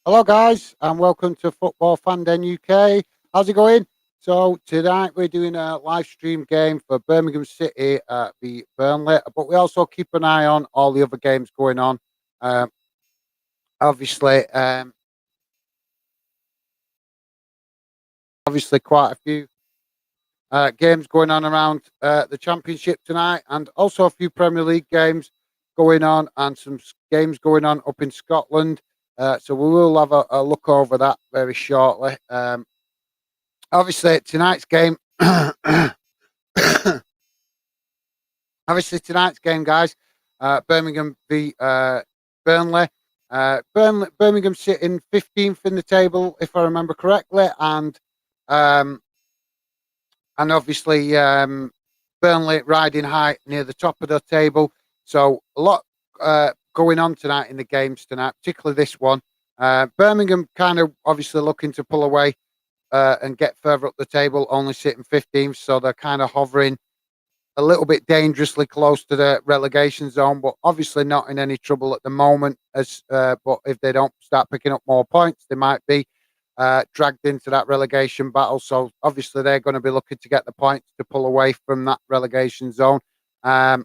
Hello, guys, and welcome to Football Fan Den UK. How's it going? So tonight we're doing a live stream game for Birmingham City v Burnley, but we also keep an eye on all the other games going on. Um, obviously, obviously, quite a few games going on around the Championship tonight, and also a few Premier League games going on, and some games going on up in Scotland. So we will have a look over that very shortly. Obviously, tonight's game. Obviously, tonight's game, guys. Birmingham v Burnley. Birmingham sitting 15th in the table, if I remember correctly, um, and obviously Burnley riding high near the top of the table. So a lot going on tonight in the games tonight, particularly this one. Birmingham kind of obviously looking to pull away and get further up the table, only sitting 15th, so they're kind of hovering a little bit dangerously close to the relegation zone, but obviously not in any trouble at the moment. But if they don't start picking up more points, they might be dragged into that relegation battle. So obviously they're going to be looking to get the points to pull away from that relegation zone. Um,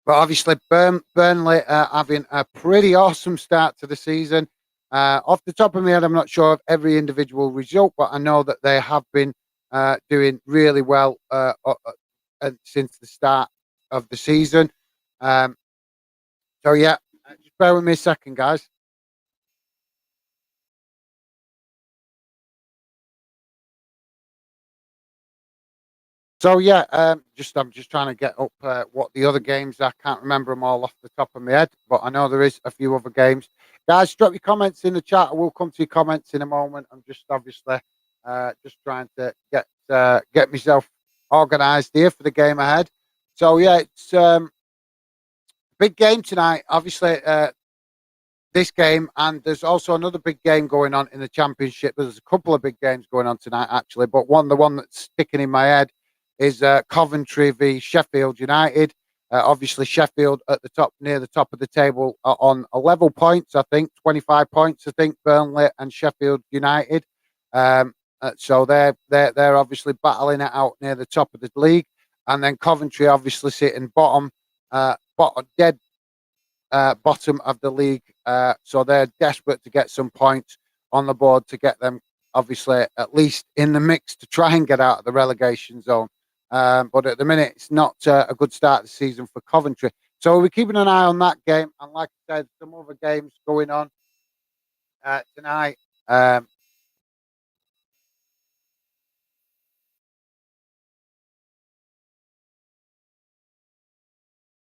but obviously Burnley having a pretty awesome start to the season. Off the top of my head, I'm not sure of every individual result, but I know that they have been doing really well since the start of the season. Um, so yeah, just bear with me a second, guys. So yeah, I'm just trying to get up what the other games. I can't remember them all off the top of my head, but I know there is a few other games. Guys, drop your comments in the chat. I will come to your comments in a moment. I'm just obviously just trying to get myself organised here for the game ahead. So yeah, it's big game tonight. Obviously, this game, and there's also another big game going on in the Championship. There's a couple of big games going on tonight, actually, but the one that's sticking in my head is Coventry v Sheffield United. Obviously, Sheffield at the top, near the top of the table, are on 11 points, I think, 25 points, I think, Burnley and Sheffield United. So they're obviously battling it out near the top of the league, and then Coventry obviously sitting bottom dead bottom of the league. So they're desperate to get some points on the board to get them, obviously, at least in the mix to try and get out of the relegation zone. But at the minute, it's not a good start of the season for Coventry. So we're keeping an eye on that game. And like I said, some other games going on tonight.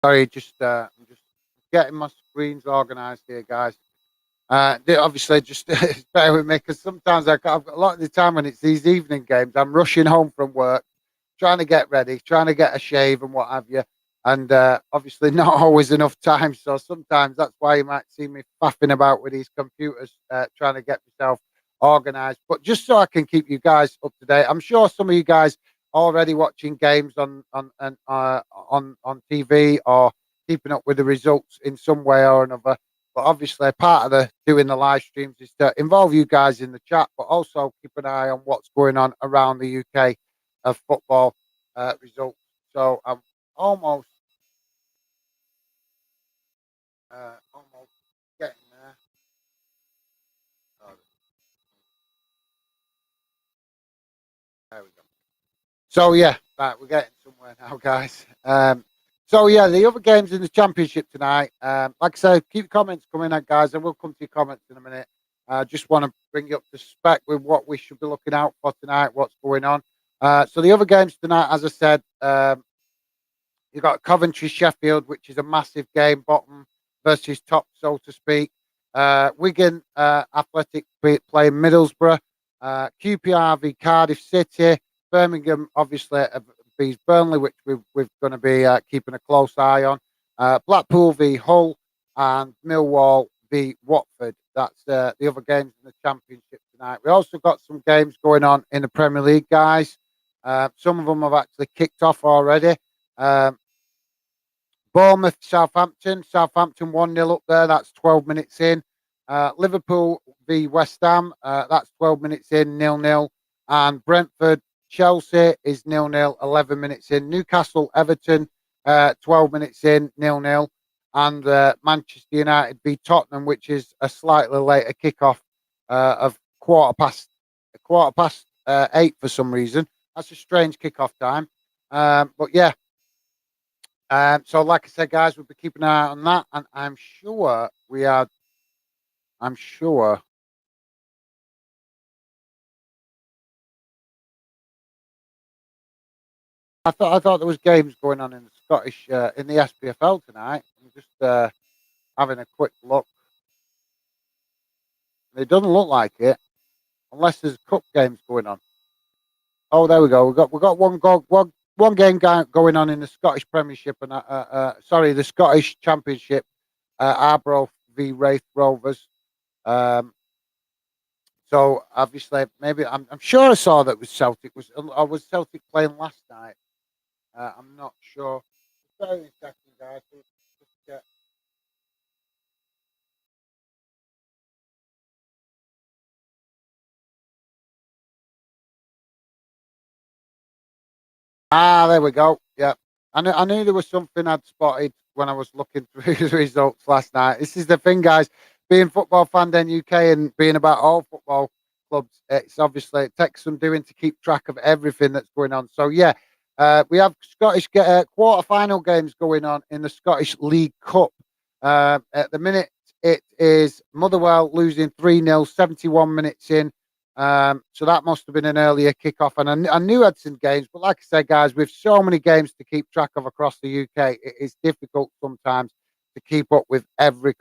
Sorry, I'm just getting my screens organised here, guys. Obviously, just bear with me because sometimes I've got a lot of the time when it's these evening games, I'm rushing home from work, trying to get ready, trying to get a shave and what have you. And obviously, not always enough time. So sometimes that's why you might see me faffing about with these computers, trying to get myself organized. But just so I can keep you guys up to date, I'm sure some of you guys already watching games on TV or keeping up with the results in some way or another. But obviously, part of the doing the live streams is to involve you guys in the chat, but also keep an eye on what's going on around the UK of football results. So I'm almost, almost getting there. Oh, there we go. So yeah, right, we're getting somewhere now, guys. So yeah, the other games in the championship tonight. Like I said, keep comments coming out, guys. I will come to your comments in a minute. I just want to bring you up to spec with what we should be looking out for tonight, what's going on. So the other games tonight, as I said, you've got Coventry Sheffield, which is a massive game, bottom versus top, so to speak. Wigan Athletic playing Middlesbrough. QPR v Cardiff City. Birmingham obviously beats Burnley, which we're going to be keeping a close eye on. Blackpool v Hull and Millwall v Watford. That's the other games in the Championship tonight. We also got some games going on in the Premier League, guys. Some of them have actually kicked off already. Um, Bournemouth, Southampton. Southampton 1-0 up there. That's 12 minutes in. Liverpool v West Ham. That's 12 minutes in, 0-0. And Brentford Chelsea is 0-0, 11 minutes in. Newcastle Everton, 12 minutes in, 0-0. And Manchester United v Tottenham, which is a slightly later kickoff of quarter past 8 for some reason. That's a strange kickoff time. But yeah, so like I said, guys, we'll be keeping an eye on that, and I'm sure we are. I'm sure. I thought there was games going on in the Scottish in the SPFL tonight. I'm just having a quick look. It doesn't look like it unless there's cup games going on. Oh, there we go. We got one game going on in the Scottish Premiership and sorry, the Scottish Championship. Arbroath v Wraith Rovers. Um, so obviously, maybe I'm sure I saw that was Celtic. Was Celtic playing last night? I'm not sure. Very second, guys. Just get there we go. Yeah. I knew there was something I'd spotted when I was looking through the results last night. This is the thing, guys. Being football fan in UK and being about all football clubs, it's obviously it takes some doing to keep track of everything that's going on. So yeah, we have Scottish quarter final games going on in the Scottish League Cup. At the minute, it is Motherwell losing 3-0, 71 minutes in. So that must have been an earlier kickoff. And I knew I'd seen games, but like I said, guys, with so many games to keep track of across the UK, it is difficult sometimes to keep up with every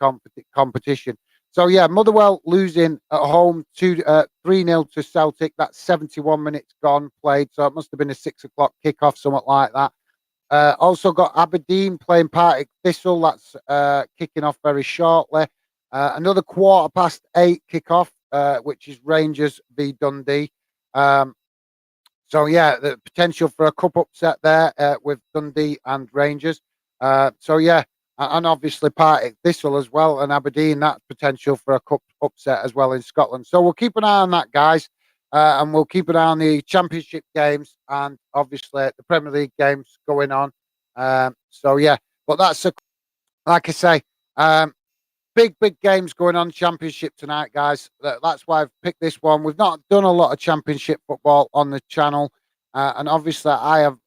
competition. So yeah, Motherwell losing at home 3-0 to Celtic. That's 71 minutes gone played. So it must have been a 6 o'clock kickoff, something like that. Also got Aberdeen playing Partick Thistle. That's kicking off very shortly. Another quarter past 8 kickoff, which is Rangers v Dundee. So yeah, the potential for a cup upset there with Dundee and Rangers. So yeah, and obviously Partick Thistle as well, and Aberdeen. That potential for a cup upset as well in Scotland. So we'll keep an eye on that, guys, and we'll keep an eye on the Championship games and obviously the Premier League games going on. So yeah, but that's like I say. Big games going on Championship tonight, guys. That's why I've picked this one. We've not done a lot of Championship football on the channel, and obviously I have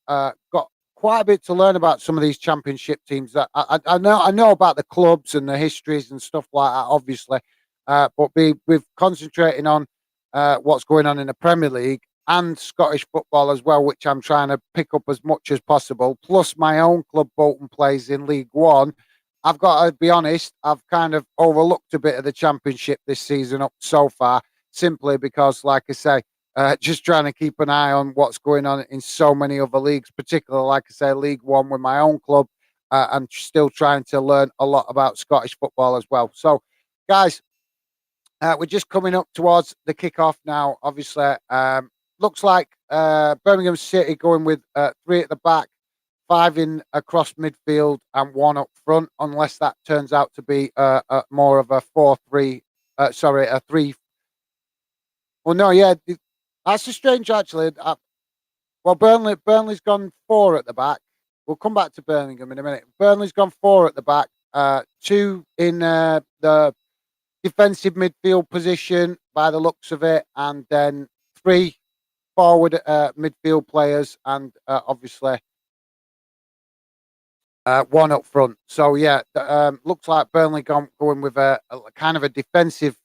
got quite a bit to learn about some of these Championship teams. That I know about the clubs and the histories and stuff like that, obviously, but we've concentrating on what's going on in the Premier League and Scottish football as well, which I'm trying to pick up as much as possible. Plus, my own club Bolton plays in League One. I've got to be honest, I've kind of overlooked a bit of the Championship this season up so far, simply because, like I say, just trying to keep an eye on what's going on in so many other leagues, particularly, like I say, League One with my own club. I'm still trying to learn a lot about Scottish football as well. So, guys, we're just coming up towards the kickoff now. Obviously, looks like Birmingham City going with 3 at the back, 5 in across midfield, and 1 up front. Unless that turns out to be more of a 4-3. Sorry, a 3. Well, no, yeah, that's a strange actually. Well, Burnley's gone 4 at the back. We'll come back to Birmingham in a minute. Burnley's gone 4 at the back, 2 in the defensive midfield position by the looks of it, and then 3 forward midfield players, and obviously 1 up front. So yeah, looks like Burnley going with a kind of a defensive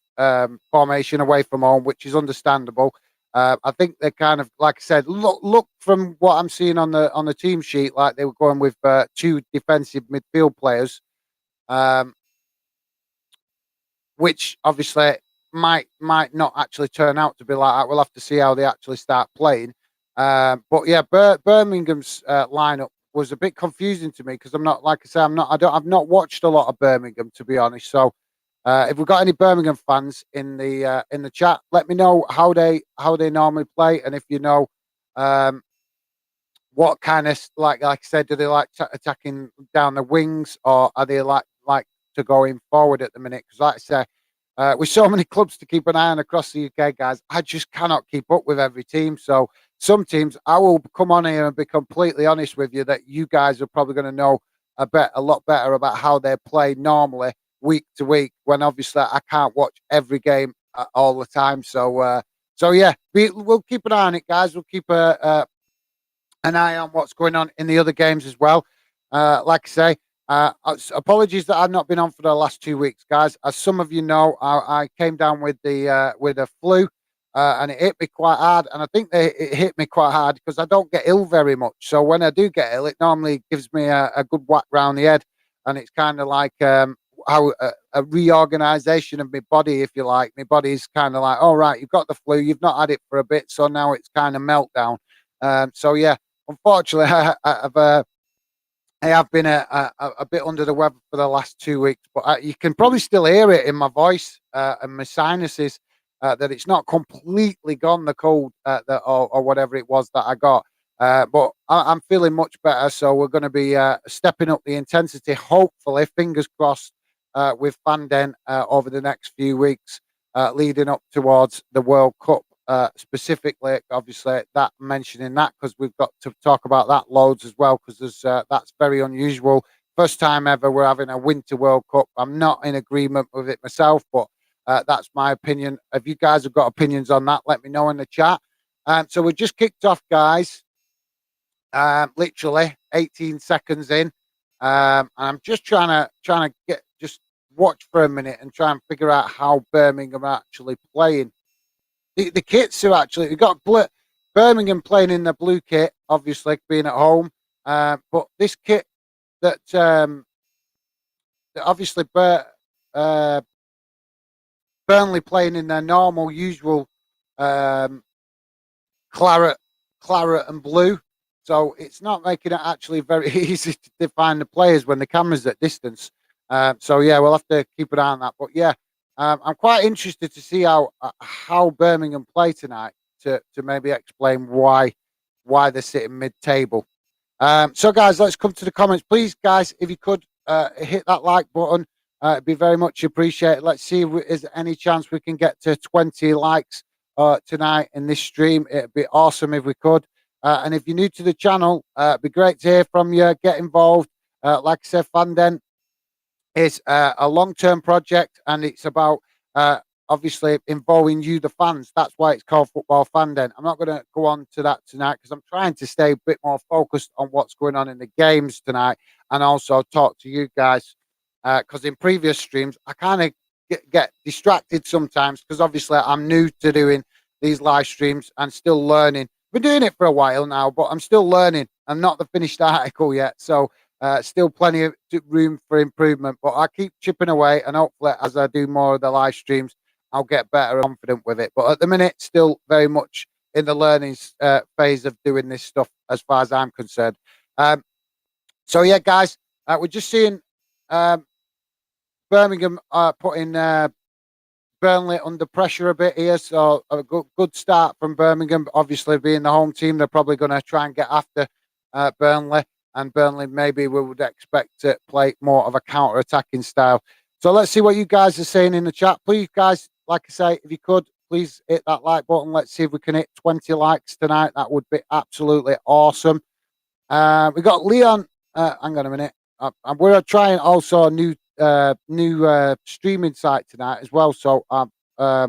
formation away from home, which is understandable. I think they kind of, like I said, look from what I'm seeing on the team sheet, like they were going with 2 defensive midfield players. Um, which obviously might not actually turn out to be like that. We'll have to see how they actually start playing. But yeah, Birmingham's lineup was a bit confusing to me because I'm not, like I say, I've not watched a lot of Birmingham, to be honest. So if we've got any Birmingham fans in the chat, let me know how they normally play, and if you know what kind of, like I said, do they like attacking down the wings, or are they like to go in forward at the minute? Because like I say, with so many clubs to keep an eye on across the UK, guys, I just cannot keep up with every team. So some teams, I will come on here and be completely honest with you that you guys are probably going to know a lot better about how they play normally week to week. When obviously I can't watch every game all the time. So yeah, we'll keep an eye on it, guys. We'll keep an eye on what's going on in the other games as well. Like I say, apologies that I've not been on for the last 2 weeks, guys. As some of you know, I came down with a flu, and it hit me quite hard. And I think it hit me quite hard because I don't get ill very much. So when I do get ill, it normally gives me a good whack round the head, and it's kind of like how a reorganization of my body, if you like. My body's kind of like, all right, you've got the flu, you've not had it for a bit, so now it's kind of meltdown. So yeah, unfortunately, I have been a bit under the weather for the last 2 weeks, but you can probably still hear it in my voice and my sinuses that it's not completely gone, the cold or whatever it was that I got. But I'm feeling much better, so we're going to be stepping up the intensity, hopefully, fingers crossed, with Fanden over the next few weeks leading up towards the World Cup. Specifically, obviously, that mentioning that because we've got to talk about that loads as well because that's very unusual. First time ever we're having a Winter World Cup. I'm not in agreement with it myself, but that's my opinion. If you guys have got opinions on that, let me know in the chat. So we just kicked off, guys. Literally 18 seconds in, and I'm just trying to get just watch for a minute and try and figure out how Birmingham are actually playing. The kits are actually we've got Birmingham playing in the blue kit, obviously being at home. But this kit that obviously Burnley playing in their normal, usual claret and blue. So it's not making it actually very easy to define the players when the camera's at distance. So yeah, we'll have to keep an eye on that. But yeah, I'm quite interested to see how Birmingham play tonight to maybe explain why they're sitting mid-table. So guys, let's come to the comments, please, guys. If you could hit that like button, it'd be very much appreciated. Let's see if is there any chance we can get to 20 likes tonight in this stream. It'd be awesome if we could. And if you're new to the channel, it'd be great to hear from you. Get involved. Like I said, Fanden is a long-term project, and it's about obviously involving you, the fans. That's why it's called Football Fanden. I'm not going to go on to that tonight because I'm trying to stay a bit more focused on what's going on in the games tonight, and also talk to you guys. Because in previous streams, I kind of get distracted sometimes because obviously I'm new to doing these live streams and still learning. Been doing it for a while now, but I'm still learning. I'm not the finished article yet, so still plenty of room for improvement. But I keep chipping away, and hopefully, as I do more of the live streams, I'll get better and confident with it. But at the minute, still very much in the learning phase of doing this stuff, as far as I'm concerned. So yeah, guys, we're just seeing Birmingham putting Burnley under pressure a bit here, so a good start from Birmingham. Obviously, being the home team, they're probably going to try and get after Burnley, and Burnley maybe we would expect to play more of a counter-attacking style. So let's see what you guys are saying in the chat. Please, guys, like I say, if you could, please hit that like button. Let's see if we can hit 20 likes tonight. That would be absolutely awesome. We got Leon. Hang on a minute. We're trying also a new streaming site tonight as well. So there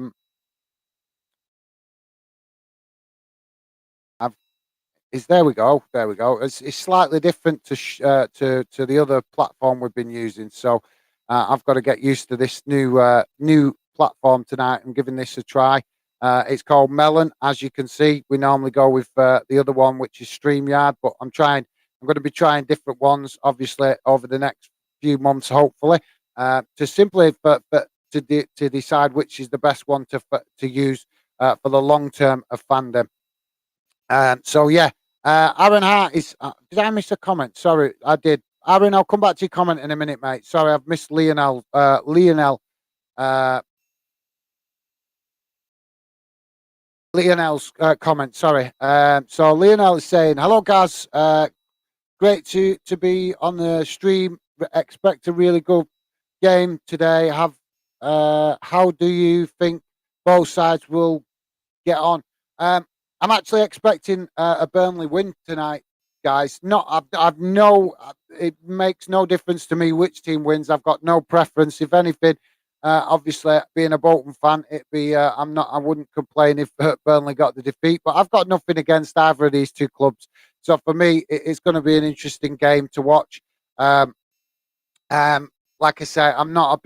we go. It's slightly different to the other platform we've been using. So I've got to get used to this new platform tonight and giving this a try. It's called Melon. As you can see, we normally go with the other one, which is StreamYard, but I'm going to be trying different ones, obviously, over the next few months, hopefully, to simply to decide which is the best one to use for the long term of fandom. So yeah, Aaron Hart is. Did I miss a comment? Sorry, I did. Aaron, I'll come back to your comment in a minute, mate. Sorry, I've missed Lionel's comment. Sorry. So Lionel is saying, "Hello, guys. Great to be on the stream. Expect a really good game today. Have How do you think both sides will get on? Um, I'm actually expecting a Burnley win tonight, guys. Not, I've no, it makes no difference to me which team wins. I've got no preference. If anything, obviously being a Bolton fan, it'd be, I wouldn't complain if Burnley got the defeat, but I've got nothing against either of these two clubs. So for me, it's going to be an interesting game to watch. Um, um, like I say, I'm not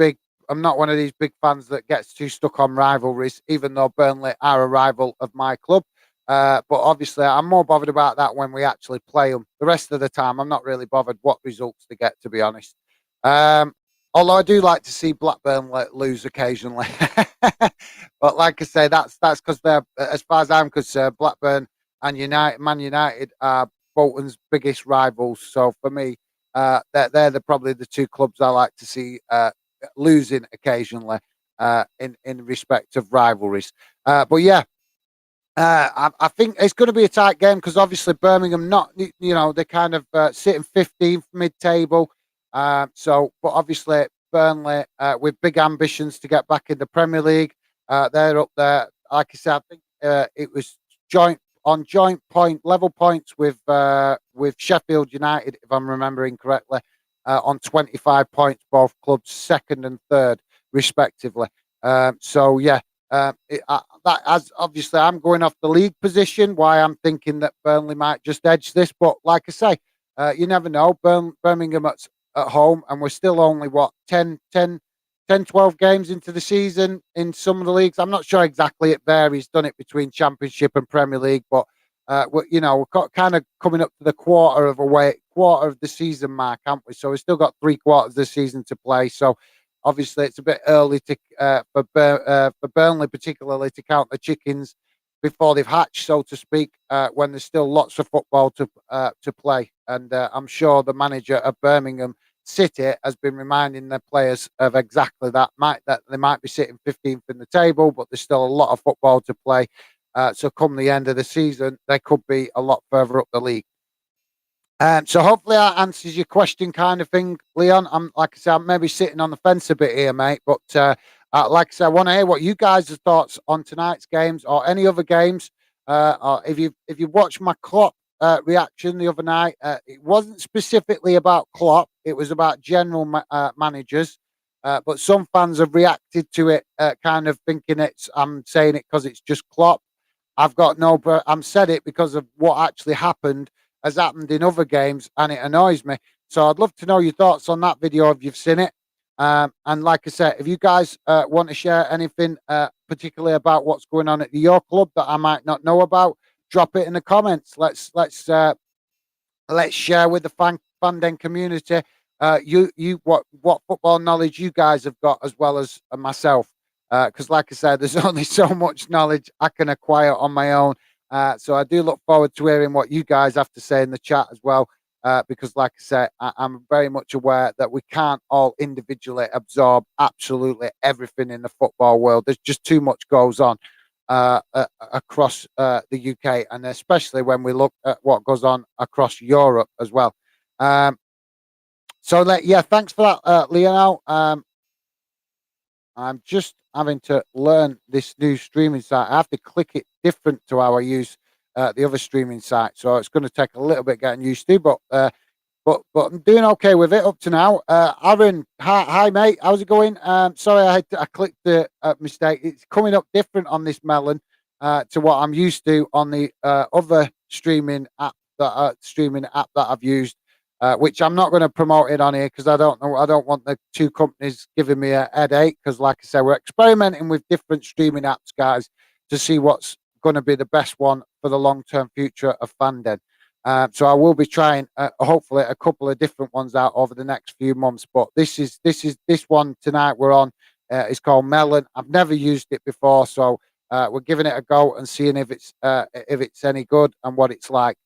one of these big fans that gets too stuck on rivalries, even though Burnley are a rival of my club. But obviously, I'm more bothered about that when we actually play them. The rest of the time, I'm not really bothered what results they get, to be honest. Um, Although I do like to see Blackburn lose occasionally. But like I say, that's because they're, as far as I'm concerned, Blackburn and Man United are Bolton's biggest rivals. So for me, they're probably the two clubs I like to see losing occasionally in respect of rivalries. But yeah, I think it's going to be a tight game because obviously Birmingham, not they're kind of sitting 15th mid-table. But obviously Burnley with big ambitions to get back in the Premier League, they're up there. Like I said, I think it was joint point level points with Sheffield United, if I'm remembering correctly, on 25 points, both clubs second and third respectively. So yeah, that as obviously I'm going off the league position. Why I'm thinking that Burnley might just edge this, but like I say, you never know. Birmingham at home, and we're still only what 12 games into the season in some of the leagues. I'm not sure exactly. It varies, done it between Championship and Premier League, but we're kind of coming up to the quarter of the season mark, haven't we? So we've still got 3 quarters of the season to play. So obviously, it's a bit early to for Burnley, particularly, to count the chickens before they've hatched, so to speak. When there's still lots of football to play, and I'm sure the manager of Birmingham City has been reminding their players of exactly that. That they might be sitting 15th in the table, but there's still a lot of football to play. So come the end of the season, they could be a lot further up the league. So hopefully that answers your question, kind of thing, Leon. I'm like I said, I'm maybe sitting on the fence a bit here, mate. But like I said, I want to hear what you guys' thoughts on tonight's games or any other games. Or if you watched my Klopp reaction the other night, it wasn't specifically about Klopp. It was about general managers. But some fans have reacted to it, kind of thinking I'm saying it because it's just Klopp. I've got no, but I'm said it because of what actually has happened in other games, and it annoys me. So I'd love to know your thoughts on that video if you've seen it. And like I said, if you guys want to share anything particularly about what's going on at your club that I might not know about, drop it in the comments. Let's share with the fandom community. What football knowledge you guys have got as well as myself. Because, like I said, there's only so much knowledge I can acquire on my own. So I do look forward to hearing what you guys have to say in the chat as well. Because, like I said, I'm very much aware that we can't all individually absorb absolutely everything in the football world. There's just too much goes on across the UK, and especially when we look at what goes on across Europe as well. Yeah, thanks for that, Lionel. I'm just having to learn this new streaming site. I have to click it different to how I use the other streaming site, so it's going to take a little bit getting used to. But I'm doing okay with it up to now. Aaron, hi mate, how's it going? Sorry, I clicked the mistake. It's coming up different on this Melon to what I'm used to on the other streaming app that I've used. Which I'm not going to promote it on here because I don't know. I don't want the two companies giving me a headache because, like I said, we're experimenting with different streaming apps, guys, to see what's going to be the best one for the long-term future of fandom. So I will be trying, hopefully, a couple of different ones out over the next few months. But this one tonight we're on. It's called Melon. I've never used it before, so we're giving it a go and seeing if it's any good and what it's like.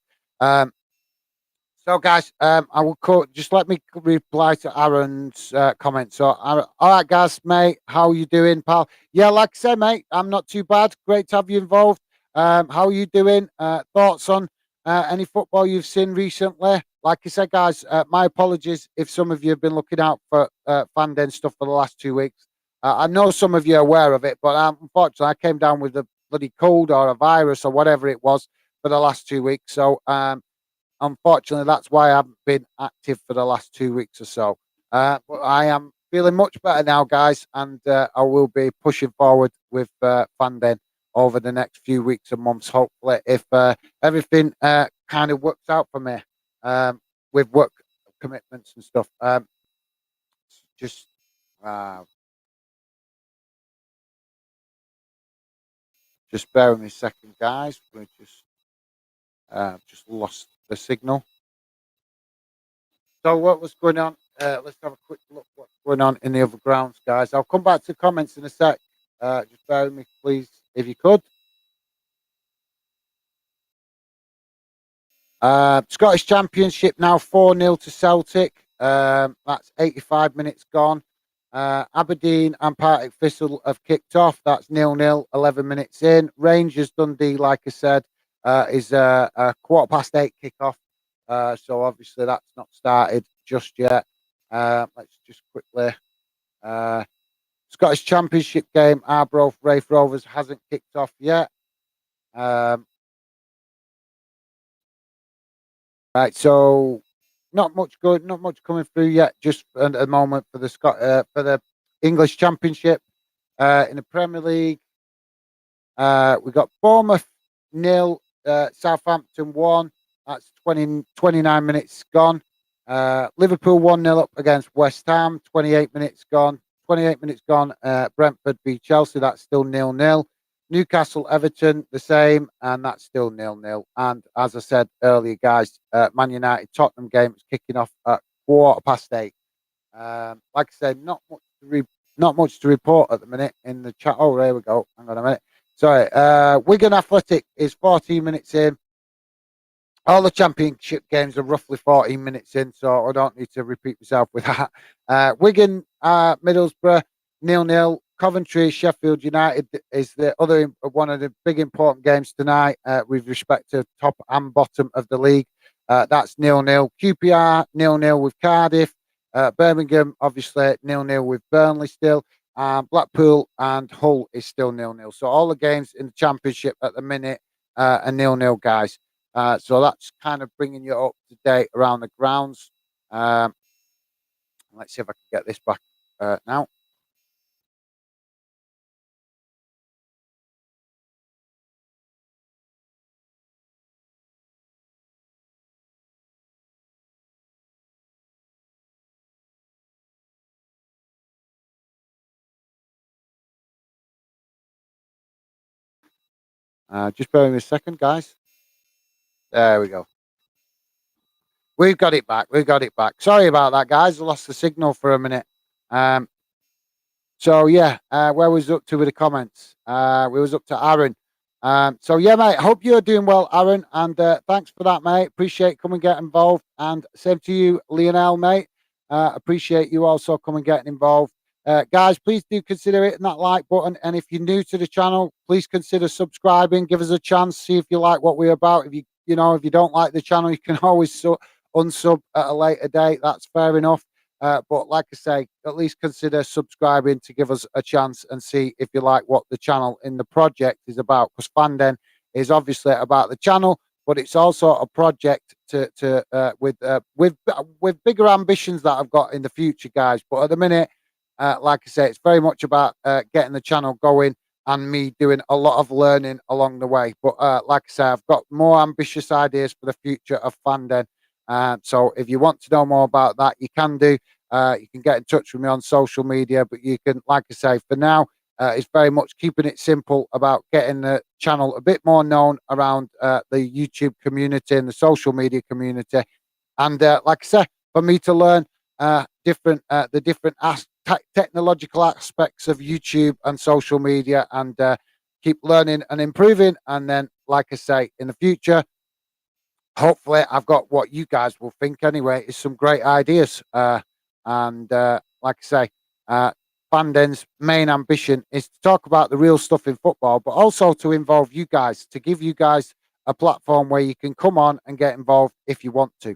So, guys, I will just let me reply to Aaron's comment. So, Aaron, all right, guys, mate, how you doing, pal? Yeah, like I said, mate, I'm not too bad. Great to have you involved. How are you doing? Thoughts on any football you've seen recently? Like I said, guys, my apologies if some of you have been looking out for Fanden stuff for the last 2 weeks. I know some of you are aware of it, but unfortunately, I came down with a bloody cold or a virus or whatever it was for the last 2 weeks. So unfortunately, that's why I haven't been active for the last 2 weeks or so. But I am feeling much better now, guys, and I will be pushing forward with Fanden over the next few weeks and months, hopefully, if everything kind of works out for me with work commitments and stuff. Just uh, just bear with me a second, guys. We just lost the signal. So what was going on? Let's have a quick look what's going on in the other grounds, guys. I'll come back to comments in a sec. Just bear with me, please, if you could. Scottish Championship now 4-0 to Celtic. That's 85 minutes gone. Aberdeen and Partick Thistle have kicked off. That's 0-0, 11 minutes in. Rangers Dundee, like I said, is a 8:15 kickoff. So obviously that's not started just yet. Let's just quickly. Uh, Scottish Championship game, Arbroath Raith Rovers hasn't kicked off yet. Right, so not much good, not much coming through yet. Just at the moment for the English Championship in the Premier League. We got Bournemouth 0, Southampton 1. That's 29 minutes gone. Liverpool 1-0 up against West Ham. 28 minutes gone. 28 minutes gone. Brentford v Chelsea. That's still 0-0. Newcastle Everton the same, and that's still 0-0. And as I said earlier, guys, Man United Tottenham game is kicking off at 8:15. Like I said, not much to report at the minute in the chat. Oh, there we go. Hang on a minute. Sorry. Wigan Athletic is 14 minutes in. All the championship games are roughly 14 minutes in, so I don't need to repeat myself with that. Wigan, Middlesbrough, 0-0. Coventry, Sheffield United is the other one of the big important games tonight with respect to top and bottom of the league. That's 0-0. QPR, 0-0 with Cardiff. Birmingham, obviously, 0-0 with Burnley still. Blackpool and Hull is still 0-0. So all the games in the championship at the minute are 0-0, guys. So that's kind of bringing you up to date around the grounds. Let's see if I can get this back now. Just bear with me a second, guys. There we go. We've got it back. We've got it back. Sorry about that, guys. I lost the signal for a minute. So yeah, where was up to with the comments? We was up to Aaron. So yeah, mate. Hope you're doing well, Aaron, and thanks for that, mate. Appreciate coming get involved, and same to you, Lionel, mate. Appreciate you also coming getting involved. Guys, please do consider hitting that like button, and if you're new to the channel, please consider subscribing. Give us a chance, see if you like what we're about. If if you don't like the channel, you can always unsub at a later date. That's fair enough. But like I say, at least consider subscribing to give us a chance and see if you like what the channel in the project is about. Because Fanden is obviously about the channel, but it's also a project with bigger ambitions that I've got in the future, guys. But at the minute, like I say, it's very much about getting the channel going and me doing a lot of learning along the way. But like I say, I've got more ambitious ideas for the future of Fanden. So if you want to know more about that, you can do. You can get in touch with me on social media, but you can, like I say, for now, it's very much keeping it simple about getting the channel a bit more known around the YouTube community and the social media community. And like I say, for me to learn the different technological aspects of YouTube and social media, and keep learning and improving. And then, like I say, in the future, hopefully I've got what you guys will think anyway is some great ideas. And like I say, Fanden's main ambition is to talk about the real stuff in football, but also to involve you guys, to give you guys a platform where you can come on and get involved if you want to.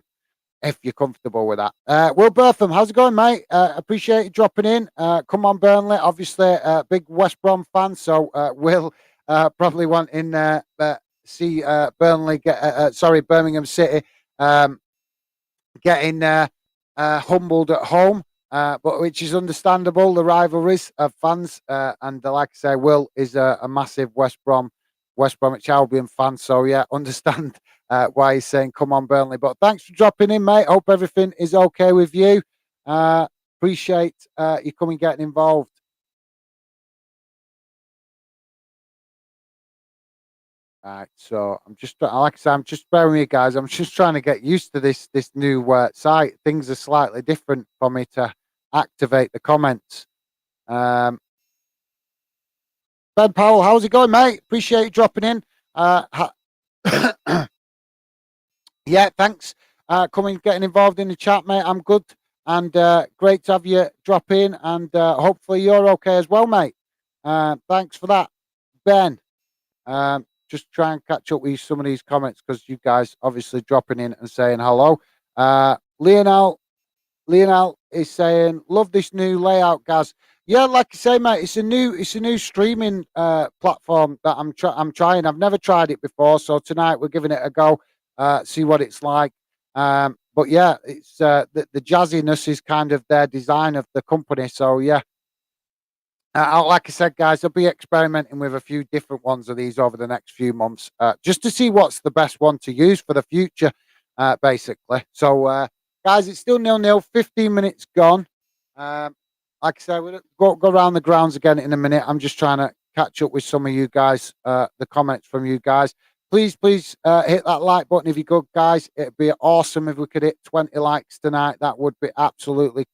if you're comfortable with that. Will Bertham, how's it going, mate? Appreciate you dropping in. Come on, Burnley. Obviously, big West Brom fan, so Will probably wanting see Burnley get sorry, Birmingham City getting humbled at home, but which is understandable. The rivalries of fans, and like I say, Will is a massive West Bromwich Albion fan. So yeah, understand why he's saying come on Burnley. But thanks for dropping in, mate. Hope everything is okay with you. Appreciate you coming getting involved. Right, so I'm just like I say, I'm just bearing with you guys. I'm just trying to get used to this new site. Things are slightly different for me to activate the comments. Um, Ben Powell, how's it going, mate? Appreciate you dropping in. Yeah, thanks. Coming, getting involved in the chat, mate. I'm good, and great to have you drop in, and hopefully you're okay as well, mate. Thanks for that, Ben. Just try and catch up with some of these comments because you guys obviously dropping in and saying hello. Lionel is saying, "Love this new layout, guys." Yeah, like I say, mate, it's a new streaming platform that I'm trying. I've never tried it before, so tonight we're giving it a go. See what it's like. But yeah, it's the jazziness is kind of their design of the company. So yeah, like I said, guys, I'll be experimenting with a few different ones of these over the next few months, just to see what's the best one to use for the future, basically. So, guys, it's still 0-0, 15 minutes gone. Like I said, we'll go around the grounds again in a minute. I'm just trying to catch up with some of you guys, the comments from you guys. Please, hit that like button if you could, guys. It'd be awesome if we could hit 20 likes tonight. That would be absolutely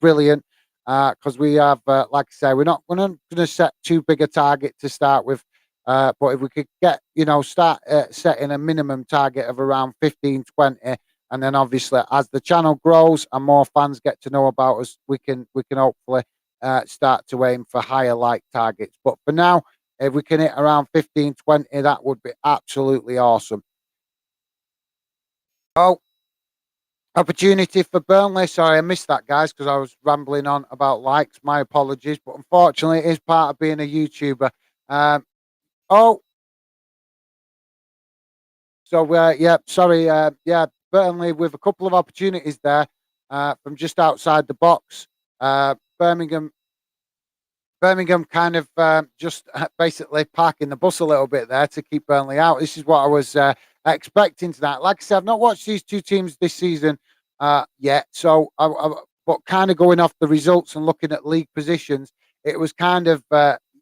brilliant. Because we have, like I say, we're not going to set too big a target to start with. But if we could get, start setting a minimum target of around 15, 20, and then obviously as the channel grows and more fans get to know about us, we can hopefully start to aim for higher like targets. But for now, if we can hit around 15, 20, that would be absolutely awesome. Oh, opportunity for Burnley. Sorry, I missed that, guys, because I was rambling on about likes. My apologies, but unfortunately, it is part of being a YouTuber. Oh, so yeah, sorry, yeah, Burnley with a couple of opportunities there from just outside the box. Birmingham kind of just basically parking the bus a little bit there to keep Burnley out. This is what I was expecting tonight. Like I said, I've not watched these two teams this season yet, so but kind of going off the results and looking at league positions, it was kind of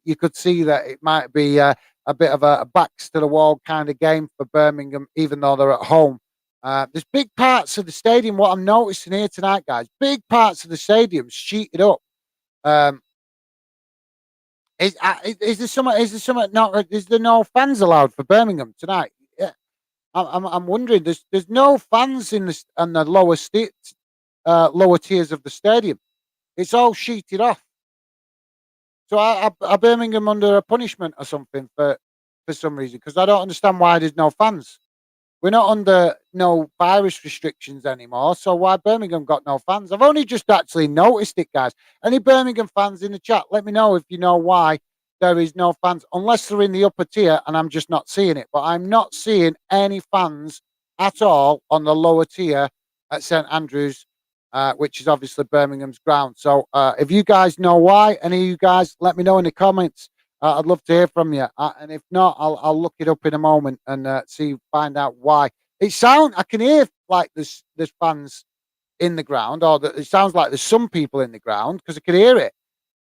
you could see that it might be a bit of a backs to the wall kind of game for Birmingham, even though they're at home. There's big parts of the stadium. What I'm noticing here tonight, guys, big parts of the stadium sheeted up. Um, is there some? Is there some? No, is there no fans allowed for Birmingham tonight? Yeah, I'm wondering. There's no fans in the lower tiers of the stadium. It's all sheeted off. So are Birmingham under a punishment or something for some reason? Because I don't understand why there's no fans. We're not under no virus restrictions anymore. So why Birmingham got no fans? I've only just actually noticed it, guys. Any Birmingham fans in the chat, let me know if you know why there is no fans, unless they're in the upper tier and I'm just not seeing it. But I'm not seeing any fans at all on the lower tier at St Andrews, which is obviously Birmingham's ground. So if you guys know why, any of you guys, let me know in the comments. I'd love to hear from you, and if not, I'll look it up in a moment and find out why. I can hear like there's fans in the ground, or it sounds like there's some people in the ground because I can hear it,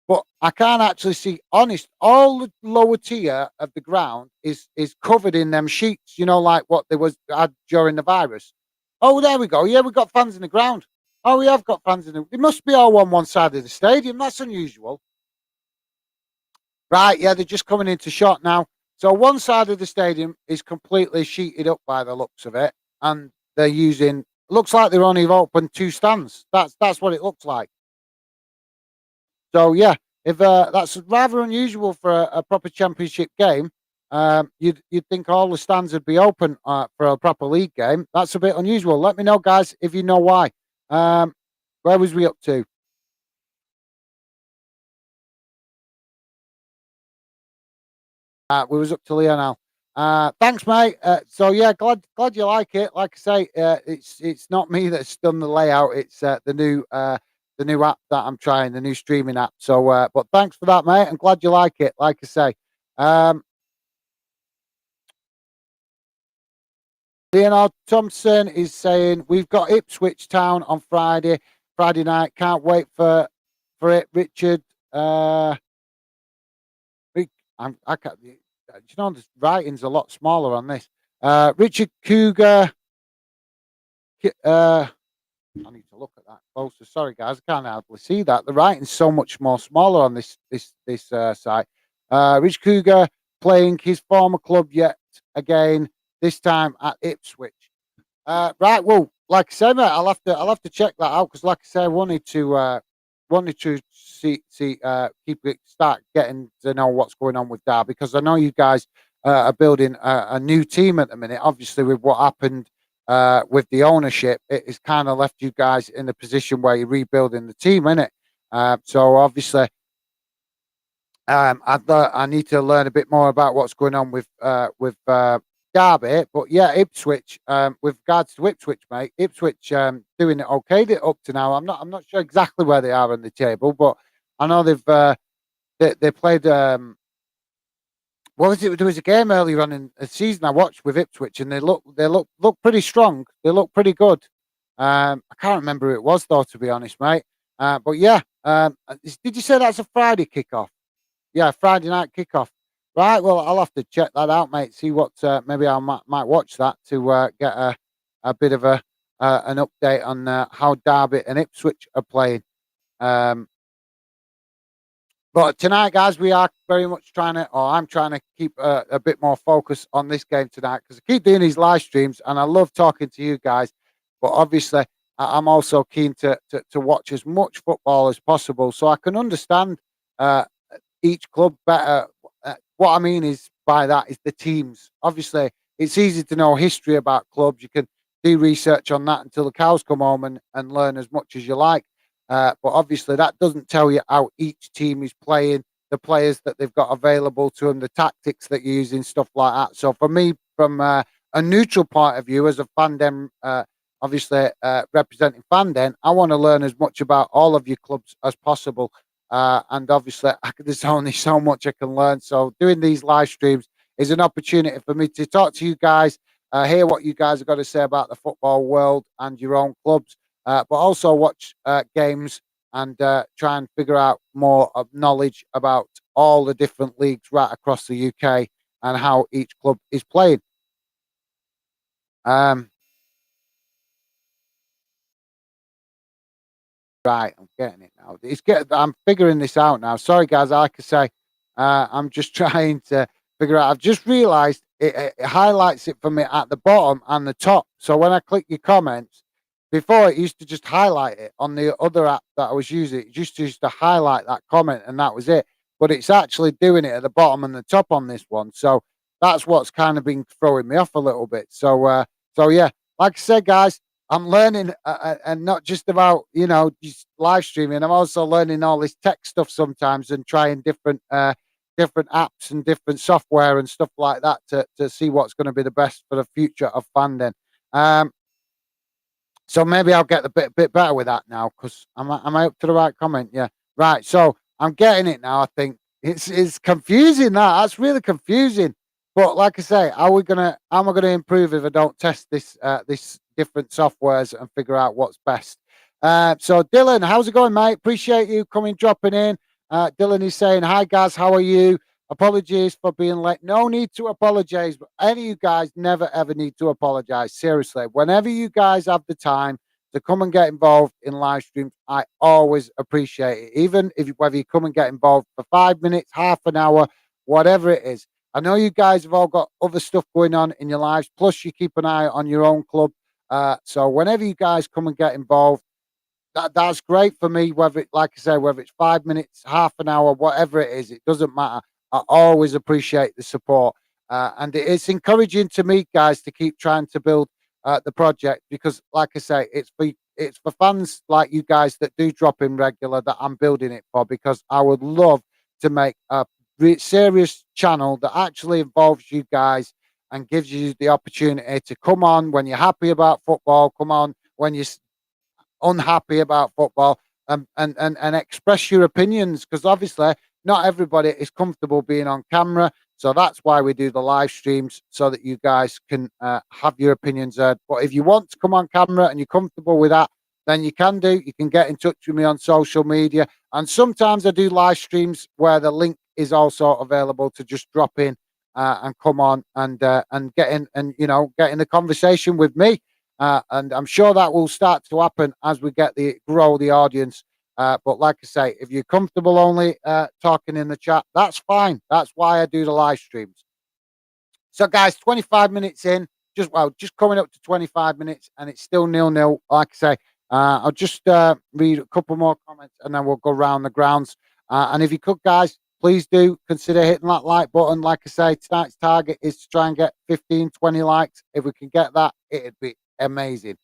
but I can't actually see. Honest, all the lower tier of the ground is covered in them sheets. Like what there was had during the virus. Oh, there we go. Yeah, we've got fans in the ground. Oh, we have got fans in the. It must be all on one side of the stadium. That's unusual. Right, yeah, they're just coming into shot now. So one side of the stadium is completely sheeted up by the looks of it, and they're using. Looks like they're only open two stands. That's what it looks like. So yeah, if that's rather unusual for a proper championship game. You'd think all the stands would be open for a proper league game. That's a bit unusual. Let me know, guys, if you know why. Um, where was we up to? We was up to Lionel. Thanks, mate. So yeah, glad you like it. Like I say, it's not me that's done the layout. It's the new app that I'm trying, the new streaming app. So, but thanks for that, mate. I'm glad you like it. Like I say, um, Leonard Thompson is saying we've got Ipswich Town on Friday night. Can't wait for it, Richard. Rick, I can't. You know, the writing's a lot smaller on this. Richard Cougar. I need to look at that closer. Sorry, guys, I can't hardly see that. The writing's so much more smaller on this site. Rich Cougar playing his former club yet again. This time at Ipswich. Right. Well, like I said, mate, I'll have to check that out because, like I said, I wanted to see keep it start getting to know what's going on with Derby because I know you guys are building a new team at the minute. Obviously, with what happened with the ownership, it's kind of left you guys in a position where you're rebuilding the team, innit? So obviously, I need to learn a bit more about what's going on with Derby. But yeah, Ipswich. With regards to Ipswich, mate, Ipswich doing it okay up to now. I'm not sure exactly where they are on the table, but I know they played. What was it? There was a game earlier on in the season I watched with Ipswich, and they look pretty strong. They look pretty good. I can't remember who it was though, to be honest, mate. But yeah, did you say that's a Friday kickoff? Yeah, Friday night kickoff. Right. Well, I'll have to check that out, mate. See what maybe I might watch that to get a bit of a an update on how Derby and Ipswich are playing. Um, but tonight, guys, we are very much trying to, or I'm trying to keep a bit more focus on this game tonight because I keep doing these live streams and I love talking to you guys. But obviously, I'm also keen to watch as much football as possible so I can understand each club better. What I mean is by that is the teams. Obviously, it's easy to know history about clubs. You can do research on that until the cows come home and learn as much as you like. But obviously, that doesn't tell you how each team is playing, the players that they've got available to them, the tactics that you're using, stuff like that. So for me, from a neutral point of view, as a fandom, obviously representing fandom, I want to learn as much about all of your clubs as possible. And obviously, there's only so much I can learn. So doing these live streams is an opportunity for me to talk to you guys, hear what you guys have got to say about the football world and your own clubs, but also watch games and try and figure out more of knowledge about all the different leagues right across the UK and how each club is playing. Um, Right, I'm getting it now. I'm figuring this out now. Sorry, guys. Like I say, I'm just trying to figure out. I've just realised it highlights it for me at the bottom and the top. So when I click your comments, before it used to just highlight it on the other app that I was using. It just used to highlight that comment and that was it. But it's actually doing it at the bottom and the top on this one. So that's what's kind of been throwing me off a little bit. So yeah, like I said, guys. I'm learning, and not just about just live streaming. I'm also learning all this tech stuff sometimes, and trying different apps and different software and stuff like that to see what's going to be the best for the future of fandom. Um, so maybe I'll get a bit better with that now because am I up to the right comment? Yeah, right. So I'm getting it now. I think it's confusing. That's really confusing. But like I say, how am I gonna improve if I don't test this different softwares and figure out what's best? So Dylan, how's it going, mate? Appreciate you coming dropping in. Dylan is saying, "Hi guys, how are you? Apologies for being late. No need to apologize. But any of you guys never ever need to apologize. Seriously, whenever you guys have the time to come and get involved in live streams, I always appreciate it. Even if whether you come and get involved for 5 minutes, half an hour, whatever it is. I know you guys have all got other stuff going on in your lives. Plus, you keep an eye on your own club. So whenever you guys come and get involved, that's great for me. Whether it, like I say, whether it's 5 minutes, half an hour, whatever it is, it doesn't matter. I always appreciate the support. And it's encouraging to me, guys, to keep trying to build the project because, like I say, it's for fans like you guys that do drop in regular that I'm building it for because I would love to make a serious channel that actually involves you guys and gives you the opportunity to come on when you're happy about football, come on when you're unhappy about football, and express your opinions because obviously not everybody is comfortable being on camera. So that's why we do the live streams so that you guys can have your opinions heard. But if you want to come on camera and you're comfortable with that, then you can do. You can get in touch with me on social media. And sometimes I do live streams where the link is also available to just drop in and come on and get in and get in the conversation with me. And I'm sure that will start to happen as we grow the audience. But like I say, if you're comfortable only talking in the chat, that's fine. That's why I do the live streams. So, guys, 25 minutes in, just coming up to 25 minutes, and it's still 0-0. Like I say, I'll just read a couple more comments, and then we'll go round the grounds. And if you could, guys, please do consider hitting that like button. Like I say, tonight's target is to try and get 15, 20 likes. If we can get that, it'd be amazing.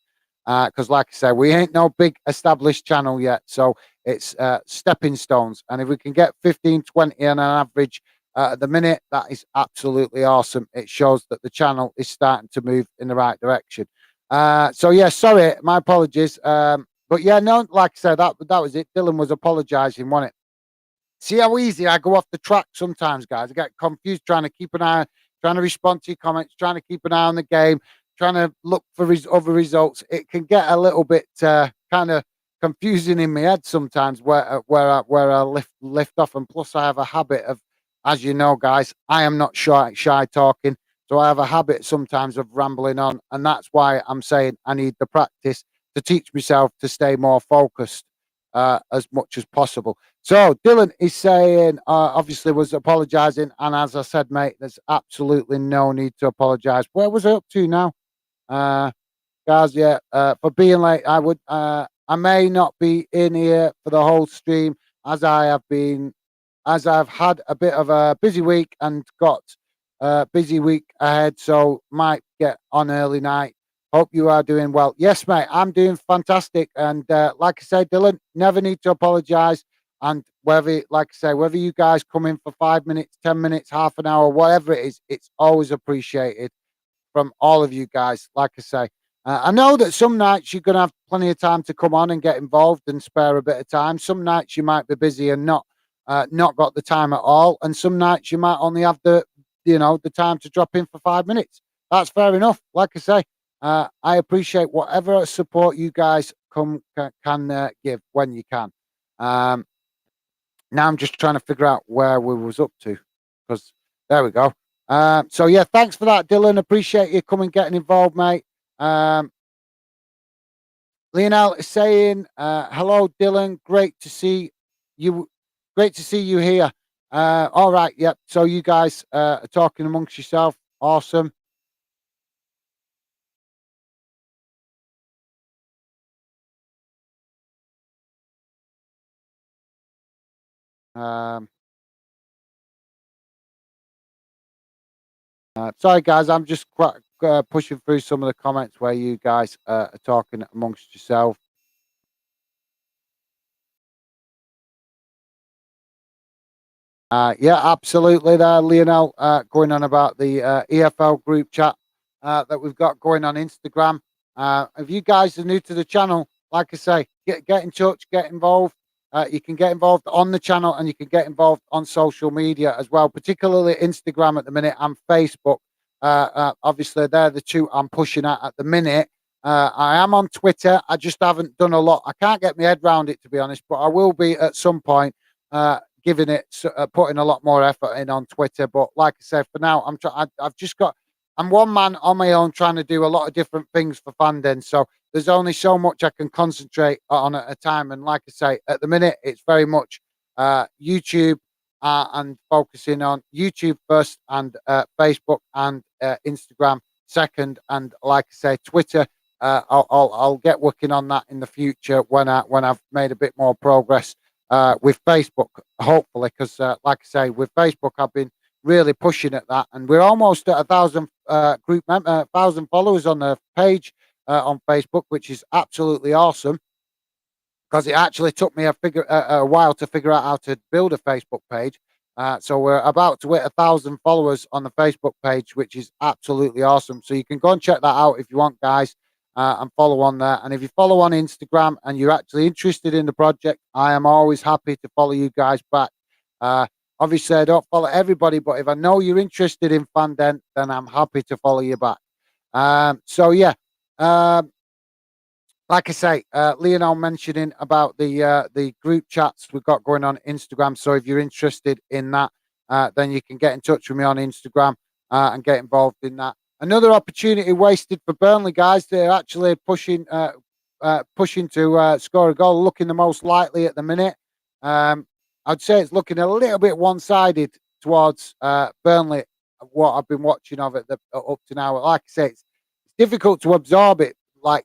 Because, like I say, we ain't no big established channel yet, so it's stepping stones. And if we can get 15, 20 on an average at the minute, that is absolutely awesome. It shows that the channel is starting to move in the right direction. So yeah, sorry, my apologies. But yeah, no, like I said, that was it. Dylan was apologising, wasn't it? See how easy I go off the track sometimes, guys. I get confused trying to keep an eye, trying to respond to your comments, trying to keep an eye on the game, trying to look for other results. It can get a little bit kind of confusing in my head sometimes where I lift off. And plus, I have a habit of, as you know, guys, I am not shy talking, so I have a habit sometimes of rambling on, and that's why I'm saying I need the practice to teach myself to stay more focused as much as possible. So Dylan is saying, obviously was apologising, and as I said, mate, there's absolutely no need to apologise. Where was I up to now? Guys, yeah, for being late, I may not be in here for the whole stream as I've had a bit of a busy week and got a busy week ahead, so might get on early night. Hope you are doing well. Yes, mate, I'm doing fantastic. And like I said, Dylan, never need to apologise. And like I say, whether you guys come in for 5 minutes, 10 minutes, half an hour, whatever it is, it's always appreciated from all of you guys. Like I say, I know that some nights you're going to have plenty of time to come on and get involved and spare a bit of time. Some nights you might be busy and not got the time at all, and some nights you might only have the time to drop in for 5 minutes. That's fair enough. Like I say, I appreciate whatever support you guys can give when you can. Now I'm just trying to figure out where we was up to because there we go. So yeah, thanks for that, Dylan. Appreciate you coming, getting involved, mate. Lionel is saying, hello, Dylan. Great to see you. Great to see you here. All right. Yep. So you guys are talking amongst yourself. Awesome. Sorry, guys. I'm just pushing through some of the comments where you guys are talking amongst yourself. Yeah, absolutely. There, Lionel, going on about the EFL group chat that we've got going on Instagram. If you guys are new to the channel, like I say, get in touch, get involved. You can get involved on the channel and you can get involved on social media as well, particularly Instagram at the minute and Facebook. Obviously, they're the two I'm pushing at the minute. I am on Twitter. I just haven't done a lot. I can't get my head around it, to be honest, but I will be at some point. Giving it, putting a lot more effort in on Twitter. But like I said, for now, I'm one man on my own trying to do a lot of different things for fandom. So there's only so much I can concentrate on at a time. And like I say, at the minute, it's very much YouTube and focusing on YouTube first and Facebook and Instagram second. And like I say, Twitter, I'll get working on that in the future when I've made a bit more progress with Facebook, hopefully, because like I say, with Facebook, I've been really pushing at that, and we're almost at 1,000 1,000 followers on the page on Facebook, which is absolutely awesome because it actually took me a while to figure out how to build a Facebook page. So we're about to hit 1,000 followers on the Facebook page, which is absolutely awesome. So you can go and check that out if you want, guys, and follow on there. And if you follow on Instagram and you're actually interested in the project, I am always happy to follow you guys back. Uh, Obviously, I don't follow everybody, but if I know you're interested in Fandent, then I'm happy to follow you back. So yeah. Like I say, Lionel mentioning about the group chats we've got going on Instagram. So if you're interested in that, then you can get in touch with me on Instagram and get involved in that. Another opportunity wasted for Burnley, guys. They're actually pushing to score a goal, looking the most likely at the minute. I'd say it's looking a little bit one-sided towards Burnley. What I've been watching of it up to now, like I say, it's difficult to absorb it, like,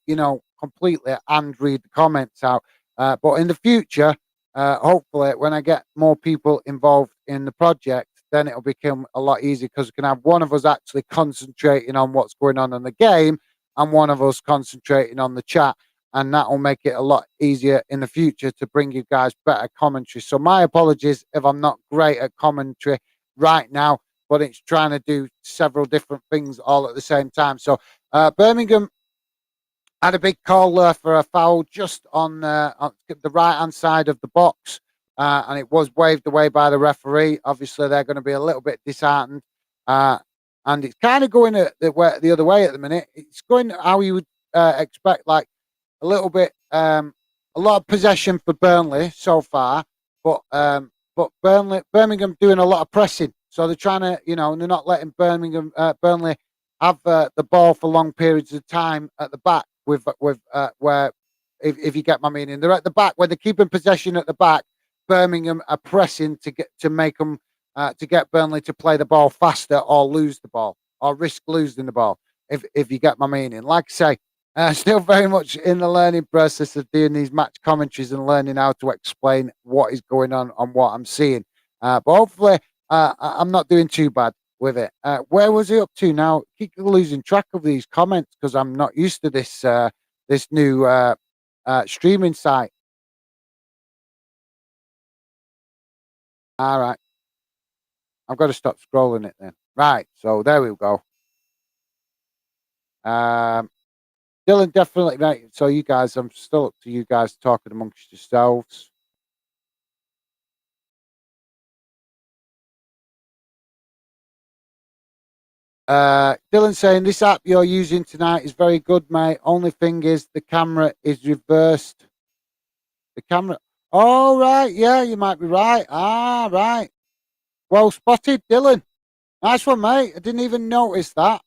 completely and read the comments out. But in the future, hopefully, when I get more people involved in the project, then it'll become a lot easier because we can have one of us actually concentrating on what's going on in the game and one of us concentrating on the chat. And that will make it a lot easier in the future to bring you guys better commentary. So my apologies if I'm not great at commentary right now, but it's trying to do several different things all at the same time. So Birmingham had a big call there for a foul just on the right-hand side of the box, and it was waved away by the referee. Obviously, they're going to be a little bit disheartened, and it's kind of going the other way at the minute. It's going how you would expect, like a little bit, a lot of possession for Burnley so far, but Birmingham doing a lot of pressing. So they're trying to, they're not letting Burnley have the ball for long periods of time at the back with where, if you get my meaning, they're at the back where they're keeping possession at the back. Birmingham are pressing to make them to get Burnley to play the ball faster or lose the ball or risk losing the ball. If you get my meaning, like I say, still very much in the learning process of doing these match commentaries and learning how to explain what is going on and what I'm seeing. But hopefully, I'm not doing too bad with it. Where was he up to now? Keep losing track of these comments because I'm not used to this new streaming site. All right, I've got to stop scrolling it then. Right, so there we go. Dylan, definitely, mate. So you guys, I'm still up to you guys talking amongst yourselves. Dylan saying this app you're using tonight is very good, mate. Only thing is the camera is reversed. The camera. Oh, right. Yeah, you might be right. Ah, right. Well spotted, Dylan. Nice one, mate. I didn't even notice that.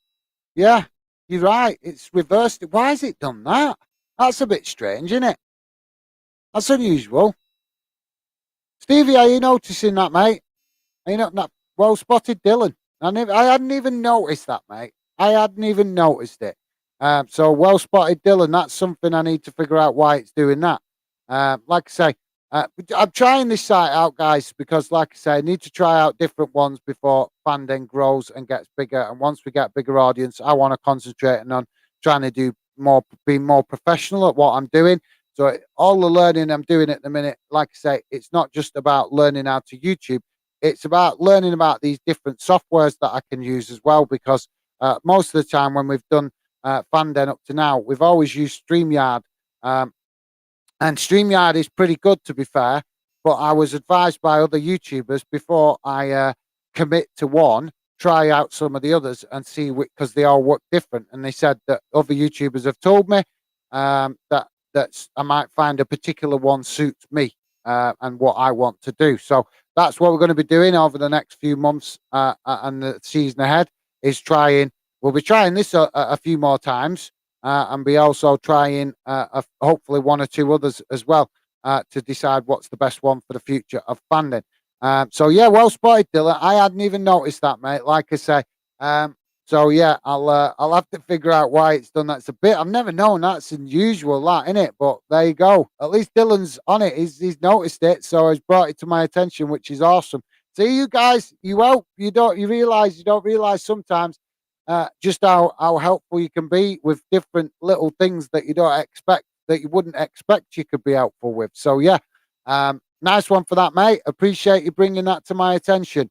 Yeah, you're right. It's reversed. Why has it done that? That's a bit strange, isn't it? That's unusual. Stevie, are you noticing that, mate? Are you not well spotted, Dylan? I hadn't even noticed that, mate. I hadn't even noticed it. So well spotted, Dylan. That's something I need to figure out why it's doing that. Like I say, I'm trying this site out, guys, because, like I say, I need to try out different ones before Fandom grows and gets bigger. And once we get bigger audience, I want to concentrate on trying to be more professional at what I'm doing. So all the learning I'm doing at the minute, like I say, it's not just about learning how to YouTube. It's about learning about these different softwares that I can use as well. Because most of the time when we've done Fandom up to now, we've always used StreamYard. And StreamYard is pretty good, to be fair, but I was advised by other YouTubers before I commit to one, try out some of the others and see, because they all work different. And they said that other YouTubers have told me that I might find a particular one suits me and what I want to do. So that's what we're going to be doing over the next few months and the season ahead is trying. We'll be trying this a few more times. And be also trying hopefully one or two others as well to decide what's the best one for the future of Fandom. So yeah, well spotted, Dylan. I hadn't even noticed that, mate. Like I say, so yeah, I'll have to figure out why it's done that. It's a bit I've never known. That's unusual, that, isn't it? But there you go. At least Dylan's on it. He's noticed it, so he's brought it to my attention, which is awesome. See you guys. You hope you don't. You don't realize sometimes just how helpful you can be with different little things that you don't expect that you wouldn't expect you could be helpful with. So yeah, nice one for that, mate. Appreciate you bringing that to my attention.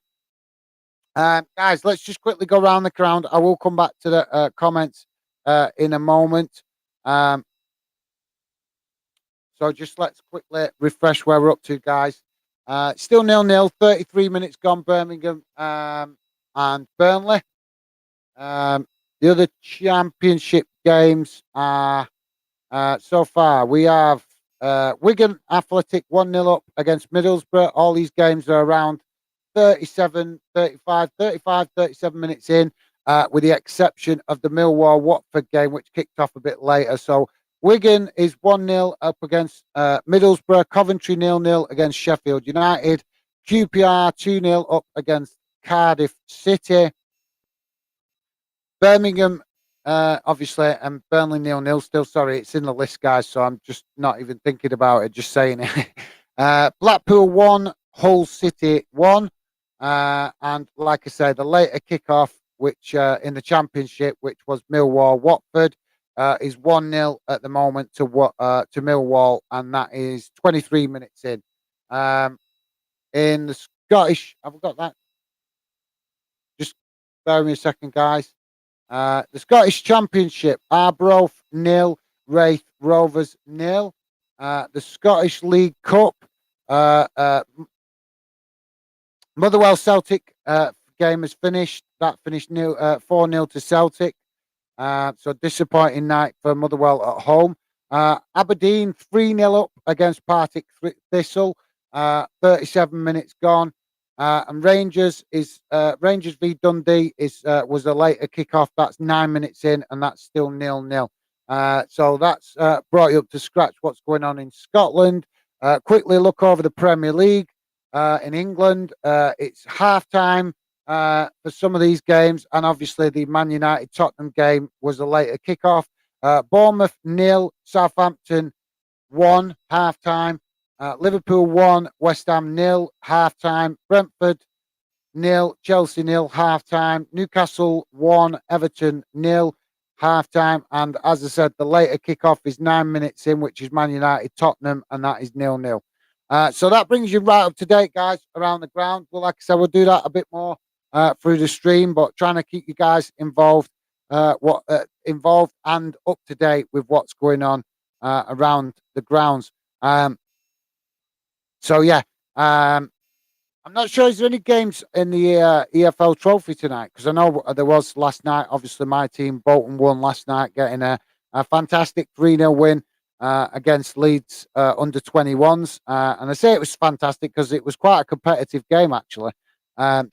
Guys, let's just quickly go around the ground. I will come back to the comments in a moment. Um, so just let's quickly refresh where we're up to, guys. Still 0-0, 33 minutes gone, Birmingham and Burnley. The other championship games are so far. We have Wigan Athletic 1-0 up against Middlesbrough. All these games are around 37 minutes in, with the exception of the Millwall Watford game, which kicked off a bit later. So Wigan is 1-0 up against Middlesbrough, Coventry 0-0 against Sheffield United, QPR 2-0 up against Cardiff City, Birmingham, obviously, and Burnley 0-0 still. Sorry, it's in the list, guys, so I'm just not even thinking about it, just saying it. Blackpool 1, Hull City 1. And like I said, the later kickoff, which in the Championship, which was Millwall Watford, is 1-0 at the moment to Millwall, and that is 23 minutes in. In the Scottish, I've got that. Just bear with me a second, guys. The Scottish Championship, Arbroath 0, Wraith Rovers 0. The Scottish League Cup, Motherwell Celtic game has finished. That finished 4-0 to Celtic. So disappointing night for Motherwell at home. Aberdeen 3-0 up against Partick Thistle. 37 minutes gone. And Rangers v Dundee was a later kickoff. That's 9 minutes in, and that's still 0-0. So that's brought you up to scratch. What's going on in Scotland? Quickly look over the Premier League in England. It's half time for some of these games, and obviously the Man United Tottenham game was a later kickoff. Bournemouth 0, Southampton 1, half time. Liverpool 1, West Ham 0, half time. Brentford 0, Chelsea 0, half time. Newcastle 1, Everton 0, half time. And as I said, the later kickoff is 9 minutes in, which is Man United Tottenham, and that is 0-0. So that brings you right up to date, guys, around the ground. Well, like I said, we'll do that a bit more through the stream, but trying to keep you guys involved, involved and up to date with what's going on around the grounds. So yeah, I'm not sure is there any games in the EFL Trophy tonight, because I know there was last night. Obviously, my team Bolton won last night, getting a fantastic 3-0 win against Leeds under 21s. And I say it was fantastic because it was quite a competitive game actually.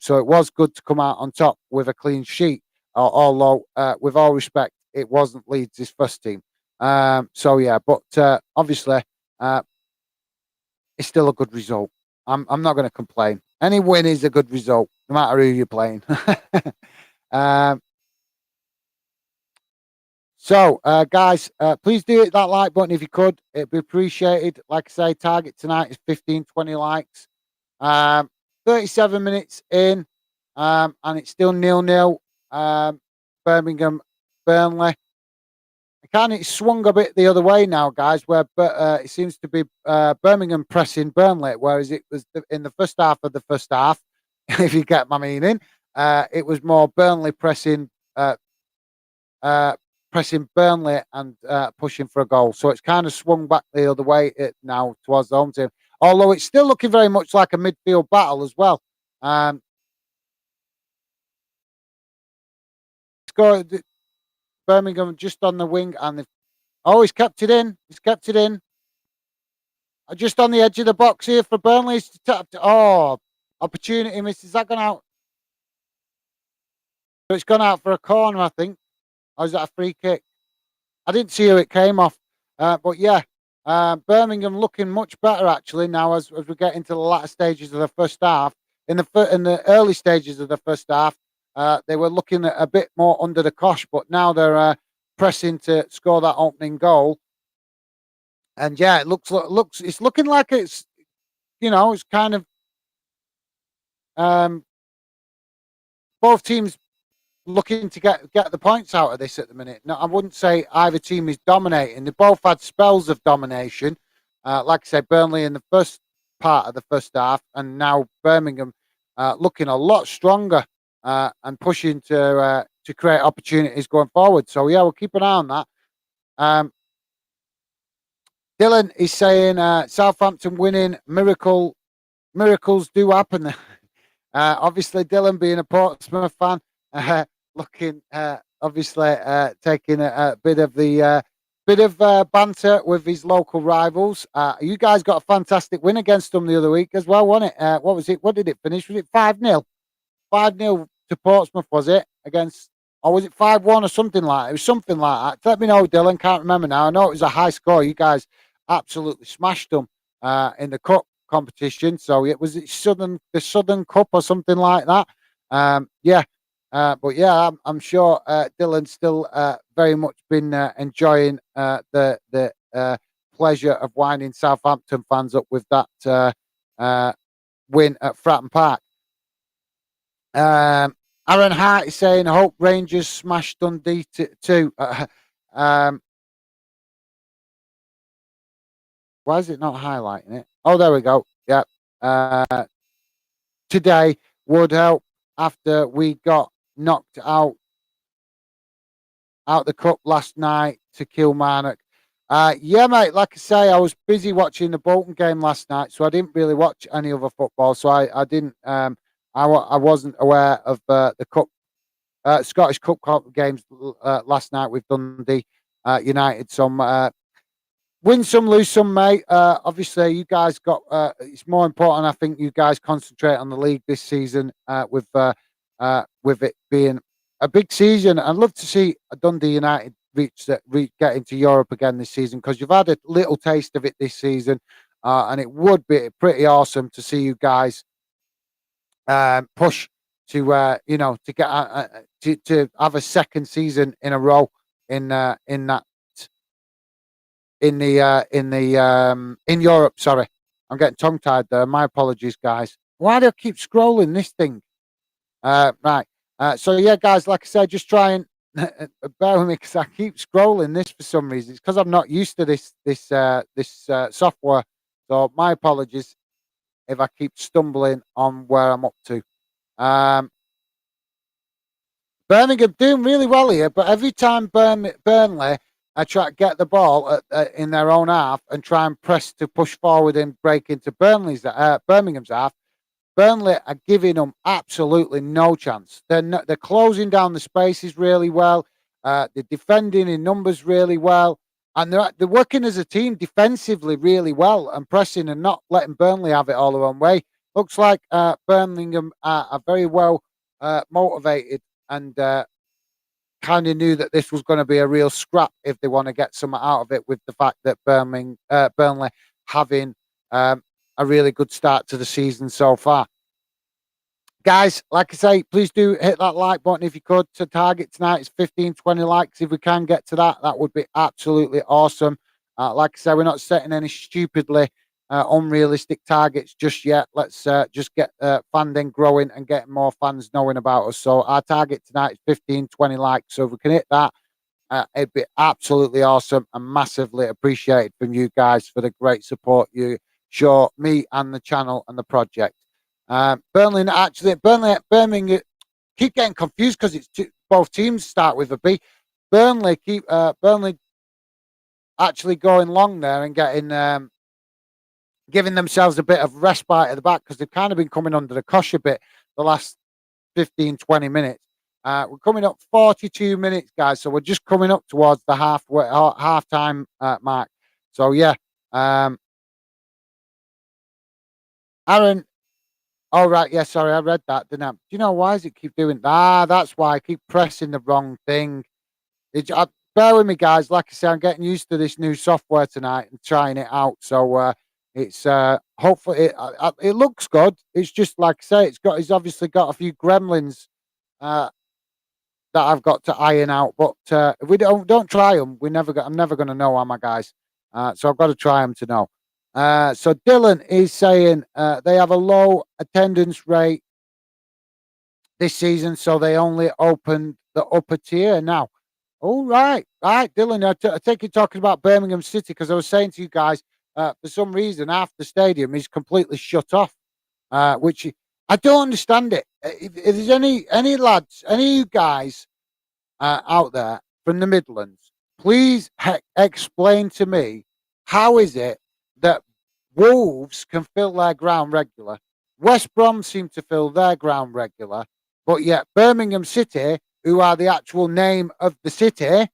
So it was good to come out on top with a clean sheet. Although, with all respect, it wasn't Leeds' first team. So yeah, but obviously. It's still a good result. I'm not going to complain. Any win is a good result, no matter who you're playing. um, guys, please do hit that like button if you could. It'd be appreciated. Like I say, target tonight is 15, 20 likes. 37 minutes in, and it's still 0-0. Birmingham, Burnley. It's swung a bit the other way now, guys, where it seems to be Birmingham pressing Burnley, whereas it was in the first half of the first half, if you get my meaning, it was more Burnley pressing Burnley and pushing for a goal. So it's kind of swung back the other way now towards the home team, although it's still looking very much like a midfield battle as well. Scored Birmingham just on the wing, and he's kept it in. He's kept it in. Just on the edge of the box here for Burnley. Opportunity misses. Is that gone out? So it's gone out for a corner, I think. Or is that a free kick? I didn't see who it came off. But yeah, Birmingham looking much better actually now as we get into the latter stages of the first half. In the early stages of the first half, they were looking a bit more under the cosh, but now they're pressing to score that opening goal. And yeah, it's looking like it's kind of both teams looking to get the points out of this at the minute. No, I wouldn't say either team is dominating. They both had spells of domination. Like I said, Burnley in the first part of the first half, and now Birmingham looking a lot stronger and pushing to create opportunities going forward. So yeah, we'll keep an eye on that. Um, Dylan is saying Southampton winning miracles do happen. Obviously, Dylan being a Portsmouth fan, looking obviously taking a bit of the banter with his local rivals. You guys got a fantastic win against them the other week as well, wasn't it? What was it? What did it finish? Was it 5-0? 5-0 to Portsmouth, was it? Against, or was it 5-1 or something like that? It was something like that. Let me know, Dylan. Can't remember now. I know it was a high score. You guys absolutely smashed them in the cup competition. So it was the Southern Cup or something like that. Yeah. But yeah, I'm sure Dylan's still very much been enjoying the pleasure of winding Southampton fans up with that win at Fratton Park. Aaron Hart is saying, I hope Rangers smash Dundee too. Why is it not highlighting it? Oh, there we go. Yeah. Today would help after we got knocked out the cup last night to Kilmarnock. Yeah, mate. Like I say, I was busy watching the Bolton game last night, so I didn't really watch any other football. So I didn't. I wasn't aware of the cup, Scottish Cup games last night with Dundee United. Some win some, lose some, mate. Obviously, you guys got. It's more important, I think, you guys concentrate on the league this season with it being a big season. I'd love to see Dundee United get into Europe again this season, because you've had a little taste of it this season, and it would be pretty awesome to see you guys push to to get to have a second season in a row in that in Europe. Sorry, I'm getting tongue tied there. My apologies, guys. Why do I keep scrolling this thing? Right. So yeah, guys, like I said, just try and bear with me, because I keep scrolling this for some reason. It's because I'm not used to this software. So my apologies if I keep stumbling on where I'm up to. Birmingham doing really well here, but every time Burnley try to get the ball in their own half and try and press to push forward and break into Birmingham's half, Burnley are giving them absolutely no chance. They're closing down the spaces really well. They're defending in numbers really well, and they're working as a team defensively really well and pressing and not letting Burnley have it all their own way. Looks like Birmingham are very well motivated and kind of knew that this was going to be a real scrap if they want to get something out of it, with the fact that Burnley having a really good start to the season so far. Guys, like I say, please do hit that like button if you could. To target tonight is 15, 20 likes. If we can get to that, that would be absolutely awesome. Like I say, we're not setting any stupidly unrealistic targets just yet. Let's just get fandom growing and getting more fans knowing about us. So our target tonight is 15, 20 likes. So if we can hit that, it'd be absolutely awesome and massively appreciated from you guys for the great support you show me and the channel and the project. Birmingham keep getting confused because it's both teams start with a B. Burnley actually going long there and getting giving themselves a bit of respite at the back, because they've kind of been coming under the cosh a bit the last 15, 20 minutes. We're coming up 42 minutes, guys, so we're just coming up towards the half-time mark. So yeah, Aaron. Oh right, yeah. Sorry, I read that, didn't I? Do you know why does it keep doing? That's why I keep pressing the wrong thing. Bear with me, guys. Like I said, I'm getting used to this new software tonight and trying it out. So it's hopefully it looks good. It's just like I say, it's obviously got a few gremlins that I've got to iron out. But if we don't try them, I'm never going to know, am I, guys? So I've got to try them to know. So Dylan is saying they have a low attendance rate this season, so they only opened the upper tier now. All right, right, Dylan. I take you talking about Birmingham City because I was saying to you guys, for some reason, half the stadium is completely shut off, which I don't understand it. If there's any lads, any of you guys out there from the Midlands, please explain to me how is it that Wolves can fill their ground regular, West Brom seem to fill their ground regular, but yet Birmingham City, who are the actual name of the city,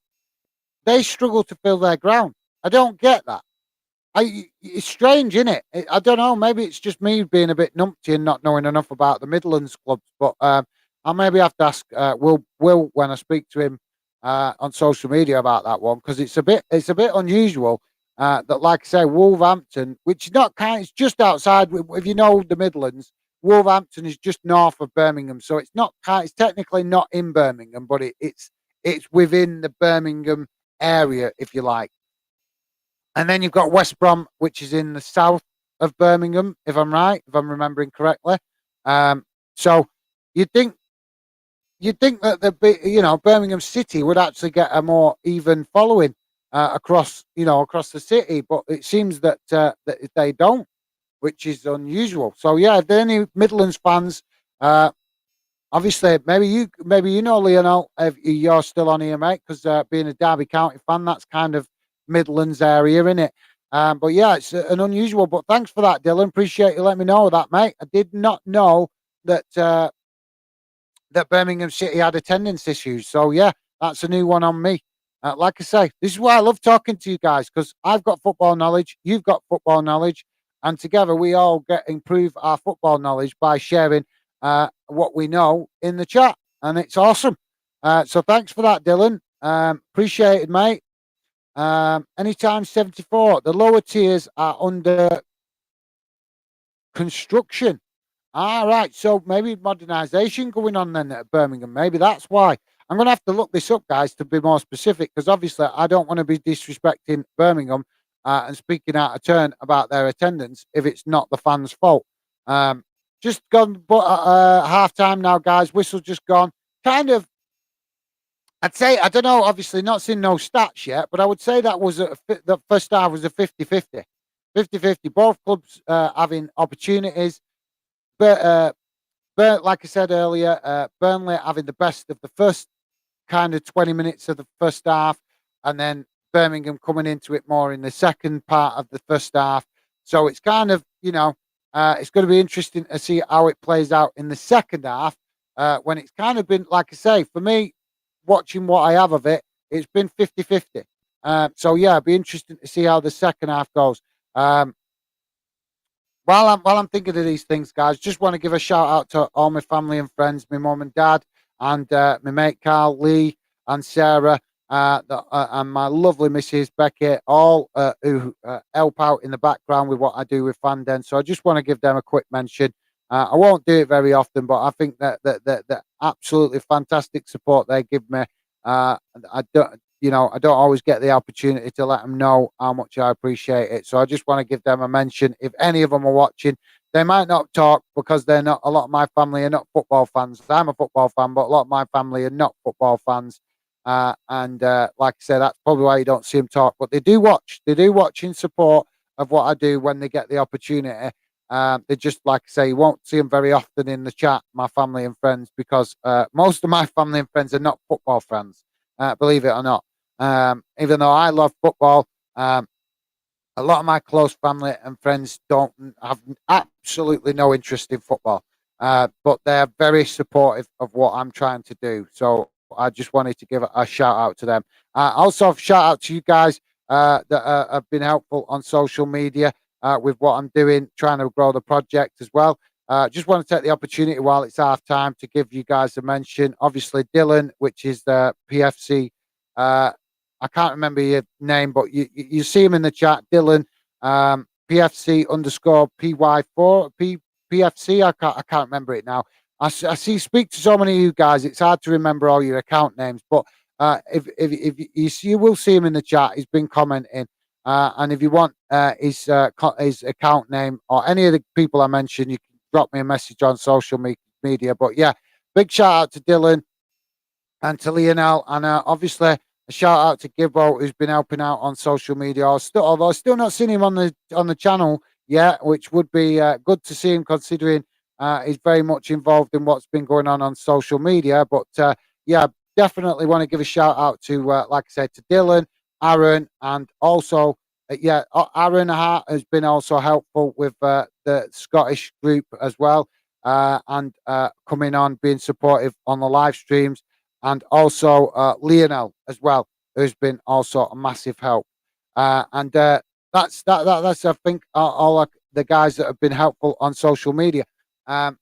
they struggle to fill their ground. I don't get that. It's strange, isn't it? I don't know. Maybe it's just me being a bit numpty and not knowing enough about the Midlands clubs. But I'll maybe have to ask Will when I speak to him on social media about that one because it's a bit unusual that, like I say, Wolverhampton, which is not kind, it's just outside. If you know the Midlands, Wolverhampton is just north of Birmingham, so it's not kind. It's technically not in Birmingham, but it's within the Birmingham area, if you like. And then you've got West Brom, which is in the south of Birmingham, if I'm right, if I'm remembering correctly. So you'd think that Birmingham City would actually get a more even following across the city, but it seems that they don't, which is unusual. So yeah, if there are any Midlands fans, obviously, maybe you know Lionel, if you're still on here, mate, because being a Derby County fan, that's kind of Midlands area, isn't it? But yeah, it's an unusual. But thanks for that, Dylan. Appreciate you letting me know that, mate. I did not know that Birmingham City had attendance issues. So yeah, that's a new one on me. Like I say, this is why I love talking to you guys because I've got football knowledge, you've got football knowledge, and together we all get improve our football knowledge by sharing what we know in the chat, and it's awesome. So thanks for that, Dylan. Appreciate it, mate. Anytime 74. The lower tiers are under construction. All right, so maybe modernisation going on then at Birmingham. Maybe that's why. I'm going to have to look this up, guys, to be more specific, because obviously I don't want to be disrespecting Birmingham and speaking out of turn about their attendance if it's not the fans' fault. Just gone, but half time now, guys. Whistle just gone. Kind of, I'd say, I don't know, obviously not seen no stats yet, but I would say that was the first half was a 50-50. 50-50. Both clubs having opportunities. But like I said earlier, Burnley having the best of the first kind of 20 minutes of the first half, and then Birmingham coming into it more in the second part of the first half. So it's kind of, it's going to be interesting to see how it plays out in the second half when it's kind of been, like I say, for me, watching what I have of it, it's been 50-50. So yeah, it'll be interesting to see how the second half goes. While I'm thinking of these things, guys, just want to give a shout out to all my family and friends, my mum and dad, and my mate Carl, Lee, and Sarah, and my lovely Mrs. Becky, all who help out in the background with what I do with Fanden. So I just want to give them a quick mention. I won't do it very often, but I think that the absolutely fantastic support they give me. I don't always get the opportunity to let them know how much I appreciate it. So I just want to give them a mention. If any of them are watching, they might not talk because they're not. A lot of my family are not football fans. I'm a football fan, but a lot of my family are not football fans. And like I said, that's probably why you don't see them talk. But they do watch. They do watch in support of what I do when they get the opportunity. They just, like I say, you won't see them very often in the chat, my family and friends, because most of my family and friends are not football fans, believe it or not. Even though I love football, a lot of my close family and friends don't have absolutely no interest in football, but they're very supportive of what I'm trying to do. So I just wanted to give a shout out to them. Also, shout out to you guys that have been helpful on social media with what I'm doing, trying to grow the project as well. Just want to take the opportunity while it's half time to give you guys a mention. Obviously, Dylan, which is the PFC. I can't remember your name, but you see him in the chat, Dylan, PFC underscore PY4, PFC. I can't remember it now. I see, speak to so many of you guys. It's hard to remember all your account names, but if you will see him in the chat, he's been commenting. And if you want his account name or any of the people I mentioned, you can drop me a message on social media. But yeah, big shout out to Dylan and to Lionel, and obviously a shout out to Gibbo who's been helping out on social media. Although I've still not seen him on the channel yet, which would be good to see him considering he's very much involved in what's been going on social media. But yeah, definitely want to give a shout out to, like I said, to Dylan, Aaron, and also Aaron Hart has been also helpful with the Scottish group as well, and coming on, being supportive on the live streams, and also Lionel as well, who's been also a massive help. And that's I think all the guys that have been helpful on social media. Um,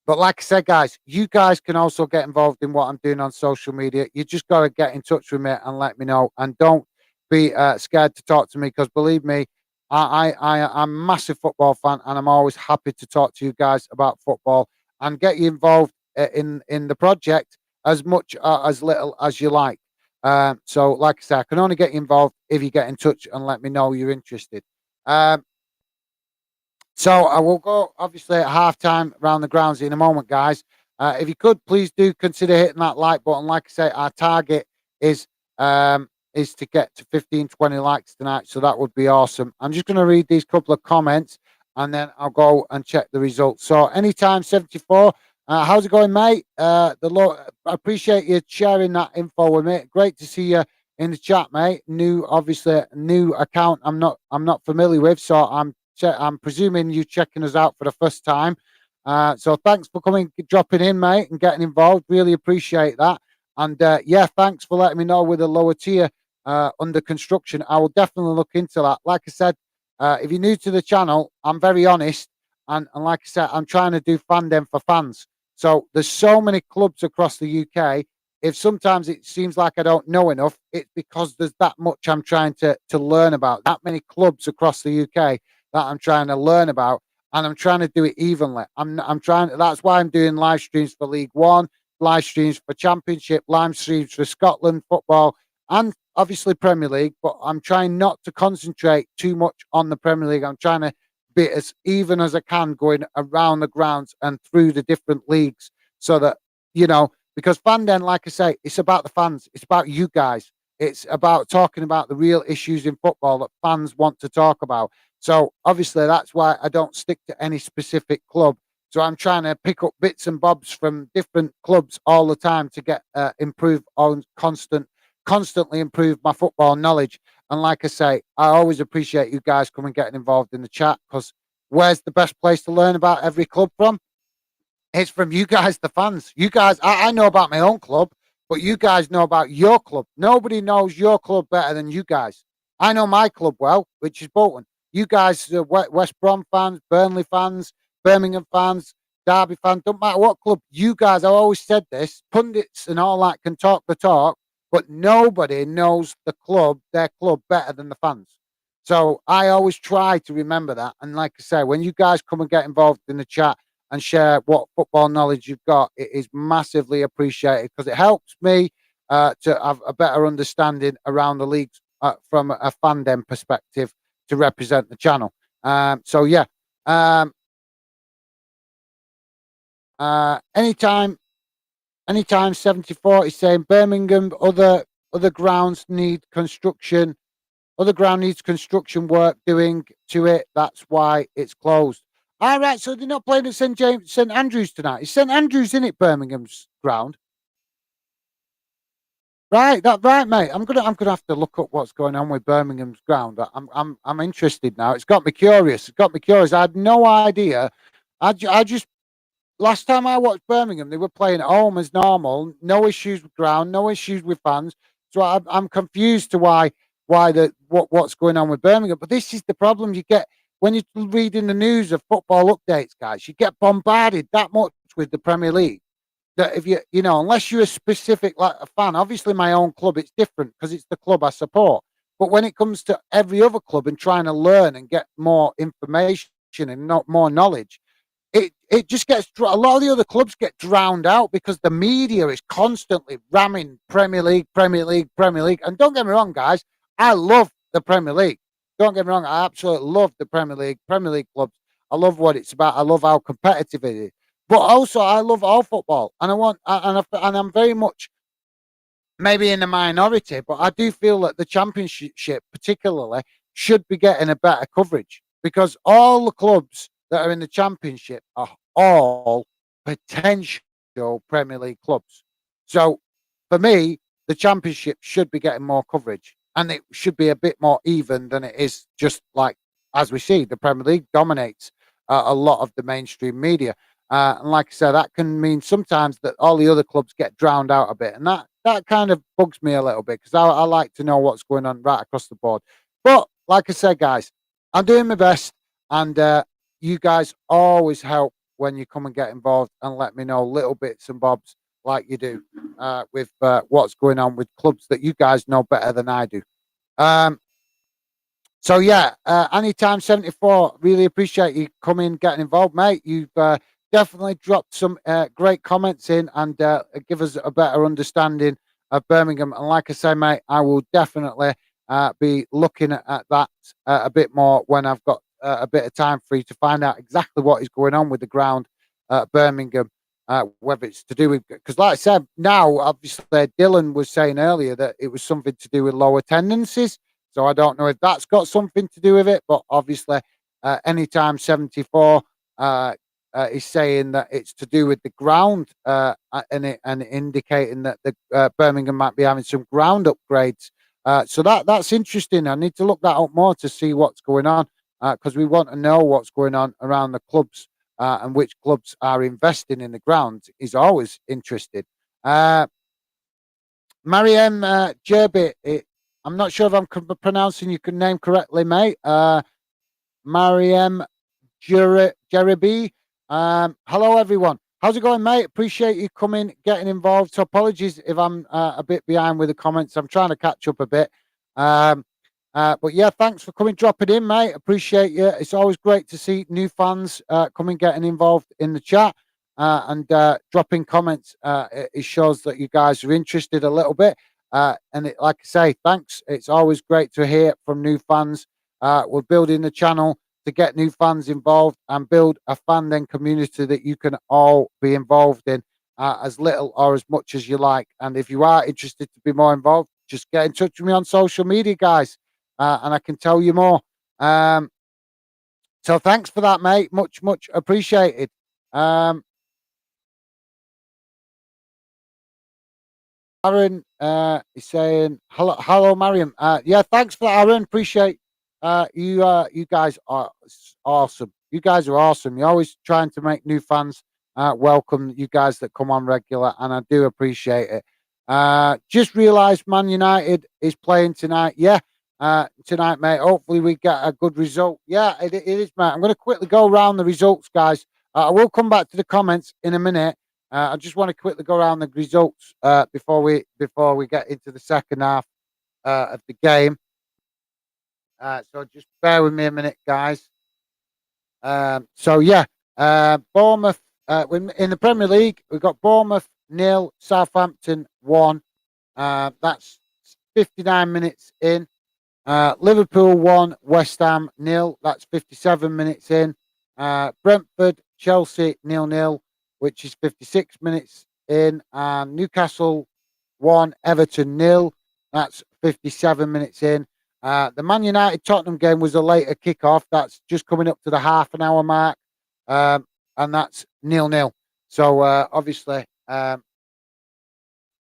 but like I said, guys, you guys can also get involved in what I'm doing on social media. You just got to get in touch with me and let me know. And don't be scared to talk to me, because believe me, I'm a massive football fan, and I'm always happy to talk to you guys about football and get you involved in the project as much as little as you like. So, like I said, I can only get you involved if you get in touch and let me know you're interested. Um, so I will go obviously at halftime around the grounds in a moment, guys. If you could please do consider hitting that like button. Like I say, our target is to get to 15, 20 likes tonight. So that would be awesome. I'm just going to read these couple of comments and then I'll go and check the results. So anytime 74. How's it going, mate? I appreciate you sharing that info with me. Great to see you in the chat, mate. Obviously, new account. I'm not familiar with, so I'm presuming you checking us out for the first time. So thanks for dropping in, mate, and getting involved. Really appreciate that. And yeah, thanks for letting me know with the lower tier under construction. I will definitely look into that. Like I said, if you're new to the channel, I'm very honest. And like I said, I'm trying to do fandom for fans. So there's so many clubs across the UK. If sometimes it seems like I don't know enough, it's because there's that much I'm trying to learn about. That many clubs across the UK that I'm trying to learn about, and I'm trying to do it evenly. I'm trying. That's why I'm doing live streams for League One, live streams for Championship, live streams for Scotland football, and obviously Premier League. But I'm trying not to concentrate too much on the Premier League. I'm trying to be as even as I can going around the grounds and through the different leagues, so that because fandom, like I say, it's about the fans. It's about you guys. It's about talking about the real issues in football that fans want to talk about. So obviously that's why I don't stick to any specific club. So I'm trying to pick up bits and bobs from different clubs all the time to get improve on constantly improve my football knowledge. And like I say, I always appreciate you guys coming getting involved in the chat, because where's the best place to learn about every club from? It's from you guys, the fans. You guys, I know about my own club, but you guys know about your club. Nobody knows your club better than you guys. I know my club well, which is Bolton. You guys are West Brom fans, Burnley fans, Birmingham fans, Derby fans. Don't matter what club. You guys, I've always said this, pundits and all that can talk the talk, but nobody knows their club better than the fans. So I always try to remember that. And like I say, when you guys come and get involved in the chat and share what football knowledge you've got, it is massively appreciated, because it helps me to have a better understanding around the leagues from a fandom perspective to represent the channel. So yeah, anytime 74 is saying Birmingham, other grounds need construction. Other ground needs construction work doing to it. That's why it's closed. All right, so they're not playing at St Andrews tonight. Is St Andrews in it, Birmingham's ground? Right, mate. I'm gonna have to look up what's going on with Birmingham's ground. I'm interested now. It's got me curious. I had no idea. I just last time I watched Birmingham, they were playing at home as normal. No issues with ground, no issues with fans. So I'm confused to what's going on with Birmingham. But this is the problem you get when you're reading the news of football updates, guys. You get bombarded that much with the Premier League that if unless you're a specific like a fan, obviously my own club, it's different because it's the club I support. But when it comes to every other club and trying to learn and get more information and not more knowledge, it just gets a lot of the other clubs get drowned out because the media is constantly ramming Premier League, Premier League, Premier League. And don't get me wrong, guys, I love the Premier League. Don't get me wrong, I absolutely love the Premier League clubs. I love what it's about. I love how competitive it is. But also, I love all football, and and I'm very much maybe in the minority, but I do feel that the championship, particularly, should be getting a better coverage because all the clubs that are in the championship are all potential Premier League clubs. So for me, the championship should be getting more coverage and it should be a bit more even than it is just like, as we see, the Premier League dominates a lot of the mainstream media. And like I said, that can mean sometimes that all the other clubs get drowned out a bit, and that kind of bugs me a little bit because I like to know what's going on right across the board. But like I said, guys, I'm doing my best, and you guys always help when you come and get involved and let me know little bits and bobs like you do with what's going on with clubs that you guys know better than I do. Um, so yeah, anytime 74. Really appreciate you coming, getting involved, mate. You've definitely dropped some great comments in and give us a better understanding of Birmingham. And like I say, mate, I will definitely be looking at that a bit more when I've got a bit of time free to find out exactly what is going on with the ground at Birmingham. Whether it's to do with, because like I said, now obviously Dylan was saying earlier that it was something to do with low attendances. So I don't know if that's got something to do with it, but obviously, anytime 74 is saying that it's to do with the ground and indicating that the Birmingham might be having some ground upgrades. So that's interesting. I need to look that up more to see what's going on because we want to know what's going on around the clubs and which clubs are investing in the ground is always interesting. Mariam Jerbit, I'm not sure if I'm pronouncing your name correctly, mate. Mariam Jerebi. Hello, everyone. How's it going, mate? Appreciate you coming, getting involved. So apologies if I'm a bit behind with the comments. I'm trying to catch up a bit. But yeah, thanks for coming, dropping in, mate. Appreciate you. It's always great to see new fans coming, getting involved in the chat and dropping comments. It shows that you guys are interested a little bit. Like I say, thanks. It's always great to hear from new fans. We're building the channel to get new fans involved and build a fan then community that you can all be involved in as little or as much as you like. And if you are interested to be more involved, just get in touch with me on social media, guys, and I can tell you more. So thanks for that, mate. Much, much appreciated. Aaron is saying hello, Mariam. Yeah, thanks for that, Aaron. Appreciate you. You guys are awesome. You guys are awesome. You're always trying to make new fans welcome. You guys that come on regular, and I do appreciate it. Just realised Man United is playing tonight. Yeah, tonight, mate. Hopefully we get a good result. Yeah, it is, mate. I'm going to quickly go around the results, guys. I will come back to the comments in a minute. I just want to quickly go around the results before we get into the second half of the game. So just bear with me a minute, guys. So yeah, Bournemouth in the Premier League, we've got Bournemouth 0, Southampton 1. That's 59 minutes in. Liverpool 1, West Ham 0. That's 57 minutes in. Brentford, Chelsea 0-0, which is 56 minutes in. And Newcastle 1, Everton 0. That's 57 minutes in. The Man United Tottenham game was a later kickoff. That's just coming up to the half an hour mark. And that's 0-0. So obviously,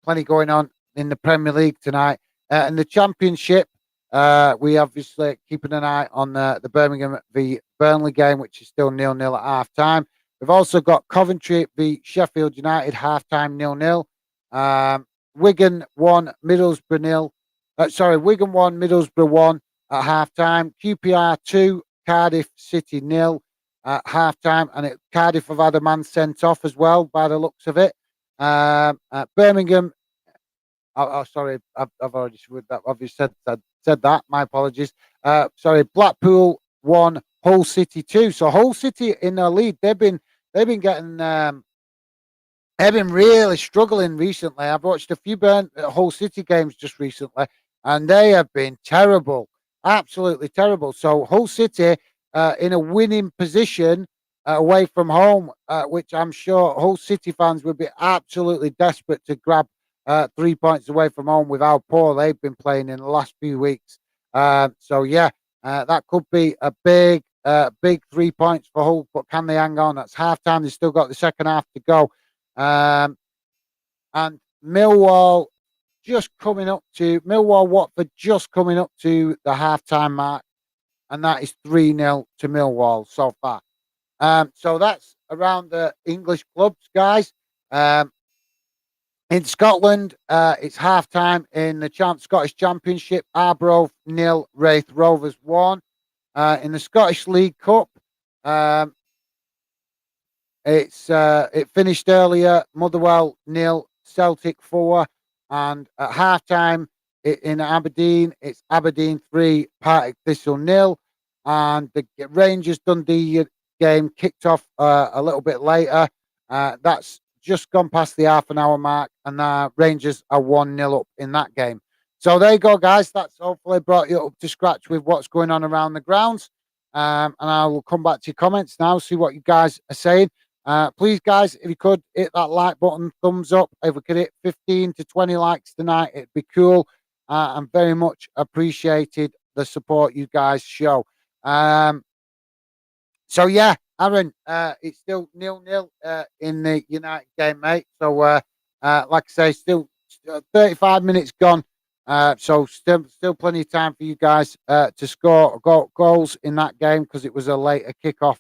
plenty going on in the Premier League tonight. In the Championship, we obviously keeping an eye on the Birmingham v Burnley game, which is still 0-0 at half time. We've also got Coventry v Sheffield United, half time 0-0. Wigan 1, Middlesbrough 0. Wigan 1, Middlesbrough 1 at half time. QPR 2, Cardiff City 0 at half time. And Cardiff have had a man sent off as well, by the looks of it. Birmingham. Sorry, I've already said that. My apologies. Blackpool 1, Hull City 2. So Hull City in their lead. They've been getting they've been really struggling recently. I've watched a few Hull City games just recently, and they have been terrible, absolutely terrible. So Hull City in a winning position away from home, which I'm sure Hull City fans would be absolutely desperate to grab 3 points away from home with how poor they've been playing in the last few weeks. So yeah, that could be a big 3 points for Hull, but can they hang on? That's half time. They've still got the second half to go. And Millwall Watford just coming up to the halftime mark, and that is 3-0 to Millwall so far. So that's around the English clubs, guys. In Scotland, it's half time in the Scottish Championship. Arbroath 0, Wraith Rovers 1. In the Scottish League Cup, it finished earlier. Motherwell 0, Celtic 4, and at half time in Aberdeen, it's Aberdeen 3, Partick Thistle 0, and the Rangers Dundee game kicked off a little bit later. That's just gone past the half an hour mark, and Rangers are 1-0 up in that game. So there you go, guys. That's hopefully brought you up to scratch with what's going on around the grounds. And I will come back to your comments now, see what you guys are saying. Please, guys, if you could hit that like button, thumbs up. If we could hit 15 to 20 likes tonight, it'd be cool. And very much appreciated the support you guys show. So yeah, Aaron, it's still 0-0 in the United game, mate. So like I say, still 35 minutes gone. So still plenty of time for you guys to score goals in that game because it was a later kickoff.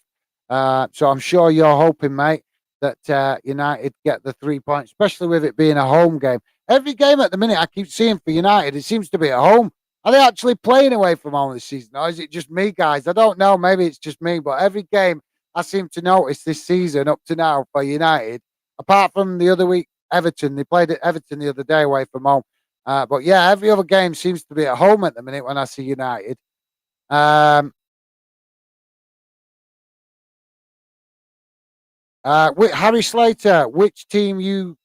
So I'm sure you're hoping, mate, that United get the 3 points, especially with it being a home game. Every game at the minute I keep seeing for United, it seems to be at home. Are they actually playing away from home this season, or is it just me, guys? I don't know. Maybe it's just me, but every game I seem to notice this season up to now for United, apart from the other week, Everton. They played at Everton the other day away from home. But yeah, every other game seems to be at home at the minute when I see United. Harry Slater, which team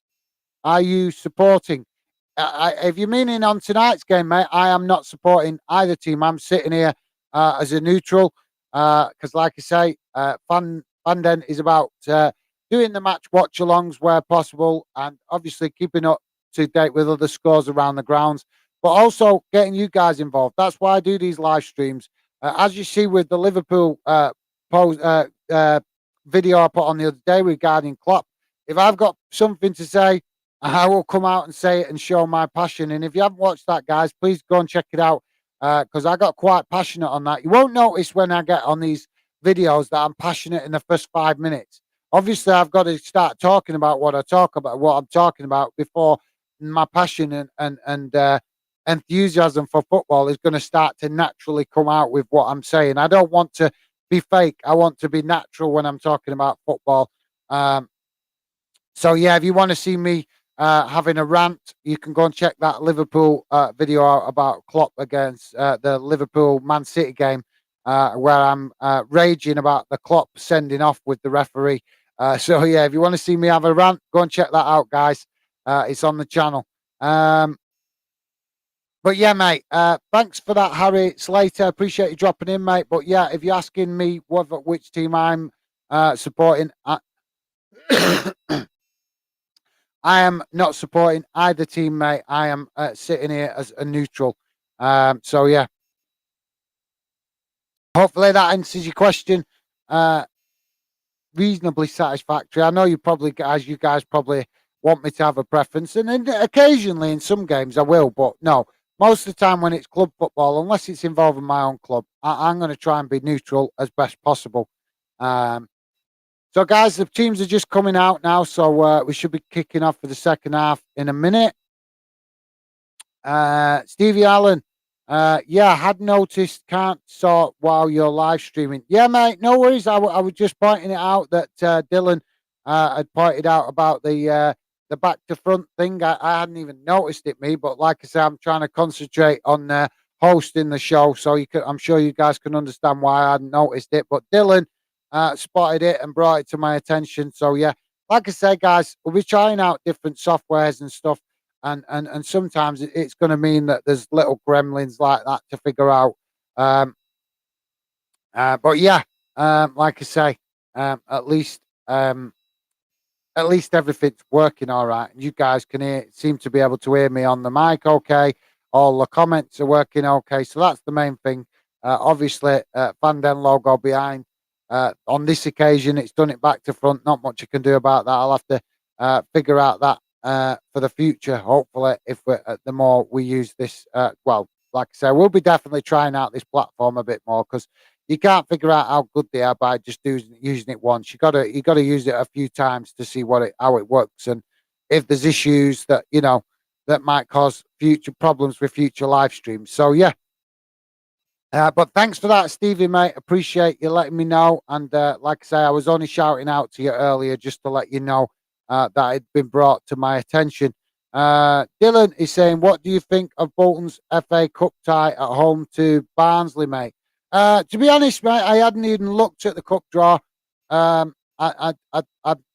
are you supporting? If you're meaning on tonight's game, mate, I am not supporting either team. I'm sitting here as a neutral because, like I say, Fanden is about doing the match watch-alongs where possible and obviously keeping up to date with other scores around the grounds, but also getting you guys involved. That's why I do these live streams. As you see with the Liverpool video I put on the other day regarding Klopp, if I've got something to say, I will come out and say it and show my passion. And if you haven't watched that, guys, please go and check it out because I got quite passionate on that. You won't notice when I get on these videos that I'm passionate in the first 5 minutes. Obviously, I've got to start talking about what I'm talking about before my passion and enthusiasm for football is going to start to naturally come out with what I'm saying. I don't want to be fake. I want to be natural when I'm talking about football. So yeah, if you want to see me having a rant, you can go and check that Liverpool video out about Klopp against the Liverpool Man City game, where I'm raging about the Klopp sending off with the referee. So yeah, if you want to see me have a rant, go and check that out, guys. It's on the channel. But yeah, mate, thanks for that, Harry Slater. Appreciate you dropping in, mate. But yeah, if you're asking me which team I'm supporting, I am not supporting either team, mate. I am sitting here as a neutral. So yeah, hopefully that answers your question. Reasonably satisfactory. I know you guys probably want me to have a preference, and then occasionally in some games I will, but no. Most of the time when it's club football, unless it's involving my own club, I'm going to try and be neutral as best possible. So, guys, the teams are just coming out now, so we should be kicking off for the second half in a minute. Stevie Allen, yeah, I had noticed, can't sort while you're live streaming. Yeah, mate, no worries. I was just pointing it out that Dylan had pointed out about the back to front thing. I hadn't even noticed it, me, but like I said, I'm trying to concentrate on hosting the show, so I'm sure you guys can understand why I hadn't noticed it. But Dylan spotted it and brought it to my attention. So yeah, like I said, guys, we'll be trying out different softwares and stuff. And sometimes it's going to mean that there's little gremlins like that to figure out. But yeah, like I say, at least at least everything's working all right. And you guys can seem to be able to hear me on the mic okay. All the comments are working okay. So that's the main thing. Obviously, Fanden logo behind. On this occasion, it's done it back to front. Not much you can do about that. I'll have to figure out that for the future. Hopefully, if the more we use this, well, like I say, we'll be definitely trying out this platform a bit more because you can't figure out how good they are by just using it once. You gotta use it a few times to see how it works, and if there's issues that that might cause future problems with future live streams. So yeah, but thanks for that, Stevie, mate. Appreciate you letting me know. And like I say, I was only shouting out to you earlier just to let you know that it had been brought to my attention. Dylan is saying, "What do you think of Bolton's FA Cup tie at home to Barnsley, mate?" To be honest, mate, I hadn't even looked at the cup draw. I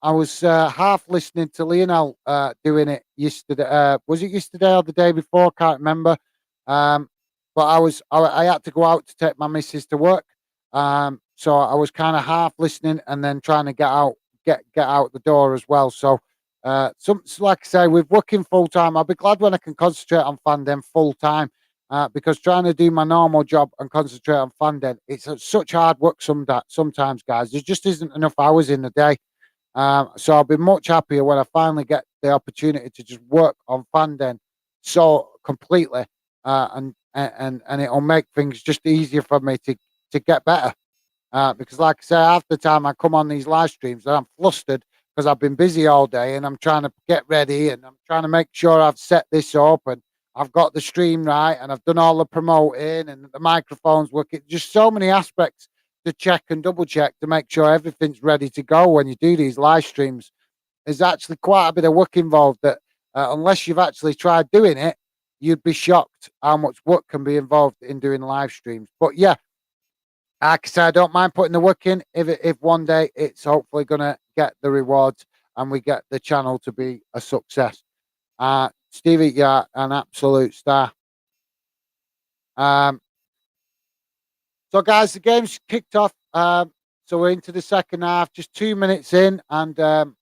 was half listening to Lionel doing it yesterday. Was it yesterday or the day before? Can't remember. Um, but I had to go out to take my missus to work. So I was kind of half listening and then trying to get out the door as well. So so like I say, with working full time, I'll be glad when I can concentrate on fandom full time. Because trying to do my normal job and concentrate on fandom, it's such hard work sometimes, guys. There just isn't enough hours in the day. So I'll be much happier when I finally get the opportunity to just work on fandom so completely, and it'll make things just easier for me to get better. Because, like I say, half the time I come on these live streams, and I'm flustered because I've been busy all day, and I'm trying to get ready, and I'm trying to make sure I've set this up, and I've got the stream right, and I've done all the promoting, and the microphone's working. Just so many aspects to check and double check to make sure everything's ready to go when you do these live streams. There's actually quite a bit of work involved that, unless you've actually tried doing it, you'd be shocked how much work can be involved in doing live streams. But yeah, like I said, I don't mind putting the work in if one day it's hopefully going to get the rewards and we get the channel to be a success. Stevie, yeah, an absolute star. So, guys, the game's kicked off. So we're into the second half, just 2 minutes in, and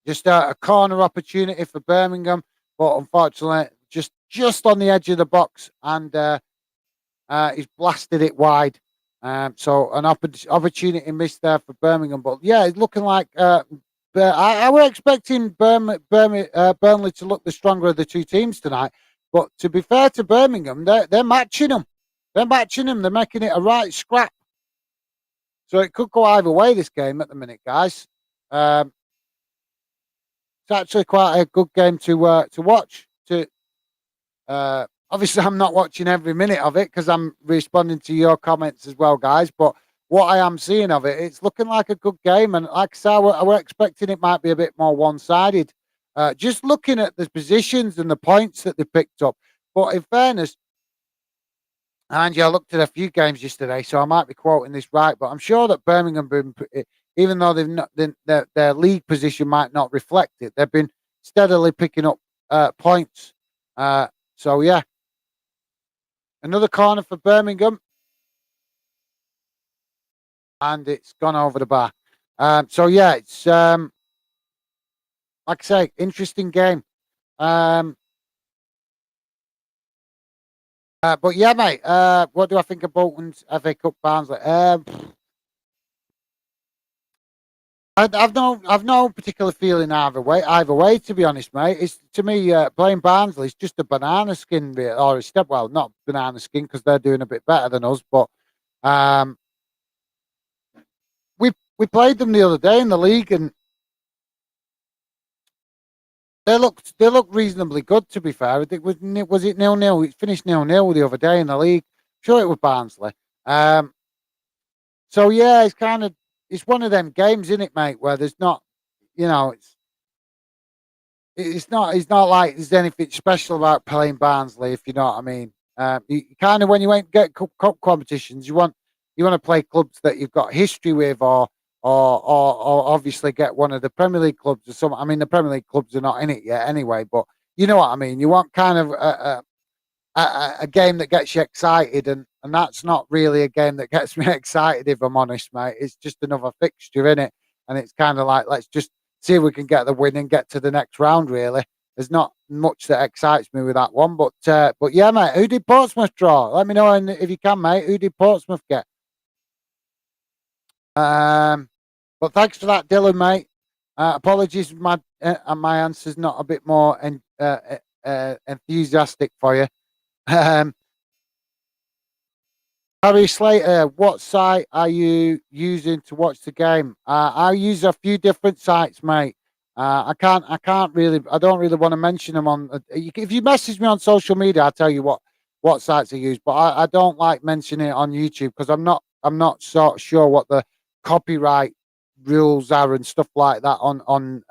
just a corner opportunity for Birmingham, but unfortunately, just on the edge of the box, and he's blasted it wide. So an opportunity missed there for Birmingham, but yeah, it's looking like. I were expecting Burnley to look the stronger of the two teams tonight, but to be fair to Birmingham, they're matching them. They're matching them. They're making it a right scrap. So it could go either way this game at the minute, guys. It's actually quite a good game to watch. Obviously, I'm not watching every minute of it because I'm responding to your comments as well, guys. But what I am seeing of it, it's looking like a good game. And like I said, I were expecting it might be a bit more one-sided. Just looking at the positions and the points that they picked up. But in fairness, and yeah, I looked at a few games yesterday, so I might be quoting this right, but I'm sure that Birmingham, even though they've not, their league position might not reflect it, they've been steadily picking up points. So yeah, another corner for Birmingham, and it's gone over the bar. So yeah, it's like I say, interesting game. But yeah, mate. What do I think of Bolton's FA Cup Barnsley? I've no particular feeling either way. Either way, to be honest, mate. It's to me playing Barnsley is just a banana skin, or a step. Well, not banana skin because they're doing a bit better than us. But um, we played them the other day in the league, and they looked reasonably good. To be fair, I think was it 0-0? It finished 0-0 the other day in the league. Sure, it was Barnsley. So yeah, it's one of them games, isn't it, mate? Where there's not, you know, it's not like there's anything special about playing Barnsley, if you know what I mean. You kind of when you ain't get cup competitions, you want to play clubs that you've got history with, or obviously get one of the Premier League clubs or something. I mean, the Premier League clubs are not in it yet anyway, but you know what I mean. You want kind of a game that gets you excited and that's not really a game that gets me excited, if I'm honest, mate. It's just another fixture, in it, and it's kind of like, let's just see if we can get the win and get to the next round. Really, there's not much that excites me with that one, but yeah, mate. Who did Portsmouth draw? Let me know, and if you can, mate. Who did Portsmouth get? Um, but thanks for that, Dylan, mate. Apologies, my answer's not a bit more enthusiastic for you. Um, Harry Slater, what site are you using to watch the game? I use a few different sites, mate. I can't really, I don't really want to mention them on. If you message me on social media, I'll tell you what sites I use. But I don't like mentioning it on YouTube because I'm not sort of sure what the copyright rules are and stuff like that on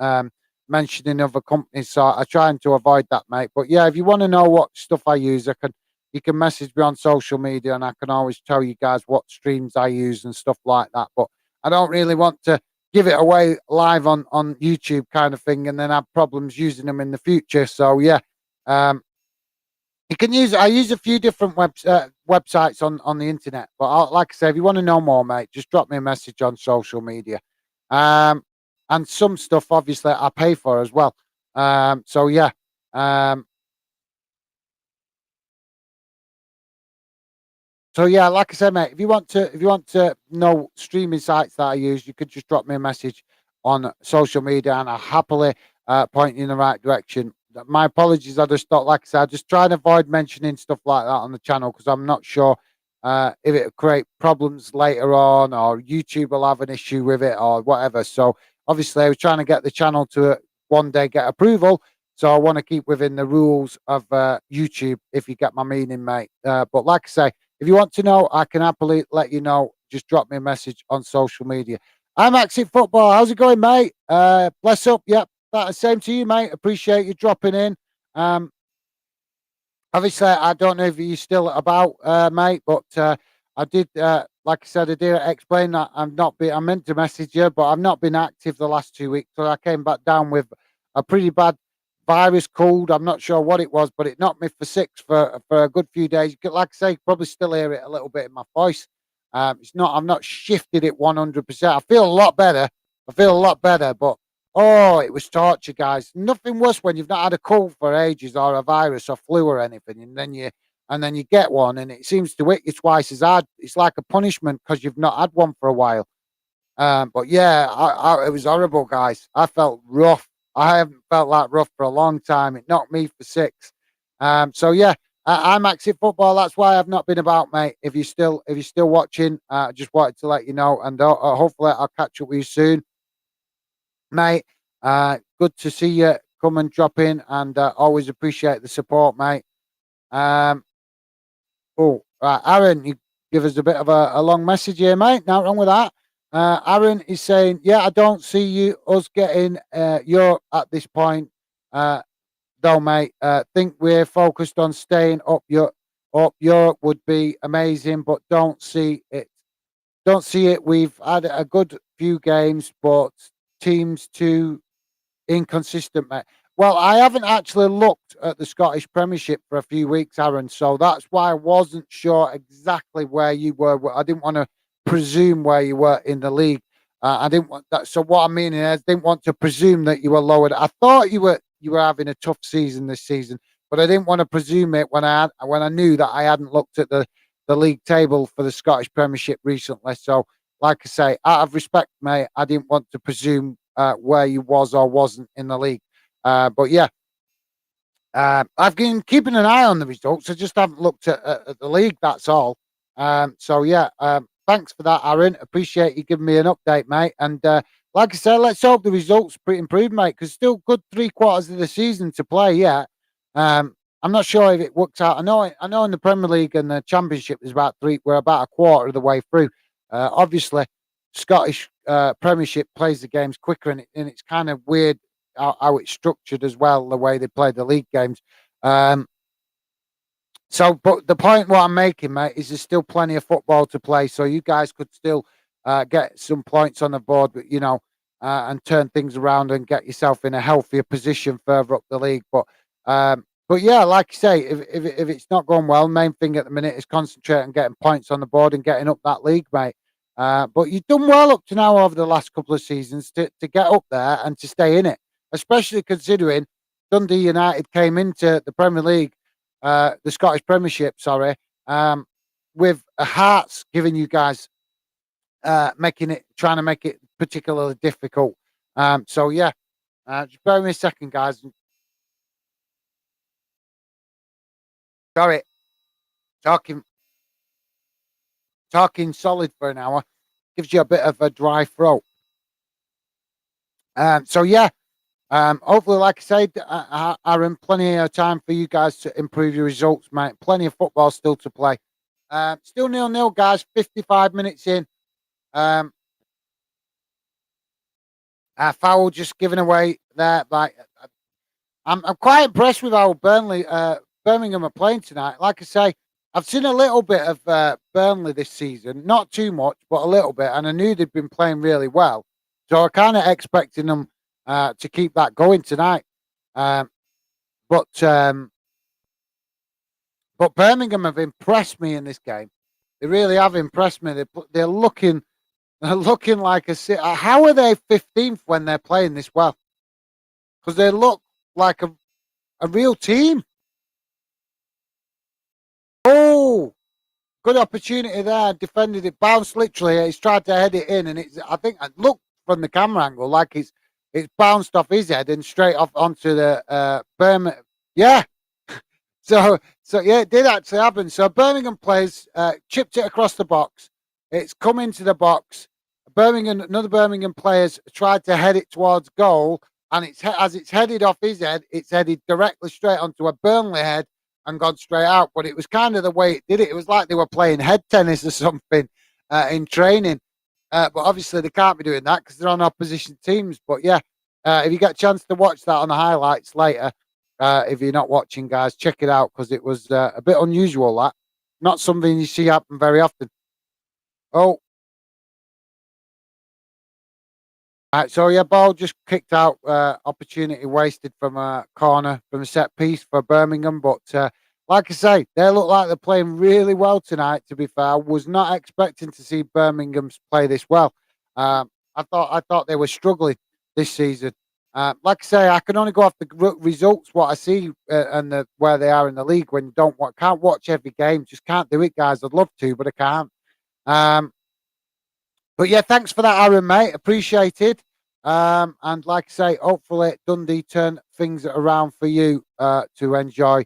mentioning other companies. So I try to avoid that, mate. But yeah, if you want to know what stuff I use, you can message me on social media and I can always tell you guys what streams I use and stuff like that. But I don't really want to give it away live on YouTube kind of thing and then have problems using them in the future. So yeah, um, you can use. I use a few different websites on the internet. But like I say, if you want to know more, mate, just drop me a message on social media. Um, and some stuff, obviously, I pay for as well. So yeah. So yeah, like I said, mate, if you want to know streaming sites that I use, you could just drop me a message on social media, and I'll happily point you in the right direction. My apologies, I just thought, like I said, I just try and avoid mentioning stuff like that on the channel because I'm not sure if it'll create problems later on, or YouTube will have an issue with it, or whatever. So obviously, I was trying to get the channel to one day get approval. So I want to keep within the rules of YouTube, if you get my meaning, mate. But like I say, if you want to know, I can happily let you know. Just drop me a message on social media. I'm Exit Football. How's it going, mate? Bless up. Yep. Same to you, mate. Appreciate you dropping in. Um, Obviously, I don't know if you're still about, mate, but I did, like I said, I did explain that I meant to message you, but I've not been active the last 2 weeks. So I came back down with a pretty bad virus cold. I'm not sure what it was, but it knocked me for six for a good few days. You could, like I say, you probably still hear it a little bit in my voice. I've not shifted it 100%. I feel a lot better. But oh, it was torture, guys. Nothing worse when you've not had a cold for ages or a virus or flu or anything, and then you get one, and it seems to hit you twice as hard. It's like a punishment because you've not had one for a while. But yeah, it was horrible, guys. I felt rough. I haven't felt that rough for a long time. It knocked me for six. So yeah, I'm active football. That's why I've not been about, mate. If you're still watching, I just wanted to let you know, and hopefully I'll catch up with you soon, mate. Good to see you come and drop in, and always appreciate the support, mate. Um, oh, right, Aaron, you give us a bit of a long message here, mate. Nothing wrong with that. Aaron is saying, yeah, I don't see us getting Europe at this point, though, mate. Think we're focused on staying up. Up Europe would be amazing, but don't see it. Don't see it. We've had a good few games, but teams too inconsistent, mate. Well, I haven't actually looked at the Scottish Premiership for a few weeks, Aaron. So that's why I wasn't sure exactly where you were. I didn't want to presume where you were in the league. I didn't want that. So what I mean is, I didn't want to presume that you were lowered. I thought you were having a tough season this season, but I didn't want to presume it when I knew that I hadn't looked at the league table for the Scottish Premiership recently. So, like I say, out of respect, mate, I didn't want to presume where you was or wasn't in the league. But yeah, I've been keeping an eye on the results. I just haven't looked at the league. That's all. So yeah, thanks for that, Aaron. Appreciate you giving me an update, mate. And like I said, let's hope the results improve, mate. Because still good 3/4 of the season to play. Yeah. I'm not sure if it works out. I know in the Premier League and the Championship is we're about a quarter of the way through. Obviously, Scottish Premiership plays the games quicker, and it's kind of weird how it's structured as well, the way they play the league games. So, but the point what I'm making, mate, is there's still plenty of football to play. So you guys could still get some points on the board, but and turn things around and get yourself in a healthier position further up the league. But But yeah, like you say, if it's not going well, main thing at the minute is concentrating on getting points on the board and getting up that league, mate. But you've done well up to now over the last couple of seasons to get up there and to stay in it, especially considering Dundee United came into the Premier League, the Scottish Premiership, sorry, um, with a hearts giving you guys trying to make it particularly difficult. So yeah, just bear with me a second, guys. Sorry, talking talking solid for an hour gives you a bit of a dry throat. So yeah, hopefully, like I said, Aaron, plenty of time for you guys to improve your results, mate. Plenty of football still to play. Still 0-0, guys. 55 minutes in. Um, foul just given away there. Like, I'm quite impressed with how Birmingham are playing tonight. Like I say, I've seen a little bit of Burnley this season, not too much, but a little bit, and I knew they'd been playing really well, so I kind of expecting them to keep that going tonight. Um, but um, but Birmingham have impressed me in this game. They really have impressed me. They're looking they're looking like how are they 15th when they're playing this well? Because they look like a real team. Oh, good opportunity there. Defended it, bounced literally. He's tried to head it in, and I think I looked from the camera angle like it's bounced off his head and straight off onto the Birmingham. Yeah. So yeah, it did actually happen. So Birmingham players chipped it across the box. It's come into the box. Another Birmingham players tried to head it towards goal, and as it's headed off his head, it's headed directly straight onto a Burnley head and gone straight out. But it was kind of the way it did it. It was like they were playing head tennis or something in training. But obviously they can't be doing that because they're on opposition teams. But yeah, if you get a chance to watch that on the highlights later, if you're not watching, guys, check it out because it was a bit unusual. That not something you see happen very often. Oh, right, so yeah, ball just kicked out. Opportunity wasted from a corner from a set piece for Birmingham. But like I say, they look like they're playing really well tonight. To be fair, I was not expecting to see Birmingham play this well. I thought they were struggling this season. Like I say, I can only go off the results, what I see, and where they are in the league. When you can't watch every game, just can't do it, guys. I'd love to, but I can't. Um, but yeah, thanks for that, Aaron, mate. Appreciated. And like I say, hopefully Dundee turn things around for you to enjoy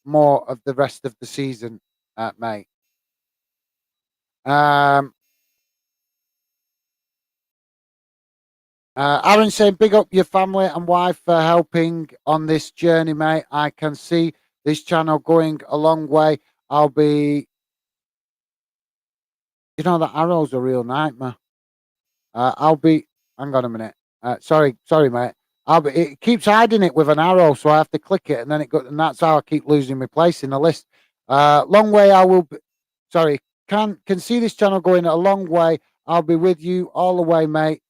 more of the rest of the season, mate. Um, Aaron saying, big up your family and wife for helping on this journey, mate. I can see this channel going a long way. The arrow's a real nightmare. I'll be. Hang on a minute. Sorry, mate. It keeps hiding it with an arrow, so I have to click it, and then and that's how I keep losing my place in the list. Long way. I will. Sorry. Can see this channel going a long way. I'll be with you all the way, mate.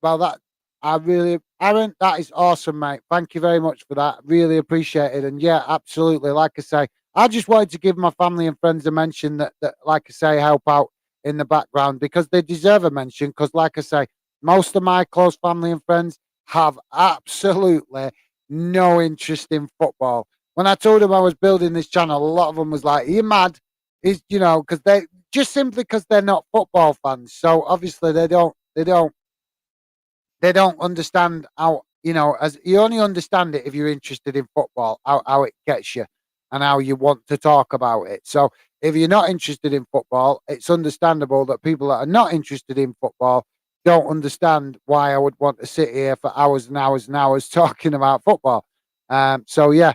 Well, Aaron, that is awesome, mate. Thank you very much for that. Really appreciate it. And yeah, absolutely. Like I say, I just wanted to give my family and friends a mention that like I say, help out in the background because they deserve a mention. Because, like I say, most of my close family and friends have absolutely no interest in football. When I told them I was building this channel, a lot of them was like, "Are you mad?" Because they just simply because they're not football fans. So obviously they don't understand how as you only understand it if you're interested in football, how it gets you and how you want to talk about it. So if you're not interested in football, it's understandable that people that are not interested in football don't understand why I would want to sit here for hours and hours and hours talking about football. So yeah,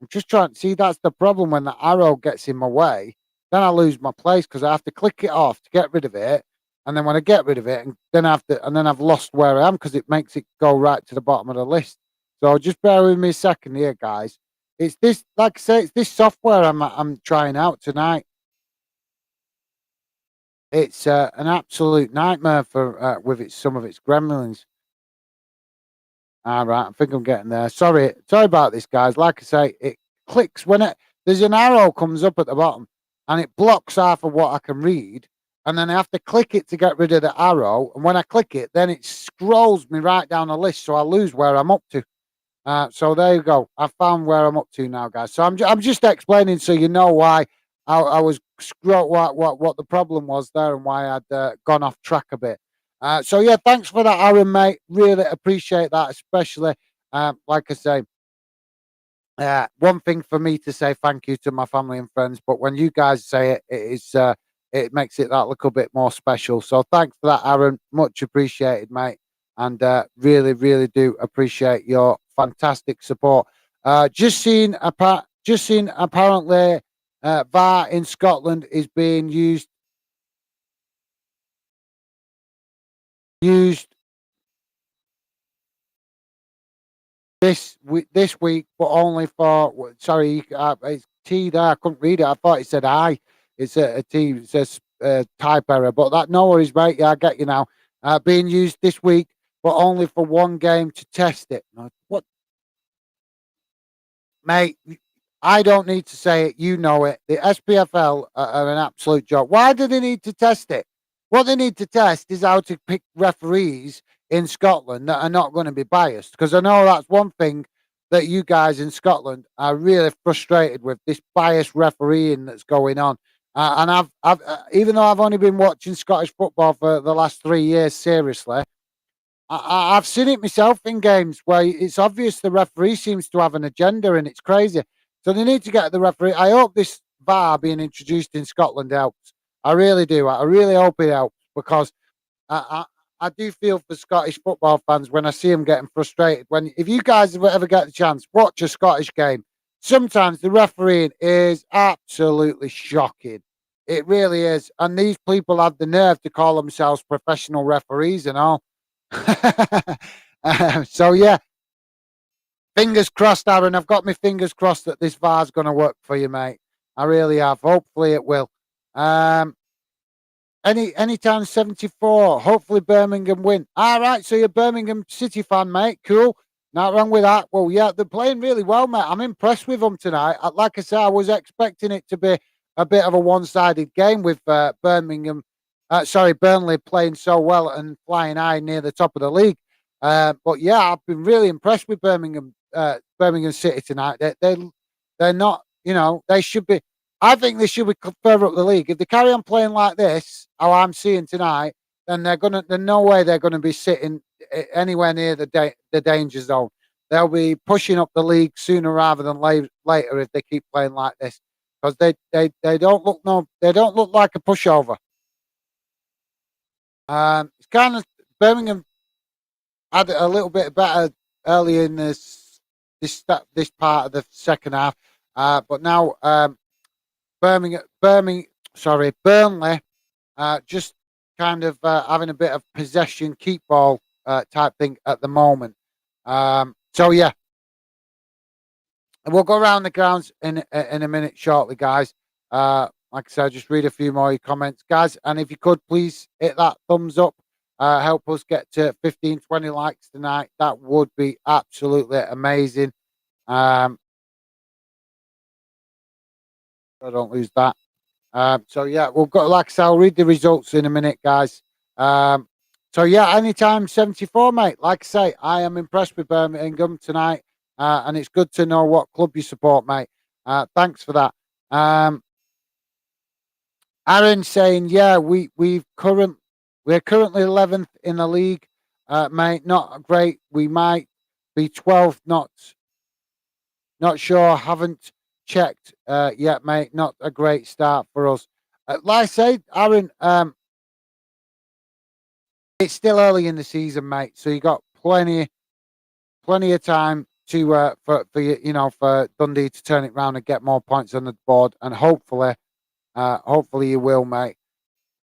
I'm just trying to see that's the problem when the arrow gets in my way, then I lose my place because I have to click it off to get rid of it. And then when I get rid of it, and then I've lost where I am because it makes it go right to the bottom of the list. So just bear with me a second here, guys. It's this, like I say, it's this software I'm trying out tonight. It's an absolute nightmare for with some of its gremlins. All right, I think I'm getting there. Sorry about this, guys. Like I say, it clicks when there's an arrow comes up at the bottom, and it blocks half of what I can read, and then I have to click it to get rid of the arrow. And when I click it, then it scrolls me right down the list, so I lose where I'm up to. So there you go. I found where I'm up to now, guys. So I'm just explaining so you know why I was what the problem was there and why I'd gone off track a bit. So yeah, thanks for that, Aaron, mate. Really appreciate that, especially like I say, one thing for me to say thank you to my family and friends, but when you guys say it, it makes it that little bit more special. So thanks for that, Aaron. Much appreciated, mate, and really, really do appreciate your fantastic support. Just seen apparently VAR in Scotland is being used this week, but only for sorry, it's T there. I couldn't read it. I thought it said I. It's a T. It says type error, but that no worries, mate. Yeah, I get you now. Being used this week, but only for one game to test it. What, mate? I don't need to say it. You know it. The SPFL are an absolute joke. Why do they need to test it? What they need to test is how to pick referees in Scotland that are not going to be biased. Because I know that's one thing that you guys in Scotland are really frustrated with, this biased refereeing that's going on. And even though I've only been watching Scottish football for the last 3 years, seriously, I've seen it myself in games where it's obvious the referee seems to have an agenda and it's crazy. So they need to get the referee. I hope this VAR being introduced in Scotland helps. I really do. I really hope it helps because I do feel for Scottish football fans when I see them getting frustrated. When if you guys ever get the chance, watch a Scottish game. Sometimes the refereeing is absolutely shocking. It really is. And these people have the nerve to call themselves professional referees and all. So yeah, fingers crossed, Aaron. I've got my fingers crossed that this VAR's going to work for you, mate. I really have. Hopefully, it will. Um, anytime 74. Hopefully, Birmingham win. All right, so you're a Birmingham City fan, mate. Cool. Not wrong with that. Well, yeah, they're playing really well, mate. I'm impressed with them tonight. Like I said, I was expecting it to be a bit of a one-sided game with Burnley playing so well and flying high near the top of the league. But yeah, I've been really impressed with Birmingham City tonight. They're not, they should be. I think they should be further up the league. If they carry on playing like this, how I'm seeing tonight, then there's no way they're gonna be sitting anywhere near the danger zone. They'll be pushing up the league sooner rather than later if they keep playing like this because they don't look like a pushover. It's kind of Birmingham had it a little bit better early in this part of the second half, but now Burnley, just kind of having a bit of possession, keep ball type thing at the moment. So yeah, we'll go around the grounds in a minute shortly, guys. Like I said, just read a few more comments, guys, and if you could please hit that thumbs up. Help us get to 15, 20 likes tonight. That would be absolutely amazing. So don't lose that. So yeah, we'll go. Like I said, I'll read the results in a minute, guys. So yeah, anytime 74, mate. Like I say, I am impressed with Birmingham tonight, and it's good to know what club you support, mate. Thanks for that. Aaron saying, yeah, we're currently 11th in the league, mate. Not great. We might be 12th. Not sure. Haven't checked yet, mate. Not a great start for us. Like I said, Aaron, it's still early in the season, mate. So you got plenty of time to for Dundee to turn it round and get more points on the board, and hopefully you will, mate.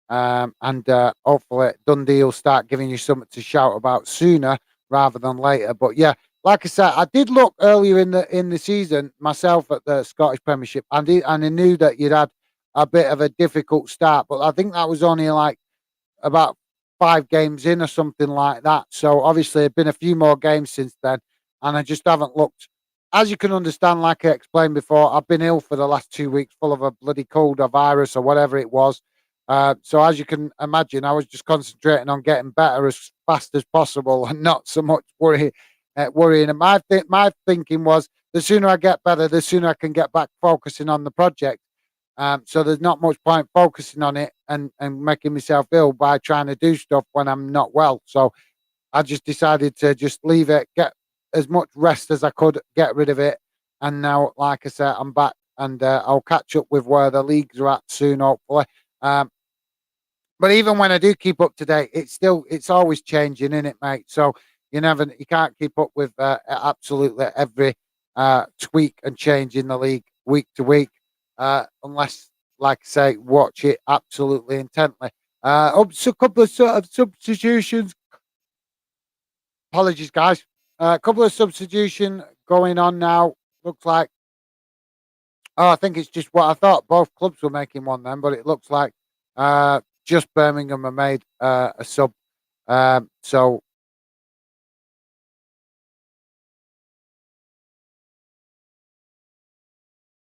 And hopefully Dundee will start giving you something to shout about sooner rather than later. But yeah, like I said, I did look earlier in the season myself at the Scottish Premiership, and I knew that you'd had a bit of a difficult start, but I think that was only like about 5 games in or something like that. So obviously, it's been a few more games since then, and I just haven't looked. As you can understand, like I explained before, I've been ill for the last 2 weeks, full of a bloody cold or virus or whatever it was. So as you can imagine, I was just concentrating on getting better as fast as possible and not so much worrying. And my thinking was, the sooner I get better, the sooner I can get back focusing on the project. So there's not much point focusing on it and making myself ill by trying to do stuff when I'm not well. So I just decided to just leave it, get as much rest as I could, get rid of it. And now, like I said, I'm back and I'll catch up with where the leagues are at soon, hopefully. Um, but even when I do keep up to date, it's always changing, isn't it, mate? So you can't keep up with absolutely every tweak and change in the league week to week, unless, like I say, watch it absolutely intently. So a couple of sort of substitutions. Apologies, guys. A couple of substitution going on now. Looks like. Oh, I think it's just what I thought. Both clubs were making one then, but it looks like just Birmingham have made a sub. So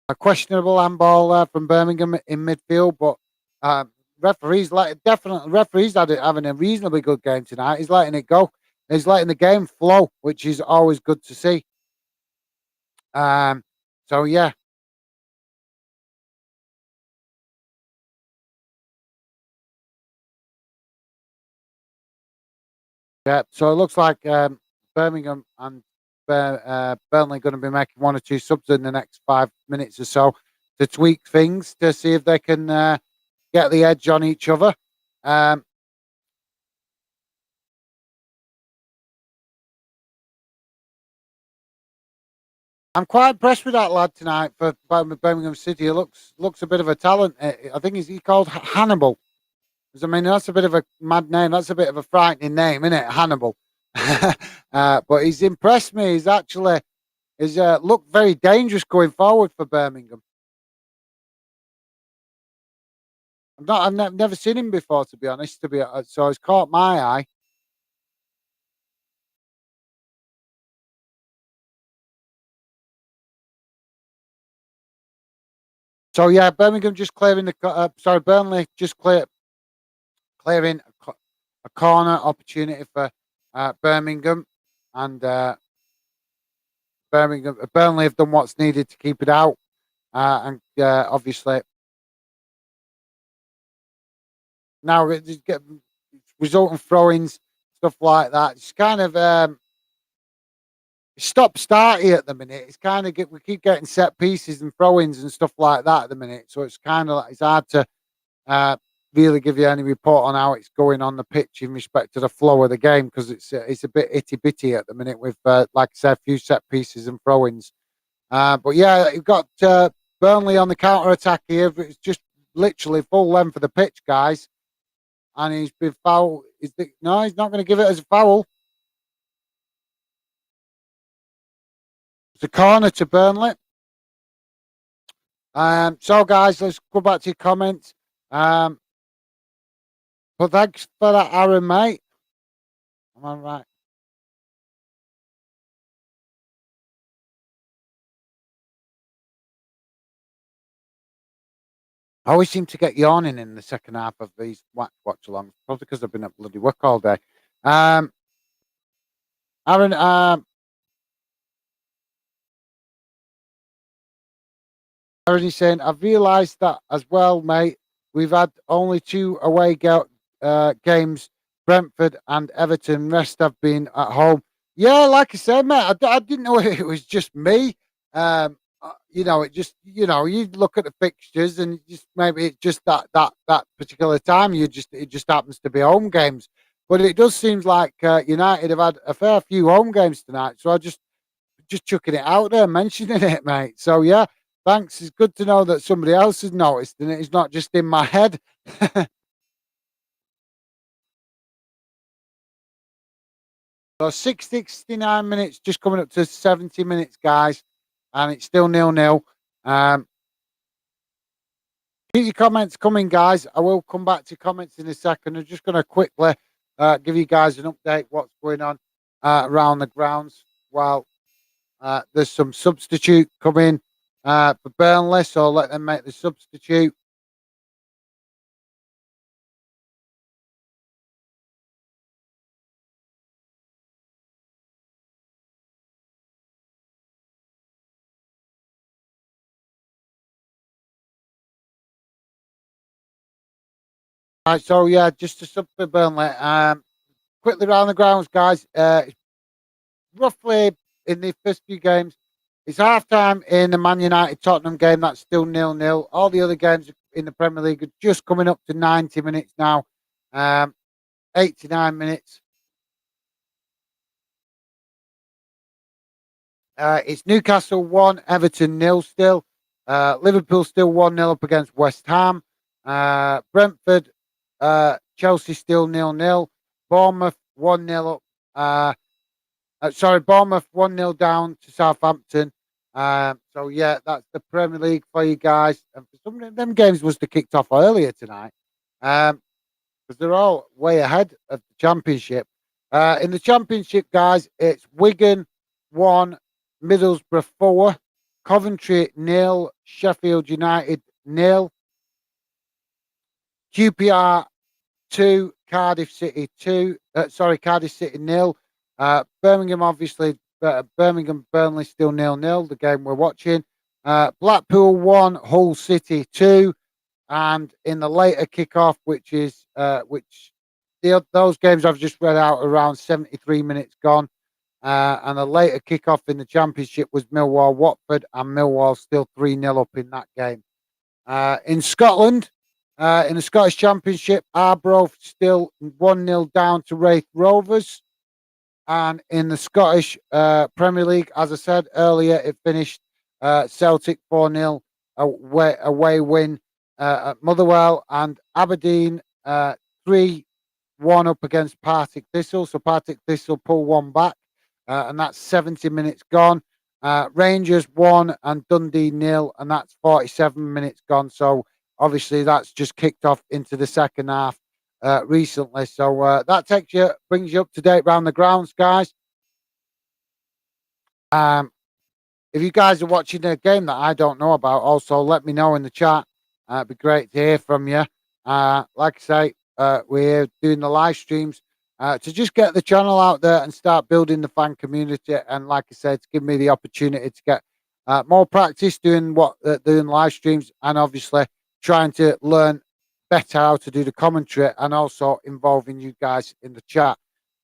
a questionable handball from Birmingham in midfield, but referees having a reasonably good game tonight. He's letting it go. He's letting the game flow, which is always good to see. So yeah, yeah. So it looks like Birmingham and Burnley going to be making one or two subs in the next 5 minutes or so to tweak things to see if they can get the edge on each other. Um, I'm quite impressed with that lad tonight for Birmingham City. He looks a bit of a talent. I think he's called Hannibal. 'Cause, I mean, that's a bit of a mad name. That's a bit of a frightening name, isn't it, Hannibal? But he's impressed me. He's looked very dangerous going forward for Birmingham. I've never seen him before, to be honest. So it's caught my eye. So yeah, Birmingham just clearing Burnley just clearing a corner opportunity for Birmingham, and Burnley have done what's needed to keep it out, and obviously now it's get resultant throw-ins, stuff like that. It's kind of stop starty at the minute. It's kind of we keep getting set pieces and throw-ins and stuff like that at the minute, so it's kind of like it's hard to uh, really give you any report on how it's going on the pitch in respect to the flow of the game because it's a bit itty bitty at the minute with like I said, a few set pieces and throw-ins. But yeah, you've got Burnley on the counter attack here. It's just literally full length of the pitch, guys, and he's been foul. No, he's not going to give it as a foul. It's a corner to Burnley. So guys, let's go back to your comments. But thanks for that, Aaron, mate. Am I right? I always seem to get yawning in the second half of these watch alongs, probably because I've been at bloody work all day. Um, Aaron, Aaron is saying, I've realised that as well, mate. We've had only two games, Brentford and Everton. Rest have been at home. Yeah, like I said, mate, I didn't know it was just me. It just, you look at the fixtures and just maybe it's just that particular time. It just happens to be home games. But it does seem like United have had a fair few home games tonight. So I just chucking it out there, mentioning it, mate. So yeah, thanks. It's good to know that somebody else has noticed and it's not just in my head. So 69 minutes, just coming up to 70 minutes, guys, and it's still 0-0. Keep your comments coming, guys. I will come back to comments in a second. I'm just going to quickly give you guys an update what's going on around the grounds. While there's some substitute coming for Burnley, so let them make the substitute. Right, so yeah, just to sub for Burnley. Quickly around the grounds, guys. Roughly in the first few games, it's half time in the Man United Tottenham game. That's still 0-0. All the other games in the Premier League are just coming up to 90 minutes now. 89 minutes. It's Newcastle 1, Everton 0 still. Liverpool still 1-0 up against West Ham. Brentford, Chelsea still 0-0. Bournemouth 1-0 up. Bournemouth 1-0 down to Southampton. So yeah, that's the Premier League for you guys. And for some of them games was kicked off earlier tonight. Because they're all way ahead of the Championship. In the Championship, guys, it's Wigan 1, Middlesbrough 4, Coventry 0, Sheffield United 0, QPR 2, Cardiff City 2. Cardiff City 0. Birmingham, obviously, Birmingham Burnley still 0-0, the game we're watching. Blackpool 1, Hull City 2. And in the later kickoff, which those games I've just read out around 73 minutes gone. And the later kickoff in the Championship was Millwall Watford, and Millwall still 3-0 up in that game. In Scotland, in the Scottish Championship, Arbroath still 1-0 down to Wraith Rovers. And in the Scottish Premier League, as I said earlier, it finished Celtic 4-0 away win at Motherwell, and Aberdeen 3-1 up against Partick Thistle. So Partick Thistle pull one back, and that's 70 minutes gone. Rangers 1 and Dundee 0, and that's 47 minutes gone. So obviously that's just kicked off into the second half recently. So that brings you up to date around the grounds, guys. If you guys are watching a game that I don't know about, also let me know in the chat. It'd be great to hear from you. Like I say, we're doing the live streams to just get the channel out there and start building the fan community. And like I said, to give me the opportunity to get more practice doing doing live streams, and obviously trying to learn better how to do the commentary, and also involving you guys in the chat.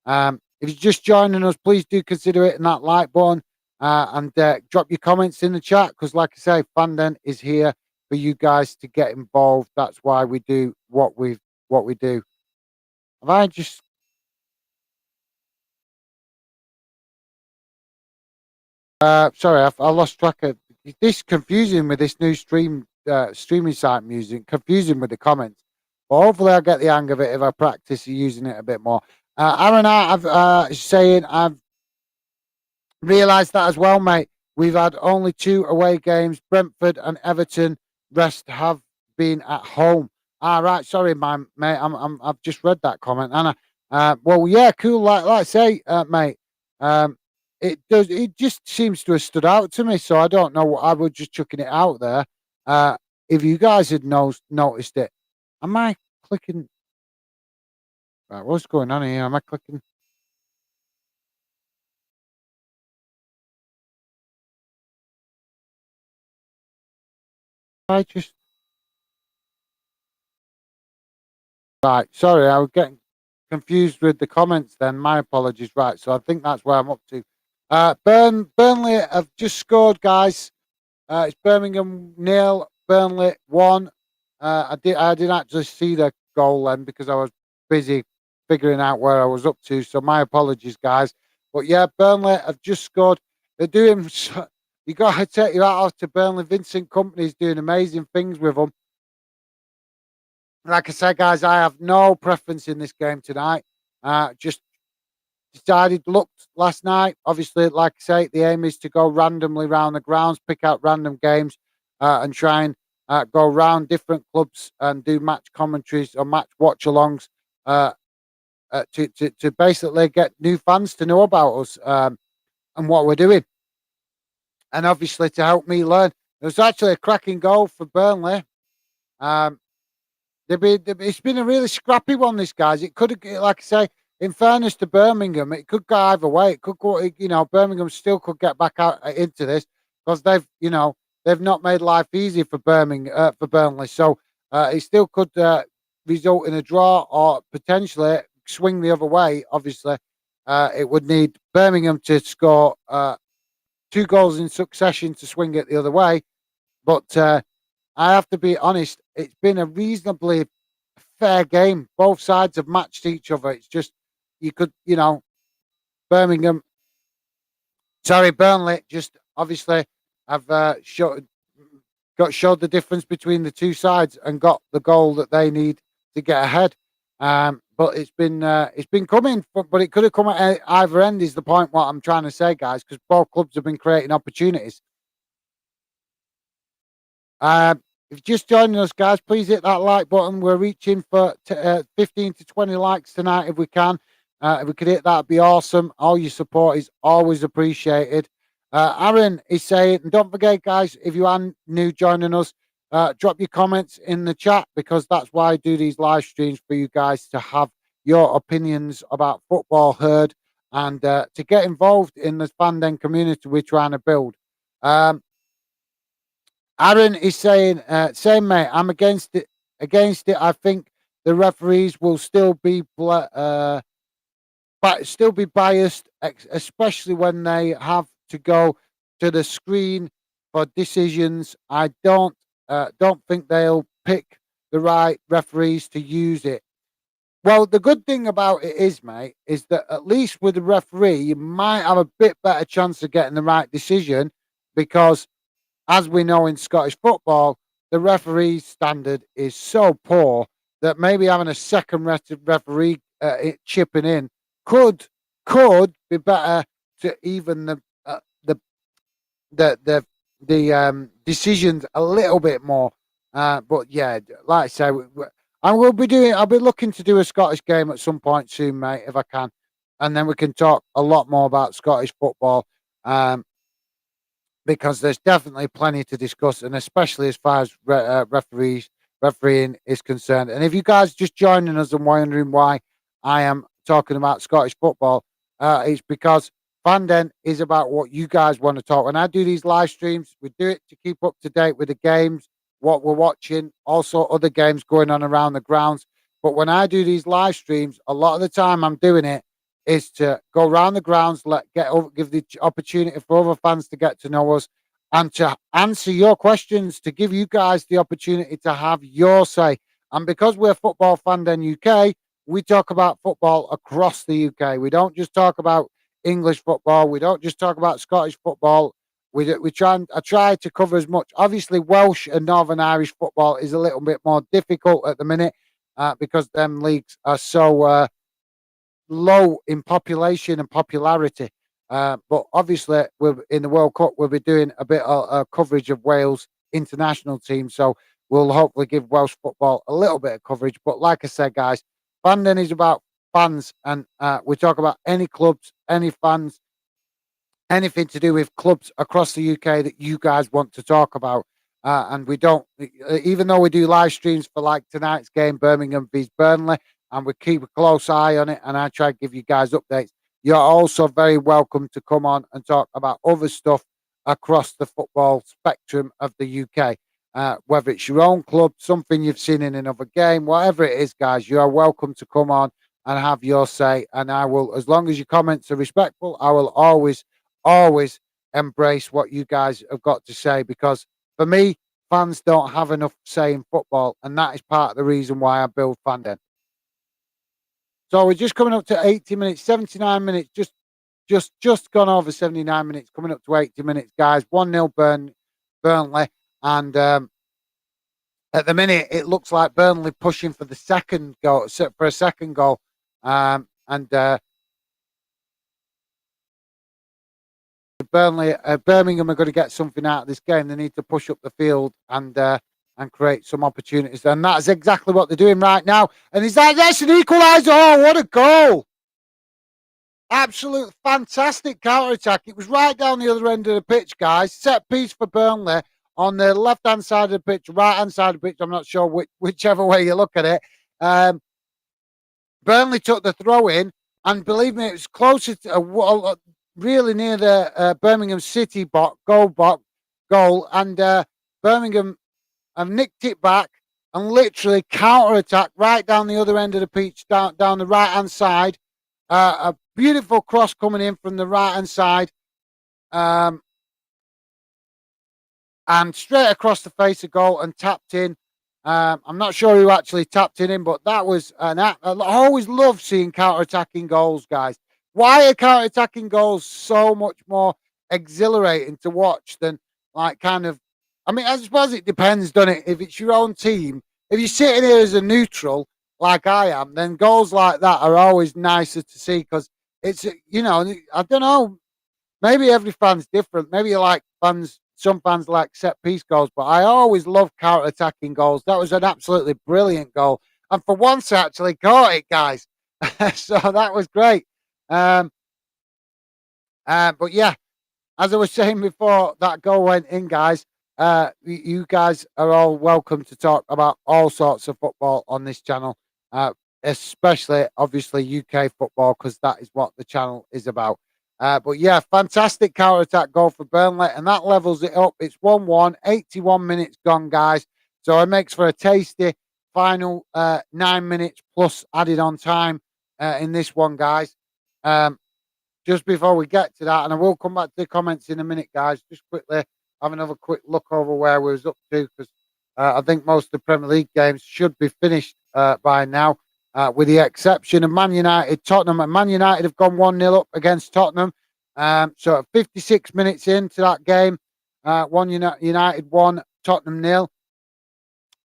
If you're just joining us, please do consider hitting that like button. And drop your comments in the chat, because like I say, Fanden is here for you guys to get involved. That's why we do what we do. Have I just sorry, I lost track of this. Confusing with this new streaming site music, confusing with the comments. But hopefully I'll get the hang of it if I practice using it a bit more. Aaron, I've saying I've realised that as well, mate. We've had only 2 away games. Brentford and Everton. Rest have been at home. Right. Sorry, mate. I've just read that comment, Anna. Well, yeah, cool. Like I say, mate. It does. It just seems to have stood out to me. So I don't know. I was just chucking it out there. If you guys had noticed it, am I clicking? Right, what's going on here? Am I clicking? I just Right. Sorry, I was getting confused with the comments then. My apologies. Right. So I think that's where I'm up to. Burnley have just scored, guys. It's Birmingham 0, Burnley 1. I didn't actually see the goal then because I was busy figuring out where I was up to. So my apologies, guys. But yeah, Burnley have just scored. They're doing. You got to take your hat off to Burnley. Vincent Company's doing amazing things with them. Like I said, guys, I have no preference in this game tonight. Just looked last night. Obviously, like I say, the aim is to go randomly around the grounds, pick out random games, and try and go around different clubs and do match commentaries or match watch alongs to basically get new fans to know about us and what we're doing, and obviously to help me learn. There was actually a cracking goal for Burnley. Um, it's been a really scrappy one, this guys. It could have, like I say, in fairness to Birmingham, it could go either way. It could go, Birmingham still could get back out into this because they've not made life easy for for Burnley. So it still could result in a draw or potentially swing the other way. Obviously, it would need Birmingham to score 2 goals in succession to swing it the other way. But I have to be honest, it's been a reasonably fair game. Both sides have matched each other. It's just, you could, Birmingham, sorry, Burnley just obviously have showed the difference between the two sides and got the goal that they need to get ahead. But it's been coming, but it could have come at either end. Is the point what I'm trying to say, guys? Because both clubs have been creating opportunities. If you're just joining us, guys, please hit that like button. We're reaching for 15 to 20 likes tonight if we can. If we could hit that, it'd be awesome. All your support is always appreciated. Aaron is saying, and don't forget, guys, if you are new joining us, drop your comments in the chat because that's why I do these live streams for you guys to have your opinions about football heard and to get involved in the fandom community we're trying to build. Aaron is saying, same mate, I'm against it. Against it, I think the referees will still be biased, especially when they have to go to the screen for decisions. I don't think they'll pick the right referees to use it. Well, the good thing about it is, mate, is that at least with the referee, you might have a bit better chance of getting the right decision because as we know in Scottish football, the referee standard is so poor that maybe having a second referee chipping in could be better to even the decisions a little bit more. But yeah, like I say, I'll be looking to do a Scottish game at some point soon, mate, if I can, and then we can talk a lot more about Scottish football. Because there's definitely plenty to discuss, and especially as far as refereeing is concerned. And if you guys just joining us and wondering why I am talking about Scottish football, it's because Fandom is about what you guys want to talk. When I do these live streams, we do it to keep up to date with the games, what we're watching, also other games going on around the grounds. But when I do these live streams, a lot of the time I'm doing it is to go around the grounds, give the opportunity for other fans to get to know us and to answer your questions, to give you guys the opportunity to have your say. And because we're Football Fandom UK, we talk about football across the UK. We don't just talk about English football. We don't just talk about Scottish football. I try to cover as much. Obviously, Welsh and Northern Irish football is a little bit more difficult at the minute because them leagues are so low in population and popularity. But obviously, we're in the World Cup. We'll be doing a bit of coverage of Wales international team, so we'll hopefully give Welsh football a little bit of coverage. But like I said, guys, fandom is about fans, and we talk about any clubs, any fans, anything to do with clubs across the UK that you guys want to talk about. And we don't, even though we do live streams for like tonight's game, Birmingham vs Burnley, and we keep a close eye on it, and I try to give you guys updates. You're also very welcome to come on and talk about other stuff across the football spectrum of the UK. Whether it's your own club, something you've seen in another game, whatever it is, guys, you are welcome to come on and have your say. And I will, as long as your comments are respectful, I will always embrace what you guys have got to say, because for me, fans don't have enough say in football, and that is part of the reason why I build Fandom. So we're just coming up to 80 minutes, 79 minutes, just gone over 79 minutes, coming up to 80 minutes, guys. 1-0 Burnley, and at the minute it looks like Burnley pushing for the second goal, and Birmingham are going to get something out of this game. They need to push up the field and and create some opportunities. And that's exactly what they're doing right now. And that's an equaliser. Oh, what a goal! Absolute fantastic counter attack. It was right down the other end of the pitch, guys. Set piece for Burnley on the left hand side of the pitch, right hand side of the pitch. I'm not sure whichever way you look at it. Burnley took the throw in, and believe me, it was closer to really near the Birmingham City goal, and Birmingham have nicked it back and literally counter attack right down the other end of the pitch, down the right hand side. A beautiful cross coming in from the right hand side, and straight across the face of goal and tapped in. I'm not sure who actually tapped it in, but that was I always love seeing counter-attacking goals, guys. Why are counter-attacking goals so much more exhilarating to watch than like kind of? I mean, I suppose it depends, doesn't it? If it's your own team, if you're sitting here as a neutral, like I am, then goals like that are always nicer to see because it's I don't know. Maybe every fan's different. Maybe you like some fans like set piece goals, but I always love counter attacking goals. That was an absolutely brilliant goal. And for once, I actually caught it, guys. So that was great. But yeah, as I was saying before that goal went in, guys, you guys are all welcome to talk about all sorts of football on this channel, especially, obviously, UK football, because that is what the channel is about. But yeah, fantastic counter-attack goal for Burnley, and that levels it up. It's 1-1, 81 minutes gone, guys. So it makes for a tasty final 9 minutes plus added on time in this one, guys. Just before we get to that, and I will come back to the comments in a minute, guys, just quickly have another quick look over where we was up to, because I think most of the Premier League games should be finished by now. With the exception of Man United, Tottenham. And Man United have gone 1-0 up against Tottenham. So at 56 minutes into that game, United 1, Tottenham 0.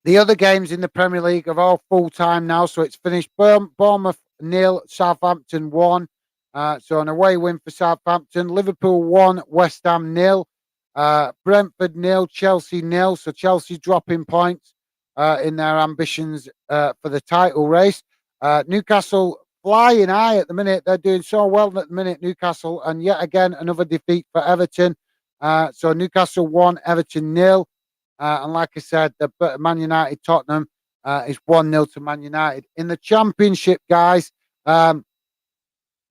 The other games in the Premier League are all full time now, so it's finished. Bournemouth 0, Southampton 1. So an away win for Southampton. Liverpool 1, West Ham 0. Brentford 0, Chelsea 0. So Chelsea dropping points in their ambitions for the title race. Newcastle flying high at the minute. They're doing so well at the minute, Newcastle. And yet again, another defeat for Everton. So Newcastle 1, Everton 0. And like I said, the Man United Tottenham is 1-0 to Man United. In the Championship, guys, like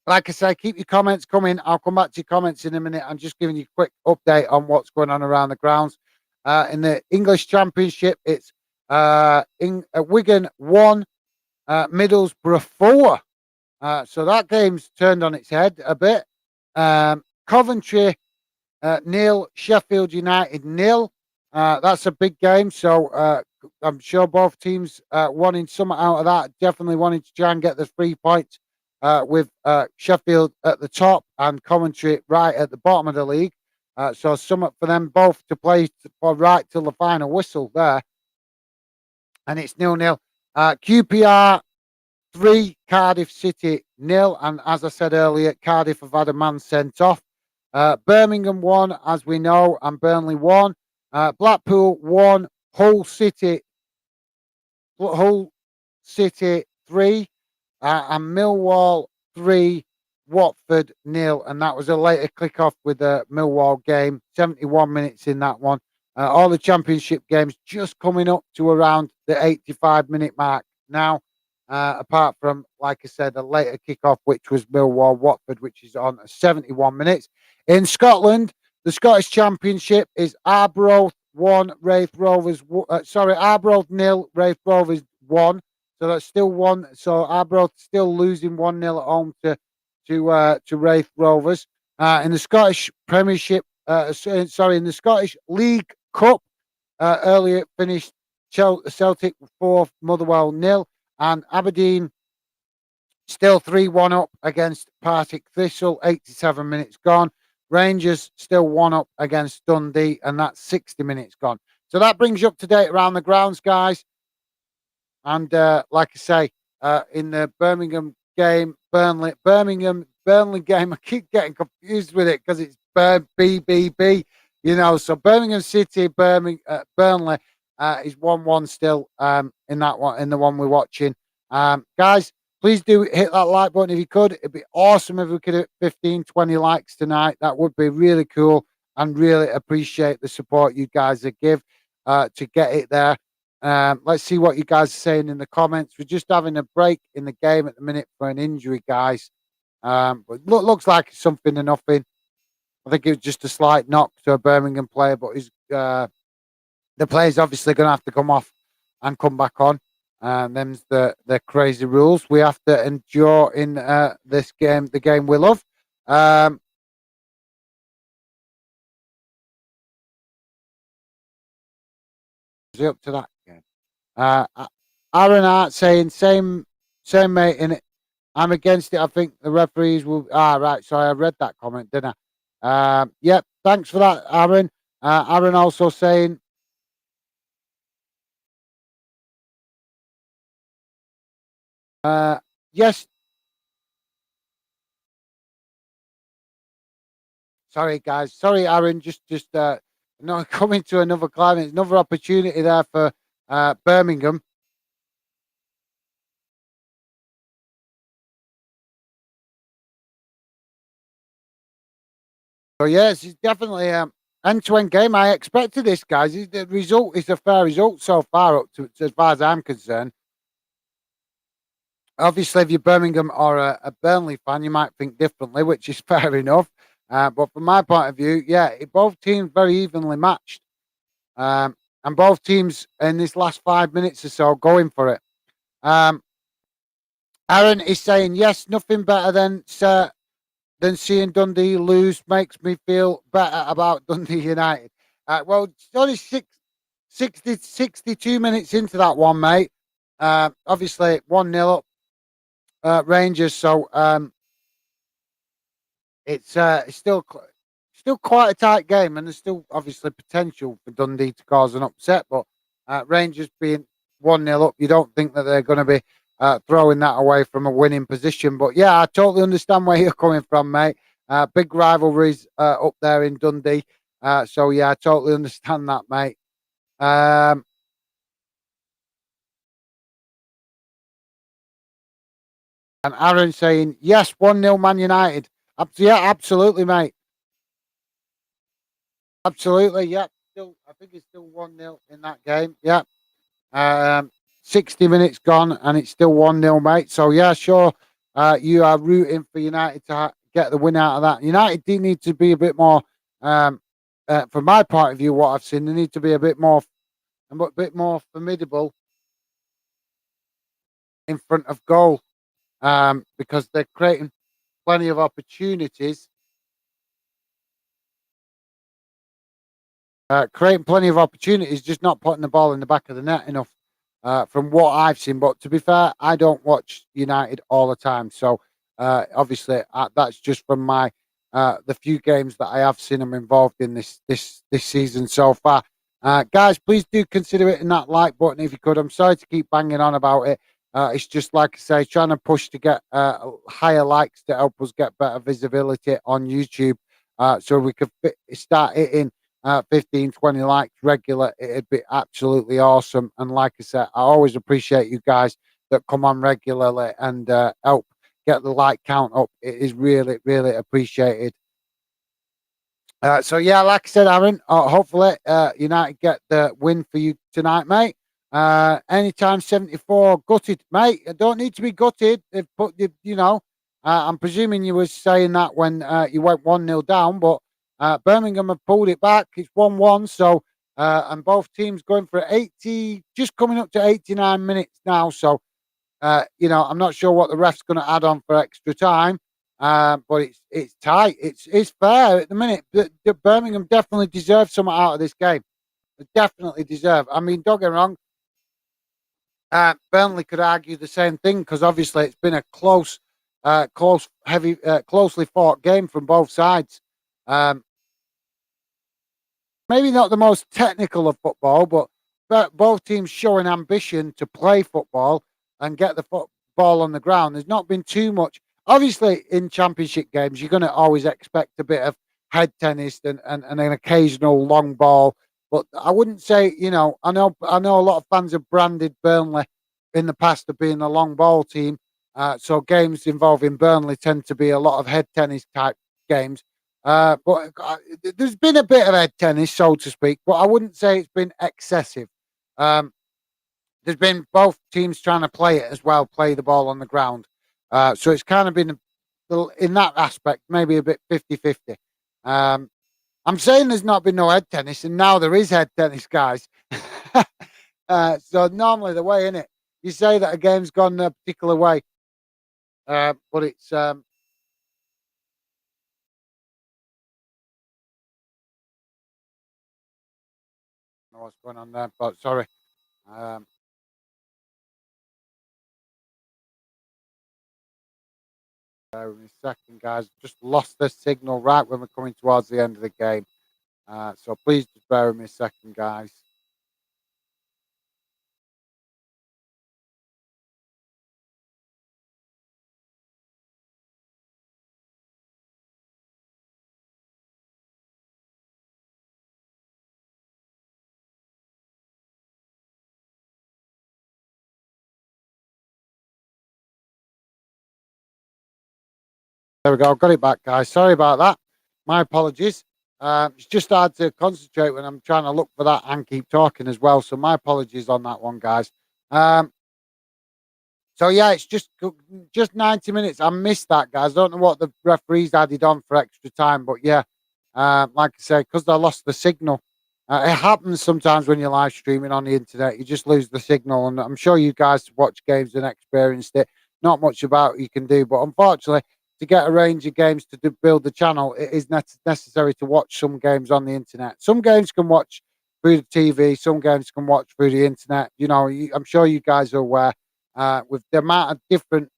I say, keep your comments coming. I'll come back to your comments in a minute. I'm just giving you a quick update on what's going on around the grounds. In the English Championship, it's Wigan 1, Middlesbrough 4. So that game's turned on its head a bit. Coventry 0, Sheffield United 0. That's a big game. So I'm sure both teams wanting something out of that. Definitely wanting to try and get the 3 points with Sheffield at the top and Coventry right at the bottom of the league. So something for them both to play for right till the final whistle there. And it's 0-0. QPR 3, Cardiff City 0. And as I said earlier, Cardiff have had a man sent off. Birmingham 1, as we know, and Burnley 1. Blackpool 1, Hull City 3. And Millwall 3, Watford 0. And that was a later kick-off with the Millwall game. 71 minutes in that one. All the Championship games just coming up to around the 85-minute mark now. Apart from, like I said, a later kick-off, which was Millwall-Watford, which is on 71 minutes. In Scotland, the Scottish Championship is Arbroath 1, Arbroath 0, Raith Rovers 1. So that's still 1. So Arbroath still losing 1-0 at home to Raith Rovers. In the Scottish Premiership, in the Scottish League Cup, earlier it finished Celtic 4, Motherwell 0, and Aberdeen still 3-1 up against Partick Thistle, 87 minutes gone. Rangers still 1 up against Dundee, and that's 60 minutes gone. So that brings you up to date around the grounds, guys. And like I say, in the Birmingham game, Burnley game, I keep getting confused with it because it's BBB, so Birmingham City, Burnley, Is 1-1 still in that one, in the one we're watching. Guys, please do hit that like button if you could. It'd be awesome if we could hit 15, 20 likes tonight. That would be really cool, and really appreciate the support you guys give to get it there. Let's see what you guys are saying in the comments. We're just having a break in the game at the minute for an injury, guys. But looks like it's something to nothing. I think it was just a slight knock to a Birmingham player, but the player's obviously going to have to come off and come back on. Them's the crazy rules we have to endure in this game, the game we love. Up to that game. Aaron Hart saying same mate in it. I'm against it. I think the referees will. Right. Sorry, I read that comment, didn't I? Yep. Thanks for that, Aaron. Aaron also saying. Yes. Sorry, guys. Sorry, Aaron. Just no, coming to another climate. It's another opportunity there for Birmingham. So yes, it's definitely end-to-end game. I expected this, guys. The result is a fair result so far, up to as far as I'm concerned. Obviously, if you're Birmingham or a Burnley fan, you might think differently, which is fair enough. But from my point of view, yeah, both teams very evenly matched. And both teams in this last 5 minutes or so going for it. Aaron is saying, yes, nothing better than seeing Dundee lose makes me feel better about Dundee United. Well, it's only 62 minutes into that one, mate. Obviously, 1-0 up. Rangers. So it's still quite a tight game, and there's still obviously potential for Dundee to cause an upset. But Rangers being 1-0 up, you don't think that they're going to be throwing that away from a winning position. But yeah, I totally understand where you're coming from, mate. Big rivalries up there in Dundee. So yeah, I totally understand that, mate. And Aaron saying, yes, 1-0 Man United. Yeah, absolutely, mate. Absolutely, yeah. Still, I think it's still 1-0 in that game. Yeah. 60 minutes gone and it's still 1-0, mate. So, yeah, sure. You are rooting for United to get the win out of that. United do need to be a bit more, from my point of view, what I've seen, they need to be a bit more formidable in front of goal because they're creating plenty of opportunities. Creating plenty of opportunities, just not putting the ball in the back of the net enough from what I've seen. But to be fair, I don't watch United all the time. So obviously, that's just from my the few games that I have seen them involved in this season so far. Guys, please do consider hitting that like button if you could. I'm sorry to keep banging on about it. It's just like I say, trying to push to get higher likes to help us get better visibility on YouTube, so we could start hitting 15, 20 likes regular. It'd be absolutely awesome. And like I said, I always appreciate you guys that come on regularly and help get the like count up. It is really, really appreciated. So yeah, like I said, Aaron, hopefully United get the win for you tonight, mate. Anytime 74 gutted, mate. I don't need to be gutted. They've put you know. I'm presuming you were saying that when you went 1-0 down, but Birmingham have pulled it back. It's 1-1. So and both teams going for 80, just coming up to 89 minutes now. So I'm not sure what the ref's going to add on for extra time. But it's tight. It's fair at the minute. The Birmingham definitely deserve something out of this game. They definitely deserve. I mean, don't get me wrong. Burnley could argue the same thing because obviously it's been a closely fought game from both sides. Um, Maybe not the most technical of football, but both teams showing ambition to play football and get the football on the ground. There's not been too much. Obviously, in championship games, you're going to always expect a bit of head tennis and an occasional long ball But I wouldn't say, I know a lot of fans have branded Burnley in the past of being a long ball team. So games involving Burnley tend to be a lot of head tennis type games. But there's been a bit of head tennis, so to speak, but I wouldn't say it's been excessive. Um, there's been both teams trying to play it as well, play the ball on the ground. So it's kind of been, in that aspect, maybe a bit 50-50. Um, I'm saying there's not been no head tennis, and now there is head tennis, guys. So normally the way in it, you say that a game's gone a particular way, but it's I don't know what's going on there, but sorry. Um, Bear with me a second, guys. Just lost the signal right when we're coming towards the end of the game. So please just bear with me a second, guys. There we go. Got it back, guys. Sorry about that. My apologies. It's just hard to concentrate when I'm trying to look for that and keep talking as well. So my apologies on that one, guys. Um, So yeah, it's just 90 minutes. I missed that, guys. I don't know what the referees added on for extra time, but yeah, like I say, because I lost the signal. It happens sometimes when you're live streaming on the internet. You just lose the signal, and I'm sure you guys watch games and experienced it. Not much about you can do, but unfortunately, to get a range of games to build the channel, it is necessary to watch some games on the internet. Some games can watch through the TV. Some games can watch through the internet. I'm sure you guys are aware with the amount of different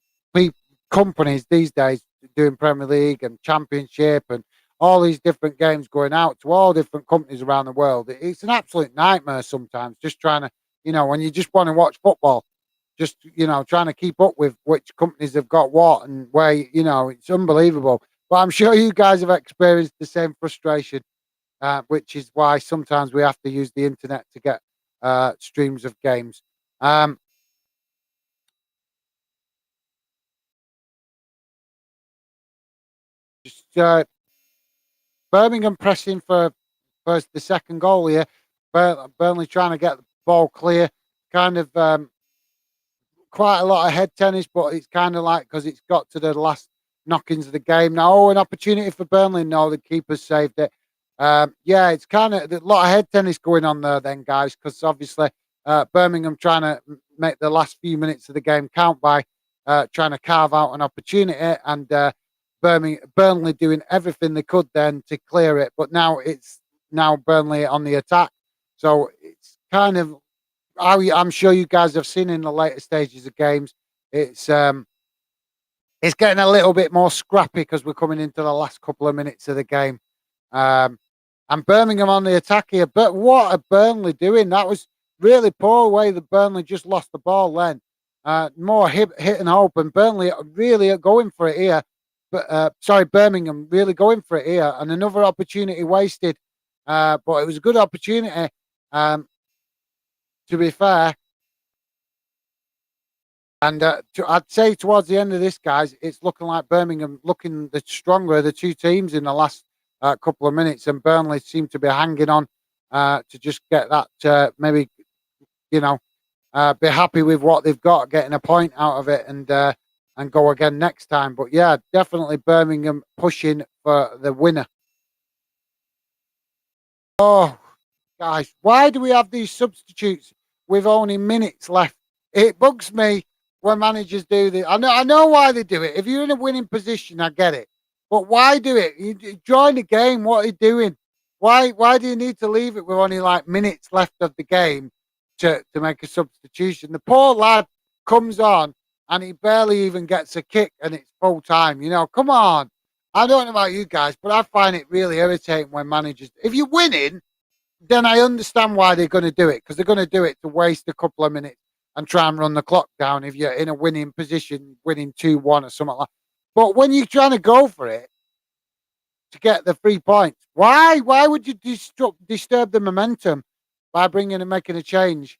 companies these days doing Premier League and Championship and all these different games going out to all different companies around the world. It's an absolute nightmare sometimes just trying to, when you just want to watch football, just, trying to keep up with which companies have got what and where, it's unbelievable. But I'm sure you guys have experienced the same frustration, which is why sometimes we have to use the internet to get streams of games. Um, just Birmingham pressing for the second goal here. Burnley trying to get the ball clear. Kind of quite a lot of head tennis, but it's kind of like because it's got to the last knockings of the game now. Oh, an opportunity for Burnley. No, the keeper saved it. Yeah, it's kind of a lot of head tennis going on there, then, guys, because obviously Birmingham trying to make the last few minutes of the game count by trying to carve out an opportunity, and Burnley doing everything they could then to clear it. But now Burnley on the attack, so it's kind of I'm sure you guys have seen in the later stages of games. It's um, it's getting a little bit more scrappy because we're coming into the last couple of minutes of the game. Um, and Birmingham on the attack here. But what are Burnley doing? That was really poor way that Burnley just lost the ball then. More hit and hope. And Burnley really going for it here. But sorry, Birmingham really going for it here. And another opportunity wasted. But it was a good opportunity. To be fair, and I'd say towards the end of this, guys, it's looking like Birmingham looking the stronger of the two teams in the last couple of minutes, and Burnley seem to be hanging on to just get that maybe you know be happy with what they've got, getting a point out of it, and go again next time. But yeah, definitely Birmingham pushing for the winner. Oh, guys, why do we have these substitutes with only minutes left? It bugs me when managers do this. I know why they do it. If you're in a winning position, I get it. But why do it? You join the game. What are you doing? Why do you need to leave it with only like minutes left of the game to make a substitution? The poor lad comes on and he barely even gets a kick and it's full time. Come on. I don't know about you guys, but I find it really irritating when managers, if you're winning, then I understand why they're going to do it, because they're going to do it to waste a couple of minutes and try and run the clock down if you're in a winning position, winning 2-1 or something like that. But when you're trying to go for it, to get the 3 points. Why? Why would you disturb the momentum by bringing and making a change?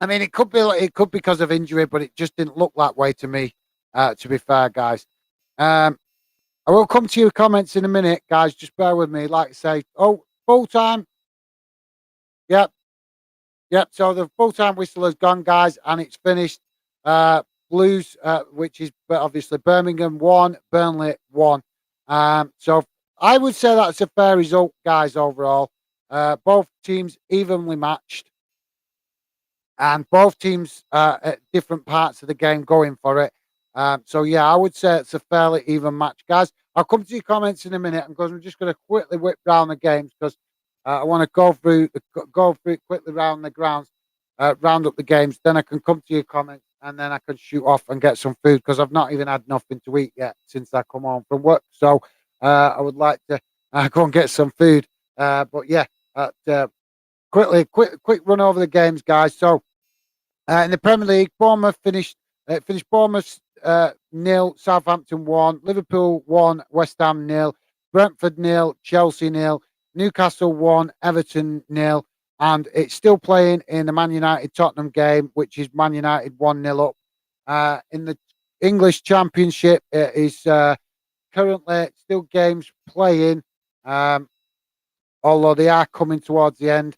I mean, it could be because of injury, but it just didn't look that way to me. To be fair, guys. Um, I will come to your comments in a minute, guys. Just bear with me. Like I say, oh, full time. Yep, yep. So the full time whistle has gone, guys, and it's finished. Blues, which is obviously Birmingham 1, Burnley 1. So I would say that's a fair result, guys. Overall, both teams evenly matched, and both teams at different parts of the game going for it. So yeah, I would say it's a fairly even match, guys. I'll come to your comments in a minute because I'm just going to quickly whip round the games because I want to go through it quickly round the grounds, round up the games. Then I can come to your comments and then I can shoot off and get some food because I've not even had nothing to eat yet since I come home from work. So I would like to go and get some food. But yeah, quick run over the games, guys. So in the Premier League, Bournemouth finished Bournemouth 0, Southampton 1, Liverpool 1, West Ham 0, Brentford 0, Chelsea 0, Newcastle 1, Everton 0, and it's still playing in the Man United Tottenham game, which is Man United 1-0 up. In the English Championship, it is currently still games playing. Although they are coming towards the end.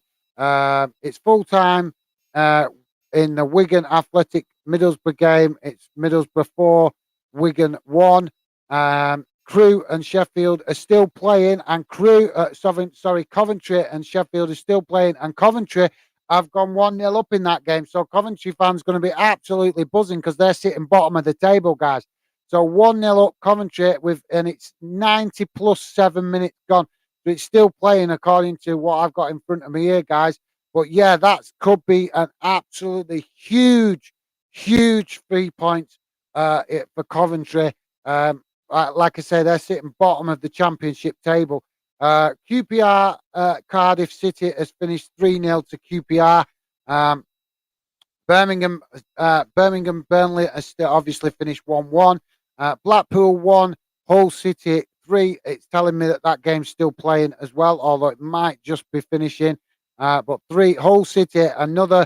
It's full time in the Wigan Athletic Middlesbrough game. It's Middlesbrough 4, Wigan 1. Crewe and Sheffield are still playing, and Coventry and Sheffield are still playing, and Coventry have gone 1-0 up in that game. So Coventry fans going to be absolutely buzzing because they're sitting bottom of the table, guys. So 1-0 up Coventry and it's 90 plus 7 minutes gone. So it's still playing according to what I've got in front of me here, guys. But yeah, that could be an absolutely huge 3 points for Coventry. Like I say, they're sitting bottom of the championship table. QPR Cardiff City has finished 3-0 to QPR. Birmingham Burnley has still obviously finished 1-1. Blackpool 1, Hull City 3. It's telling me that game's still playing as well, although it might just be finishing. But 3, Hull City, another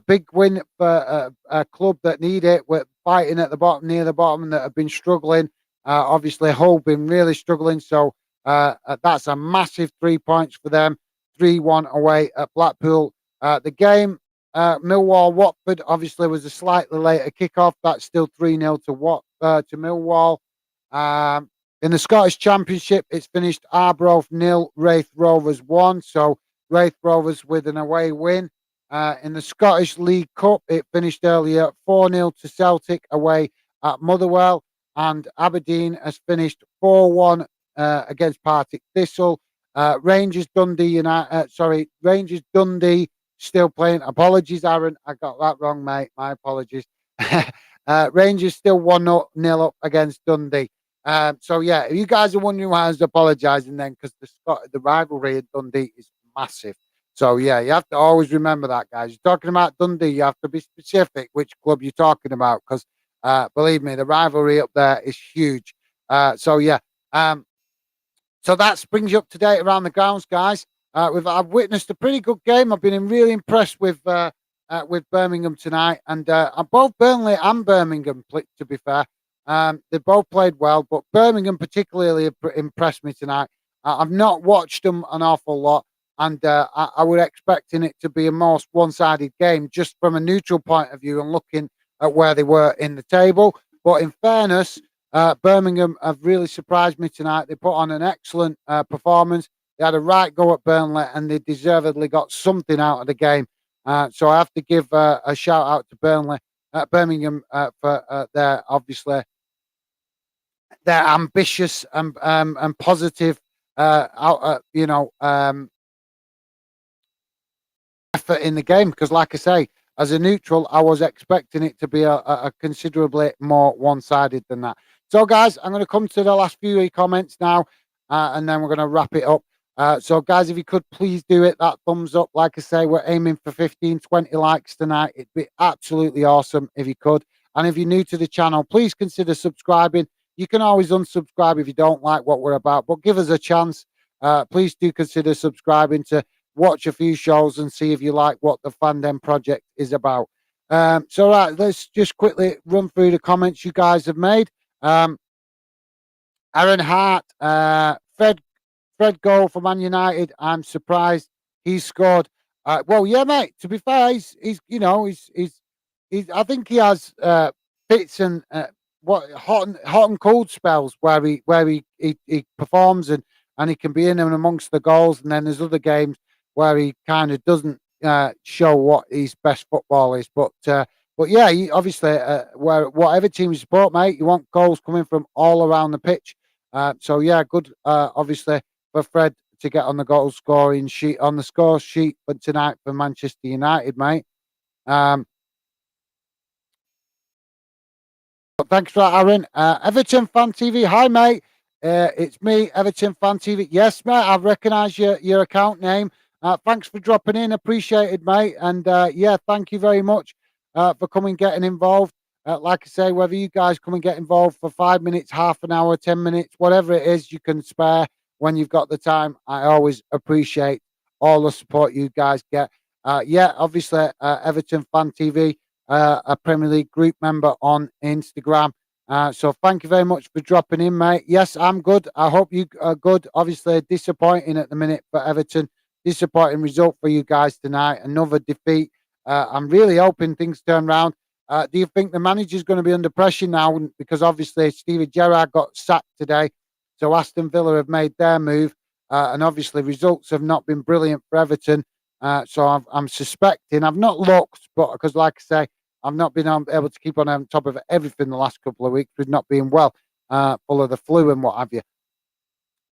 big win for a club that need it. We're fighting at the bottom, near the bottom, and that have been struggling. Obviously, Hull been really struggling, so that's a massive 3 points for them. 3-1 away at Blackpool. The game, Millwall Watford, obviously was a slightly later kickoff. That's still 3-0 to Millwall. In the Scottish Championship, it's finished Arbroath 0, Wraith Rovers 1. So Wraith Rovers with an away win. In the Scottish League Cup, it finished earlier 4-0 to Celtic away at Motherwell. And Aberdeen has finished 4-1 against Partick Thistle. Rangers Dundee still playing. Apologies, Aaron. I got that wrong, mate. My apologies. Rangers still 1-0 up against Dundee. So yeah, if you guys are wondering why I was apologising then, because the rivalry at Dundee is massive. So yeah, you have to always remember that, guys. You're talking about Dundee, you have to be specific which club you're talking about, because believe me, the rivalry up there is huge. So yeah, so that brings you up to date around the grounds, guys. I've witnessed a pretty good game. I've been really impressed with Birmingham tonight, and both Burnley and Birmingham, to be fair. They both played well, but Birmingham particularly impressed me tonight. I've not watched them an awful lot, and I was expecting it to be a most one-sided game, just from a neutral point of view and looking at where they were in the table. But in fairness, Birmingham have really surprised me tonight. They put on an excellent performance. They had a right go at Burnley, and they deservedly got something out of the game. So I have to give a shout out to Birmingham for their obviously their ambitious and positive effort in the game. Because, like I say, as a neutral, I was expecting it to be a considerably more one-sided than that. So, guys, I'm going to come to the last few comments now, and then we're going to wrap it up. So, guys, if you could please do it, that thumbs up. Like I say, we're aiming for 15, 20 likes tonight. It'd be absolutely awesome if you could. And if you're new to the channel, please consider subscribing. You can always unsubscribe if you don't like what we're about, but give us a chance. Please do consider subscribing to watch a few shows and see if you like what the Fandom project is about. So, right, let's just quickly run through the comments you guys have made. Aaron Hart, Fred goal for Man United. I'm surprised he scored. Well, yeah, mate. To be fair, he's you know he's I think he has fits and what hot and cold spells where he performs and he can be in and amongst the goals, and then there's other games where he kind of doesn't show what his best football is. But yeah, obviously, whatever team you support, mate, you want goals coming from all around the pitch. So yeah, good. Obviously, for Fred to get on the goal scoring sheet on the score sheet for tonight for Manchester United, mate. But thanks for that, Aaron. Everton Fan TV. Hi, mate. It's me, Everton Fan TV. Yes, mate. I've recognised your account name. Thanks for dropping in. Appreciated, mate. And yeah, thank you very much for coming getting involved. Like I say, whether you guys come and get involved for 5 minutes, half an hour, 10 minutes, whatever it is you can spare when you've got the time, I always appreciate all the support you guys get. Yeah, obviously, Everton Fan TV, a Premier League group member on Instagram. So thank you very much for dropping in, mate. Yes, I'm good. I hope you are good. Obviously, disappointing at the minute for Everton. Disappointing result for you guys tonight. Another defeat. I'm really hoping things turn around. Do you think the manager's going to be under pressure now? Because obviously Steven Gerrard got sacked today. So Aston Villa have made their move. And obviously results have not been brilliant for Everton. So I'm suspecting, I've not looked, but because like I say, I've not been able to keep on top of everything the last couple of weeks with not being well, full of the flu and what have you.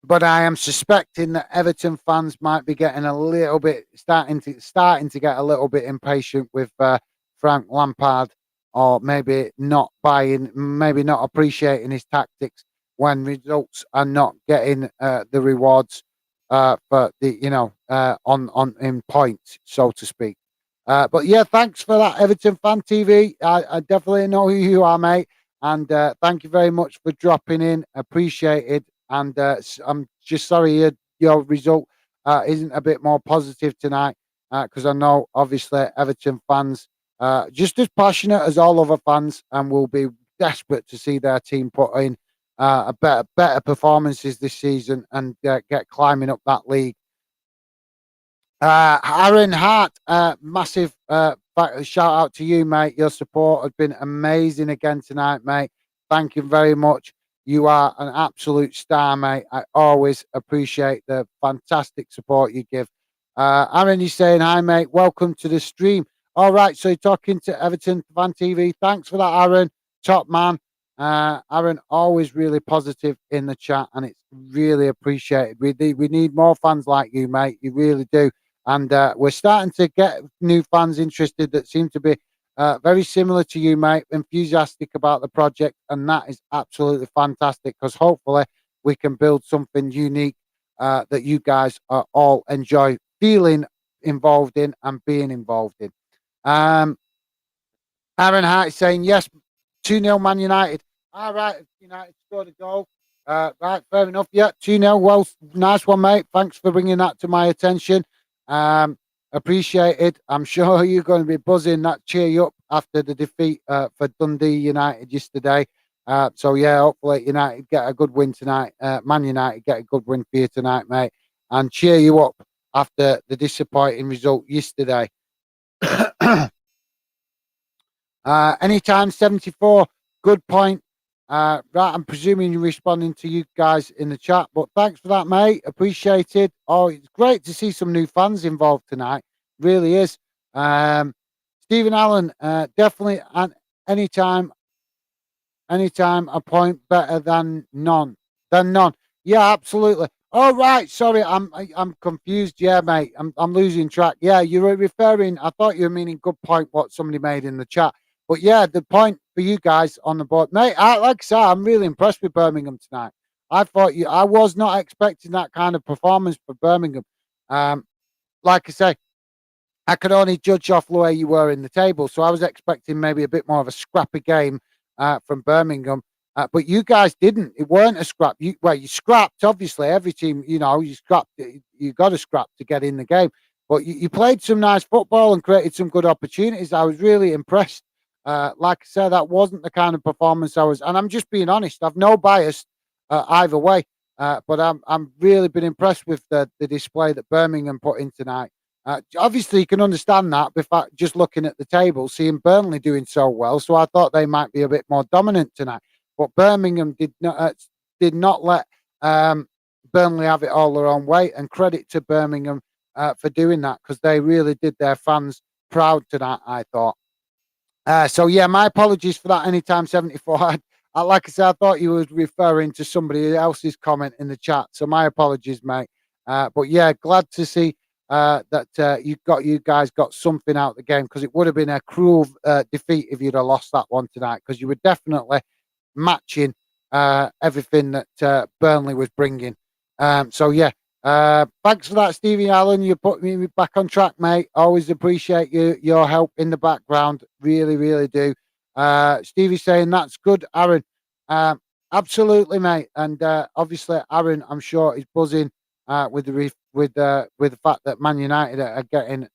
But I am suspecting that Everton fans might be getting a little bit starting to get a little bit impatient with Frank Lampard, or maybe not buying, maybe not appreciating his tactics when results are not getting the rewards for the on in points, so to speak. But yeah, thanks for that, Everton Fan TV. I definitely know who you are, mate. And thank you very much for dropping in. Appreciated. And I'm just sorry your result isn't a bit more positive tonight, because I know, obviously, Everton fans just as passionate as all other fans and will be desperate to see their team put in a better performances this season and get climbing up that league. Aaron Hart, massive shout out to you, mate. Your support has been amazing again tonight, mate. Thank you very much. You are an absolute star, mate. I always appreciate the fantastic support you give. Aaron is saying, hi, mate. Welcome to the stream. All right, so you're talking to Everton Fan TV. Thanks for that, Aaron. Top man. Aaron, always really positive in the chat, and it's really appreciated. We need more fans like you, mate. You really do. And we're starting to get new fans interested that seem to be very similar to you, mate, enthusiastic about the project. And that is absolutely fantastic, because hopefully we can build something unique that you guys all enjoy feeling involved in and being involved in. Aaron Hart is saying, yes, 2-0 Man United. All right, United scored a goal. Right, fair enough. Yeah, 2-0. Well, nice one, mate. Thanks for bringing that to my attention. Appreciated. I'm sure you're going to be buzzing. That cheer you up after the defeat for Dundee United yesterday. So yeah, hopefully United get a good win tonight. Man United get a good win for you tonight, mate, and cheer you up after the disappointing result yesterday. Anytime 74, good point. Right, I'm presuming you're responding to you guys in the chat, but thanks for that, mate. Appreciated. Oh, it's great to see some new fans involved tonight. Really is. Stephen Allen, definitely. And anytime a point better than none. Yeah, absolutely. Oh right, sorry, I'm confused. Yeah, mate, I'm losing track. Yeah, you were referring. I thought you were meaning good point what somebody made in the chat. But yeah, the point for you guys on the board, mate. Like I said, I'm really impressed with Birmingham tonight. I was not expecting that kind of performance for Birmingham. Like I say, I could only judge off the way you were in the table, so I was expecting maybe a bit more of a scrappy game from Birmingham. But you guys didn't. It weren't a scrap. You scrapped. Obviously, every team, you scrapped. You got to scrap to get in the game. But you played some nice football and created some good opportunities. I was really impressed. Like I said, that wasn't the kind of performance I was, and I'm just being honest. I've no bias either way. But I'm really been impressed with the display that Birmingham put in tonight. Obviously, you can understand that before just looking at the table, seeing Burnley doing so well. So I thought they might be a bit more dominant tonight. But Birmingham did not let Burnley have it all their own way. And credit to Birmingham for doing that, because they really did their fans proud tonight, I thought. So yeah, my apologies for that. Anytime 74. Like I said, I thought you was referring to somebody else's comment in the chat. So my apologies, mate. But yeah, glad to see that you guys got something out of the game, because it would have been a cruel defeat if you'd have lost that one tonight, because you were definitely matching everything that Burnley was bringing. So yeah, thanks for that, Stevie Allen. You put me back on track, mate. Always appreciate your help in the background. Really, really do. Stevie saying that's good, Aaron. Absolutely, mate. And obviously, Aaron, I'm sure is buzzing with the fact that Man United are getting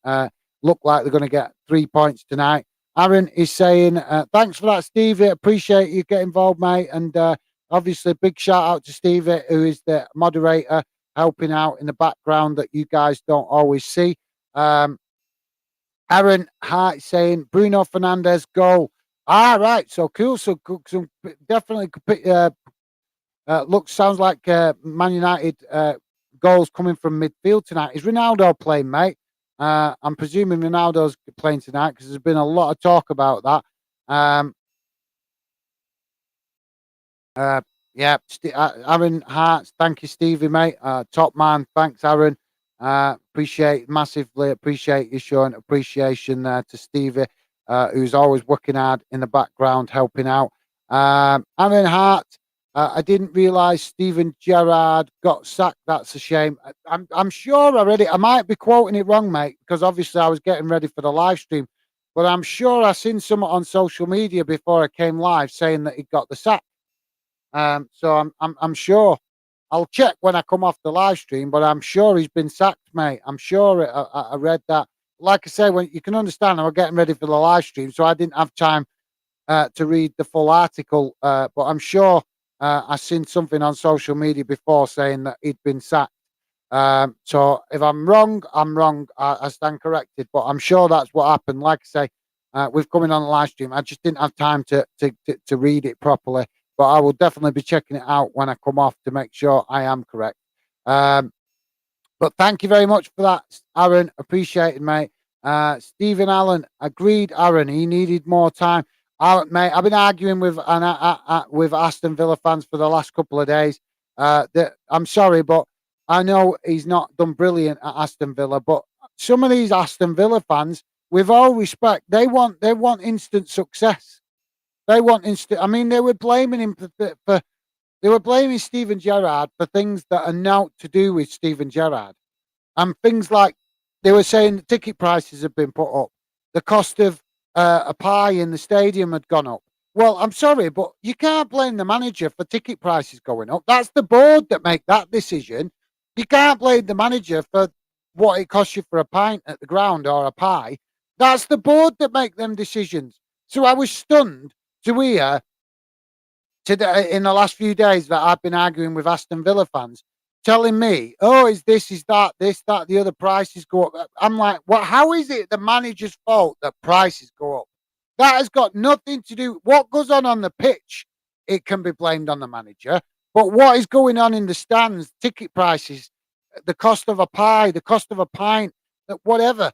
look like they're going to get 3 points tonight. Aaron is saying, thanks for that, Stevie. Appreciate you getting involved, mate. And obviously, big shout out to Stevie, who is the moderator, helping out in the background that you guys don't always see. Aaron Hart saying, Bruno Fernandes goal. Right. So cool. So definitely sounds like Man United goals coming from midfield tonight. Is Ronaldo playing, mate? I'm presuming Ronaldo's playing tonight, because there's been a lot of talk about that. Yeah, Aaron Hart, thank you, Stevie, mate. Top man, thanks, Aaron. Massively appreciate you showing appreciation there to Stevie, who's always working hard in the background, helping out. Aaron Hart, I didn't realise Steven Gerrard got sacked. That's a shame. I'm sure I read it. I might be quoting it wrong, mate, because obviously I was getting ready for the live stream. But I'm sure I seen someone on social media before I came live saying that he got the sack. So I'm sure. I'll check when I come off the live stream, but I'm sure he's been sacked, mate. I'm sure I read that. Like I say, when you can understand, I was getting ready for the live stream, so I didn't have time to read the full article. But I'm sure I seen something on social media before saying that he'd been sacked. So if I'm wrong, I'm wrong. I stand corrected, but I'm sure that's what happened. Like I say, we've coming on the live stream. I just didn't have time to read it properly. But I will definitely be checking it out when I come off to make sure I am correct. But thank you very much for that, Aaron. Appreciate it, mate. Stephen Allen, agreed, Aaron. He needed more time. Mate, I've been arguing with Aston Villa fans for the last couple of days. I'm sorry, but I know he's not done brilliant at Aston Villa. But some of these Aston Villa fans, with all respect, they want instant success. They want instant. I mean, they were blaming him they were blaming Steven Gerrard for things that are not to do with Steven Gerrard, and things like they were saying the ticket prices have been put up, the cost of a pie in the stadium had gone up. Well, I'm sorry, but you can't blame the manager for ticket prices going up. That's the board that make that decision. You can't blame the manager for what it costs you for a pint at the ground or a pie. That's the board that make them decisions. So I was stunned to hear today in the last few days that I've been arguing with Aston Villa fans, telling me, "Oh, is that, the other prices go up." I'm like, "What? How is it the manager's fault that prices go up? That has got nothing to do. What goes on the pitch, it can be blamed on the manager. But what is going on in the stands, ticket prices, the cost of a pie, the cost of a pint, whatever."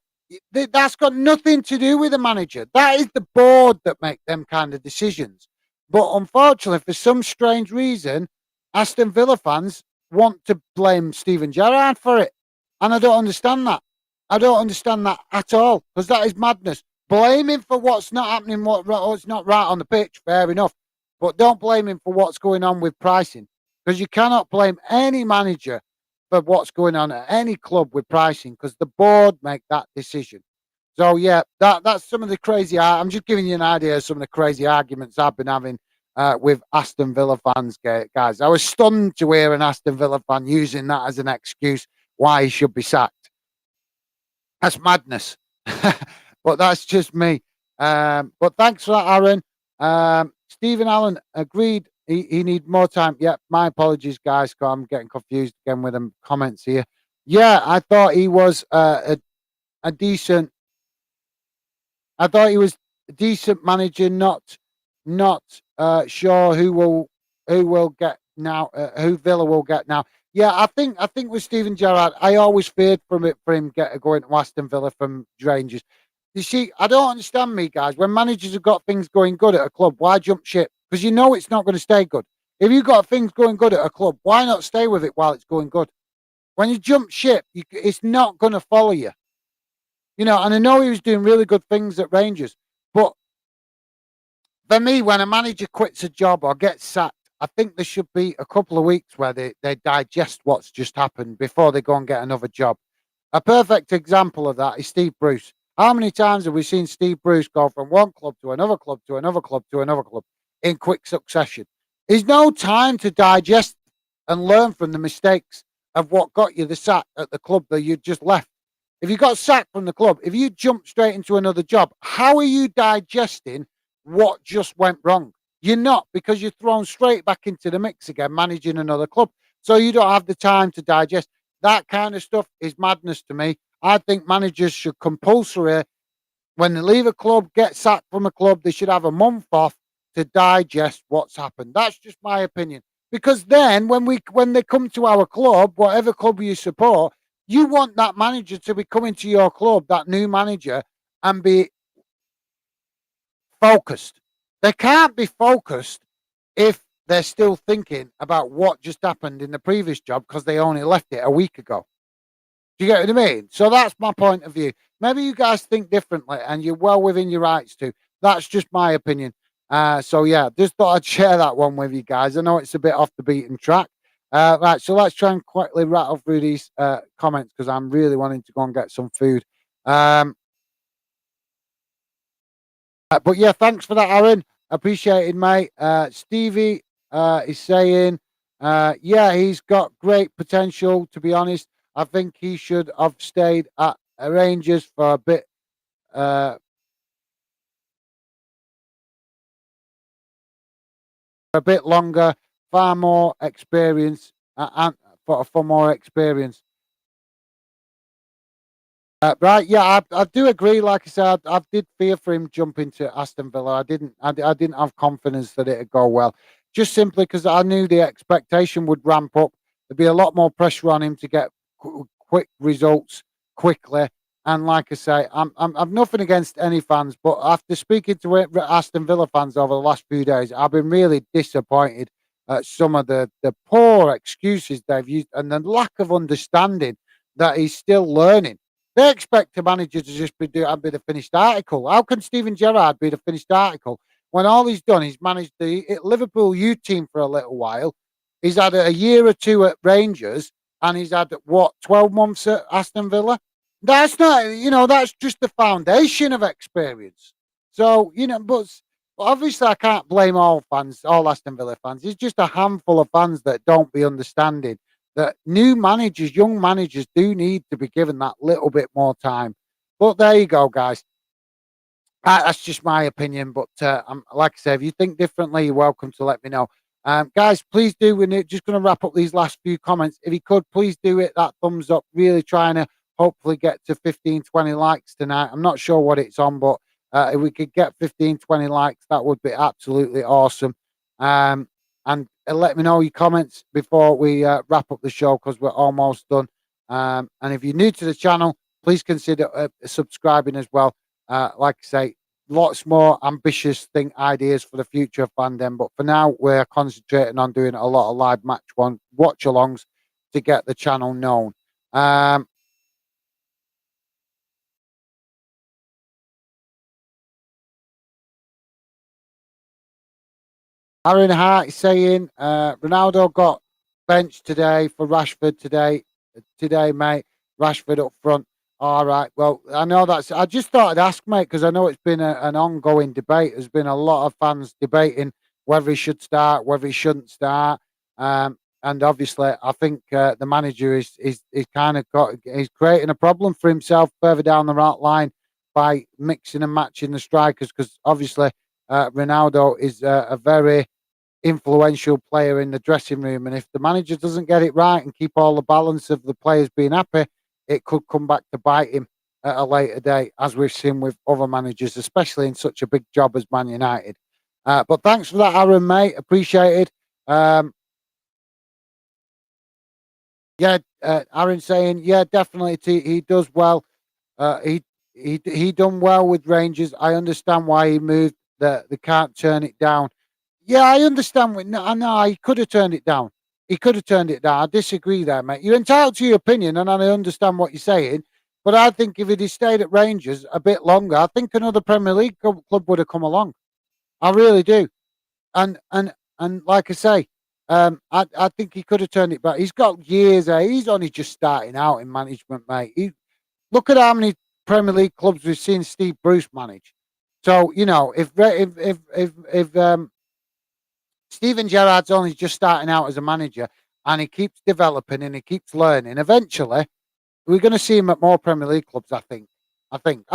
That's got nothing to do with the manager. That is the board that make them kind of decisions. But unfortunately, for some strange reason, Aston Villa fans want to blame Steven Gerrard for it. And I don't understand that. I don't understand that at all, because that is madness. Blame him for what's not happening, what's not right on the pitch, fair enough. But don't blame him for what's going on with pricing, because you cannot blame any manager for what's going on at any club with pricing, because the board make that decision. So yeah, that's some of the crazy. I'm just giving you an idea of some of the crazy arguments I've been having with Aston Villa fans, guys. I was stunned to hear an Aston Villa fan using that as an excuse why he should be sacked. That's madness. But that's just me. But thanks for that, Aaron. Stephen Allen agreed he need more time. Yeah, my apologies, guys. I'm getting confused again with them comments here. Yeah, I thought he was a decent. I thought he was a decent manager. Not sure who will get now. Who Villa will get now. Yeah, I think with Steven Gerrard, I always feared for him going to Aston Villa from Rangers. You see, I don't understand me, guys. When managers have got things going good at a club, why jump ship? Because you know it's not going to stay good. If you've got things going good at a club, why not stay with it while it's going good? When you jump ship, it's not going to follow you. You know, and I know he was doing really good things at Rangers, but for me, when a manager quits a job or gets sacked, I think there should be a couple of weeks where they digest what's just happened before they go and get another job. A perfect example of that is Steve Bruce. How many times have we seen Steve Bruce go from one club to another club to another club to another club in quick succession? There's no time to digest and learn from the mistakes of what got you the sack at the club that you just left. If you got sacked from the club, if you jump straight into another job, how are you digesting what just went wrong? You're not, because you're thrown straight back into the mix again, managing another club. So you don't have the time to digest. That kind of stuff is madness to me. I think managers should compulsory, when they leave a club, get sacked from a club, they should have a month off to digest what's happened. That's just my opinion. Because then when they come to our club, whatever club you support, you want that manager to be coming to your club, that new manager, and be focused. They can't be focused if they're still thinking about what just happened in the previous job because they only left it a week ago. Do you get what I mean? So that's my point of view. Maybe you guys think differently and you're well within your rights to. That's just my opinion. So yeah, just thought I'd share that one with you guys. I know it's a bit off the beaten track. Right, so let's try and quickly rattle through these comments because I'm really wanting to go and get some food. But yeah, thanks for that, Aaron. Appreciate it, mate. Stevie is saying, yeah, he's got great potential, to be honest. I think he should have stayed at Rangers for a bit longer, far more experience, and for more experience. Right, yeah, I do agree. Like I said, I did fear for him jumping to Aston Villa. I didn't have confidence that it'd go well, just simply because I knew the expectation would ramp up. There'd be a lot more pressure on him to get quick results quickly. And like I say, I'm nothing against any fans, but after speaking to Aston Villa fans over the last few days, I've been really disappointed at some of the poor excuses they've used and the lack of understanding that he's still learning. They expect a manager to just be the finished article. How can Steven Gerrard be the finished article when all he's done is managed the Liverpool youth team for a little while? He's had a year or two at Rangers, and he's had what 12 months at Aston Villa. That's not, that's just the foundation of experience. So, but obviously I can't blame all fans, all Aston Villa fans. It's just a handful of fans that don't be understanding that new managers, young managers do need to be given that little bit more time. But there you go, guys. That's just my opinion. But like I say, if you think differently, you're welcome to let me know. Guys, please do. We're just going to wrap up these last few comments. If you could, please do it. That thumbs up. Really trying to hopefully get to 15, 20 likes tonight. I'm not sure what it's on, but if we could get 15, 20 likes, that would be absolutely awesome. And let me know your comments before we wrap up the show because we're almost done. And if you're new to the channel, please consider subscribing as well. Like I say, lots more ambitious ideas for the future of Fandom. But for now, we're concentrating on doing a lot of live watch-alongs to get the channel known. Aaron Hart is saying Ronaldo got benched today for Rashford today, mate. Rashford up front. All right. Well, I know I just thought I'd ask, mate, because I know it's been an ongoing debate. There's been a lot of fans debating whether he should start, whether he shouldn't start. And obviously, I think the manager is kind of he's creating a problem for himself further down the right line by mixing and matching the strikers, because obviously Ronaldo is a very influential player in the dressing room, and if the manager doesn't get it right and keep all the balance of the players being happy, it could come back to bite him at a later date, as we've seen with other managers, especially in such a big job as Man United. But thanks for that, Aaron, mate. Appreciated. Um, yeah, Aaron saying, yeah, definitely. He does well. He done well with Rangers. I understand why he moved. They can't turn it down. Yeah, I understand. No, no, he could have turned it down. He could have turned it down. I disagree there, mate. You're entitled to your opinion, and I understand what you're saying. But I think if he'd have stayed at Rangers a bit longer, I think another Premier League club would have come along. I really do. And like I say, I think he could have turned it back. He's got years. He's only just starting out in management, mate. Look at how many Premier League clubs we've seen Steve Bruce manage. So if Steven Gerrard's only just starting out as a manager and he keeps developing and he keeps learning, eventually we're going to see him at more Premier League clubs. I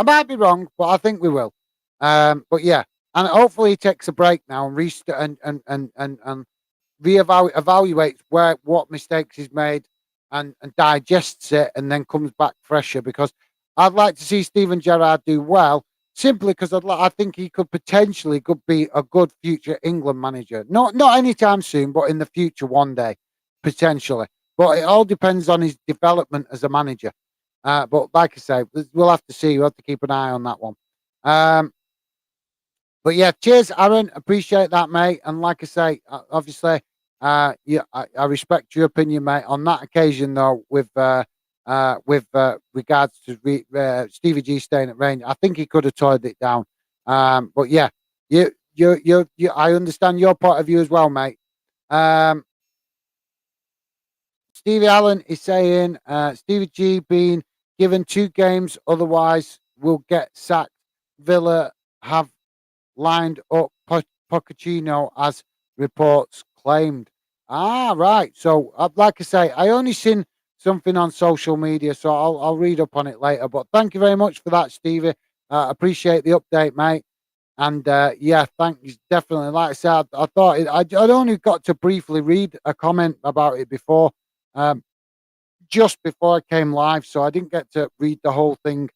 might be wrong, but I think we will. But yeah, and hopefully he takes a break now and and evaluates what mistakes he's made and digests it and then comes back fresher, because I'd like to see Steven Gerrard do well, simply because I think he could be a good future England manager. Not anytime soon, but in the future one day, potentially. But it all depends on his development as a manager. But like I say, we'll have to see. We'll have to keep an eye on that one. But yeah, cheers, Aaron. Appreciate that, mate. And like I say, obviously, yeah, I respect your opinion, mate. On that occasion, though, with regards to Stevie G staying at Rangers, I think he could have toyed it down. But yeah, I understand your point of view as well, mate. Stevie Allen is saying Stevie G being given 2 games, otherwise will get sacked. Villa have lined up Pochettino as reports claimed. Ah, right. So, like I say, I only seen something on social media, so I'll read up on it later. But thank you very much for that, Stevie. Appreciate the update, mate. And yeah, thanks. Definitely. Like I said, I thought I'd only got to briefly read a comment about it before, um, just before I came live, so I didn't get to read the whole thing.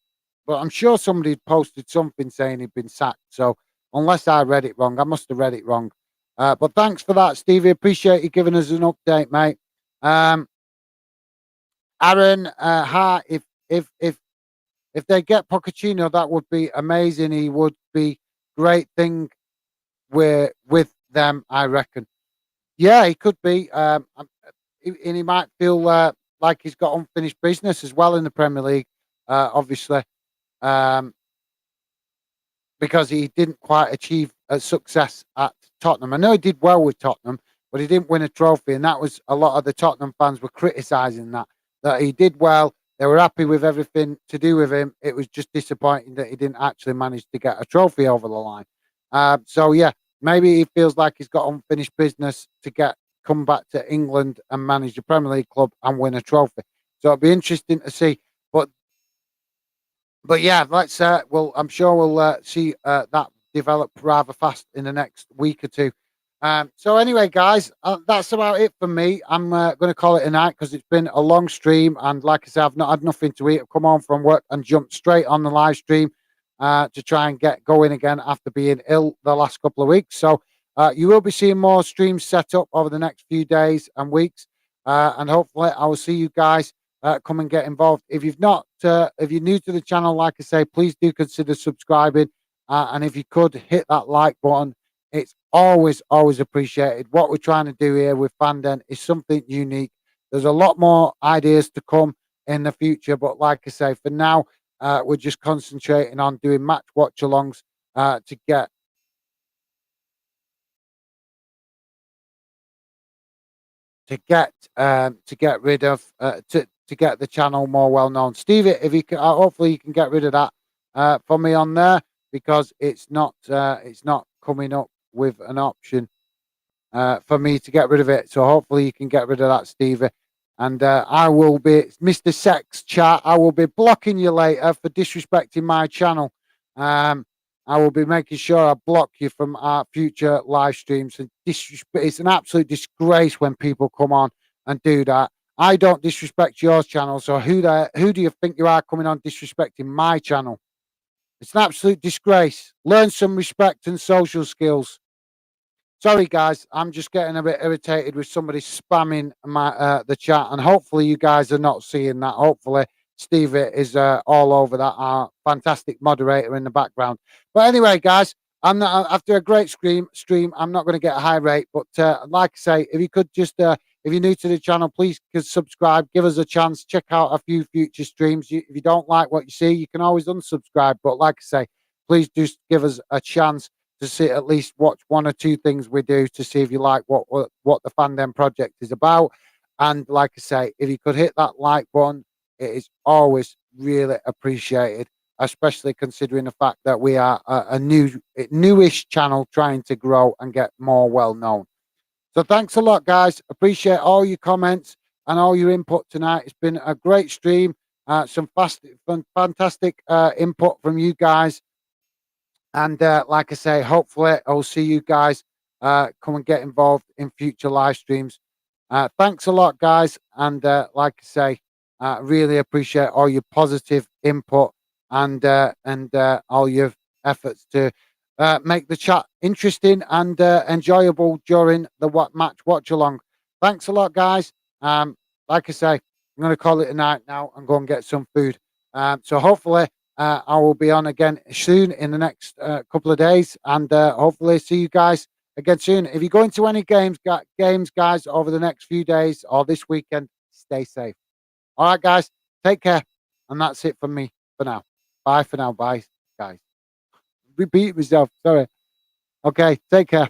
But I'm sure somebody had posted something saying he'd been sacked. So unless I read it wrong, I must have read it wrong. But thanks for that, Stevie. Appreciate you giving us an update, mate. Aaron, if they get Pochettino, that would be amazing. He would be great thing with them, I reckon. Yeah, he could be. And he might feel like he's got unfinished business as well in the Premier League, obviously, because he didn't quite achieve a success at Tottenham. I know he did well with Tottenham, but he didn't win a trophy, and that was a lot of the Tottenham fans were criticising that he did well. They were happy with everything to do with him. It was just disappointing that he didn't actually manage to get a trophy over the line. So yeah, maybe he feels like he's got unfinished business to come back to England and manage the Premier League club and win a trophy. So it'll be interesting to see. But yeah, let's I'm sure we'll see that develop rather fast in the next week or two. So anyway, guys, that's about it for me. I'm going to call it a night because it's been a long stream, and like I said, I've not had nothing to eat. I've come home from work and jumped straight on the live stream to try and get going again after being ill the last couple of weeks. So you will be seeing more streams set up over the next few days and weeks, and hopefully I will see you guys come and get involved. If you're new to the channel, like I say, please do consider subscribing, and if you could hit that like button, it's always appreciated. What we're trying to do here with Fanden is something unique. There's a lot more ideas to come in the future, but like I say, for now, we're just concentrating on doing match watch alongs to get rid of to get the channel more well known. Stevie, if you can, hopefully you can get rid of that for me on there, because it's not coming up with an option for me to get rid of it. So hopefully you can get rid of that, Stevie. And I will be, Mr. Sex Chat, I will be blocking you later for disrespecting my channel. I will be making sure I block you from our future live streams. And it's an absolute disgrace when people come on and do that. I don't disrespect your channel, so who do you think you are coming on disrespecting my channel? It's an absolute disgrace. Learn some respect and social skills. Sorry, guys, I'm just getting a bit irritated with somebody spamming my the chat, and hopefully you guys are not seeing that. Hopefully Steve is all over that. Our fantastic moderator in the background. But anyway, guys, I'm not after a great stream. I'm not going to get a high rate, but like I say, if you could just if you're new to the channel, please subscribe. Give us a chance. Check out a few future streams. If you don't like what you see, you can always unsubscribe. But like I say, please just give us a chance to see, at least watch one or two things we do to see if you like what the Fandom project is about. And like I say, if you could hit that like button, it is always really appreciated, especially considering the fact that we are a newish channel trying to grow and get more well known. So thanks a lot, guys. Appreciate all your comments and all your input tonight. It's been a great stream. Some fantastic input from you guys. And like I say, hopefully I'll see you guys come and get involved in future live streams. Thanks a lot, guys. And like I say, really appreciate all your positive input and all your efforts to make the chat interesting and enjoyable during the match watch along. Thanks a lot, guys. Like I say, I'm going to call it a night now and go and get some food. So hopefully I will be on again soon in the next couple of days, and hopefully see you guys again soon. If you go into any games, guys, over the next few days or this weekend, stay safe. All right, guys, take care, and that's it from me for now. Bye for now. Bye, guys. Repeat myself. Sorry. Okay, take care.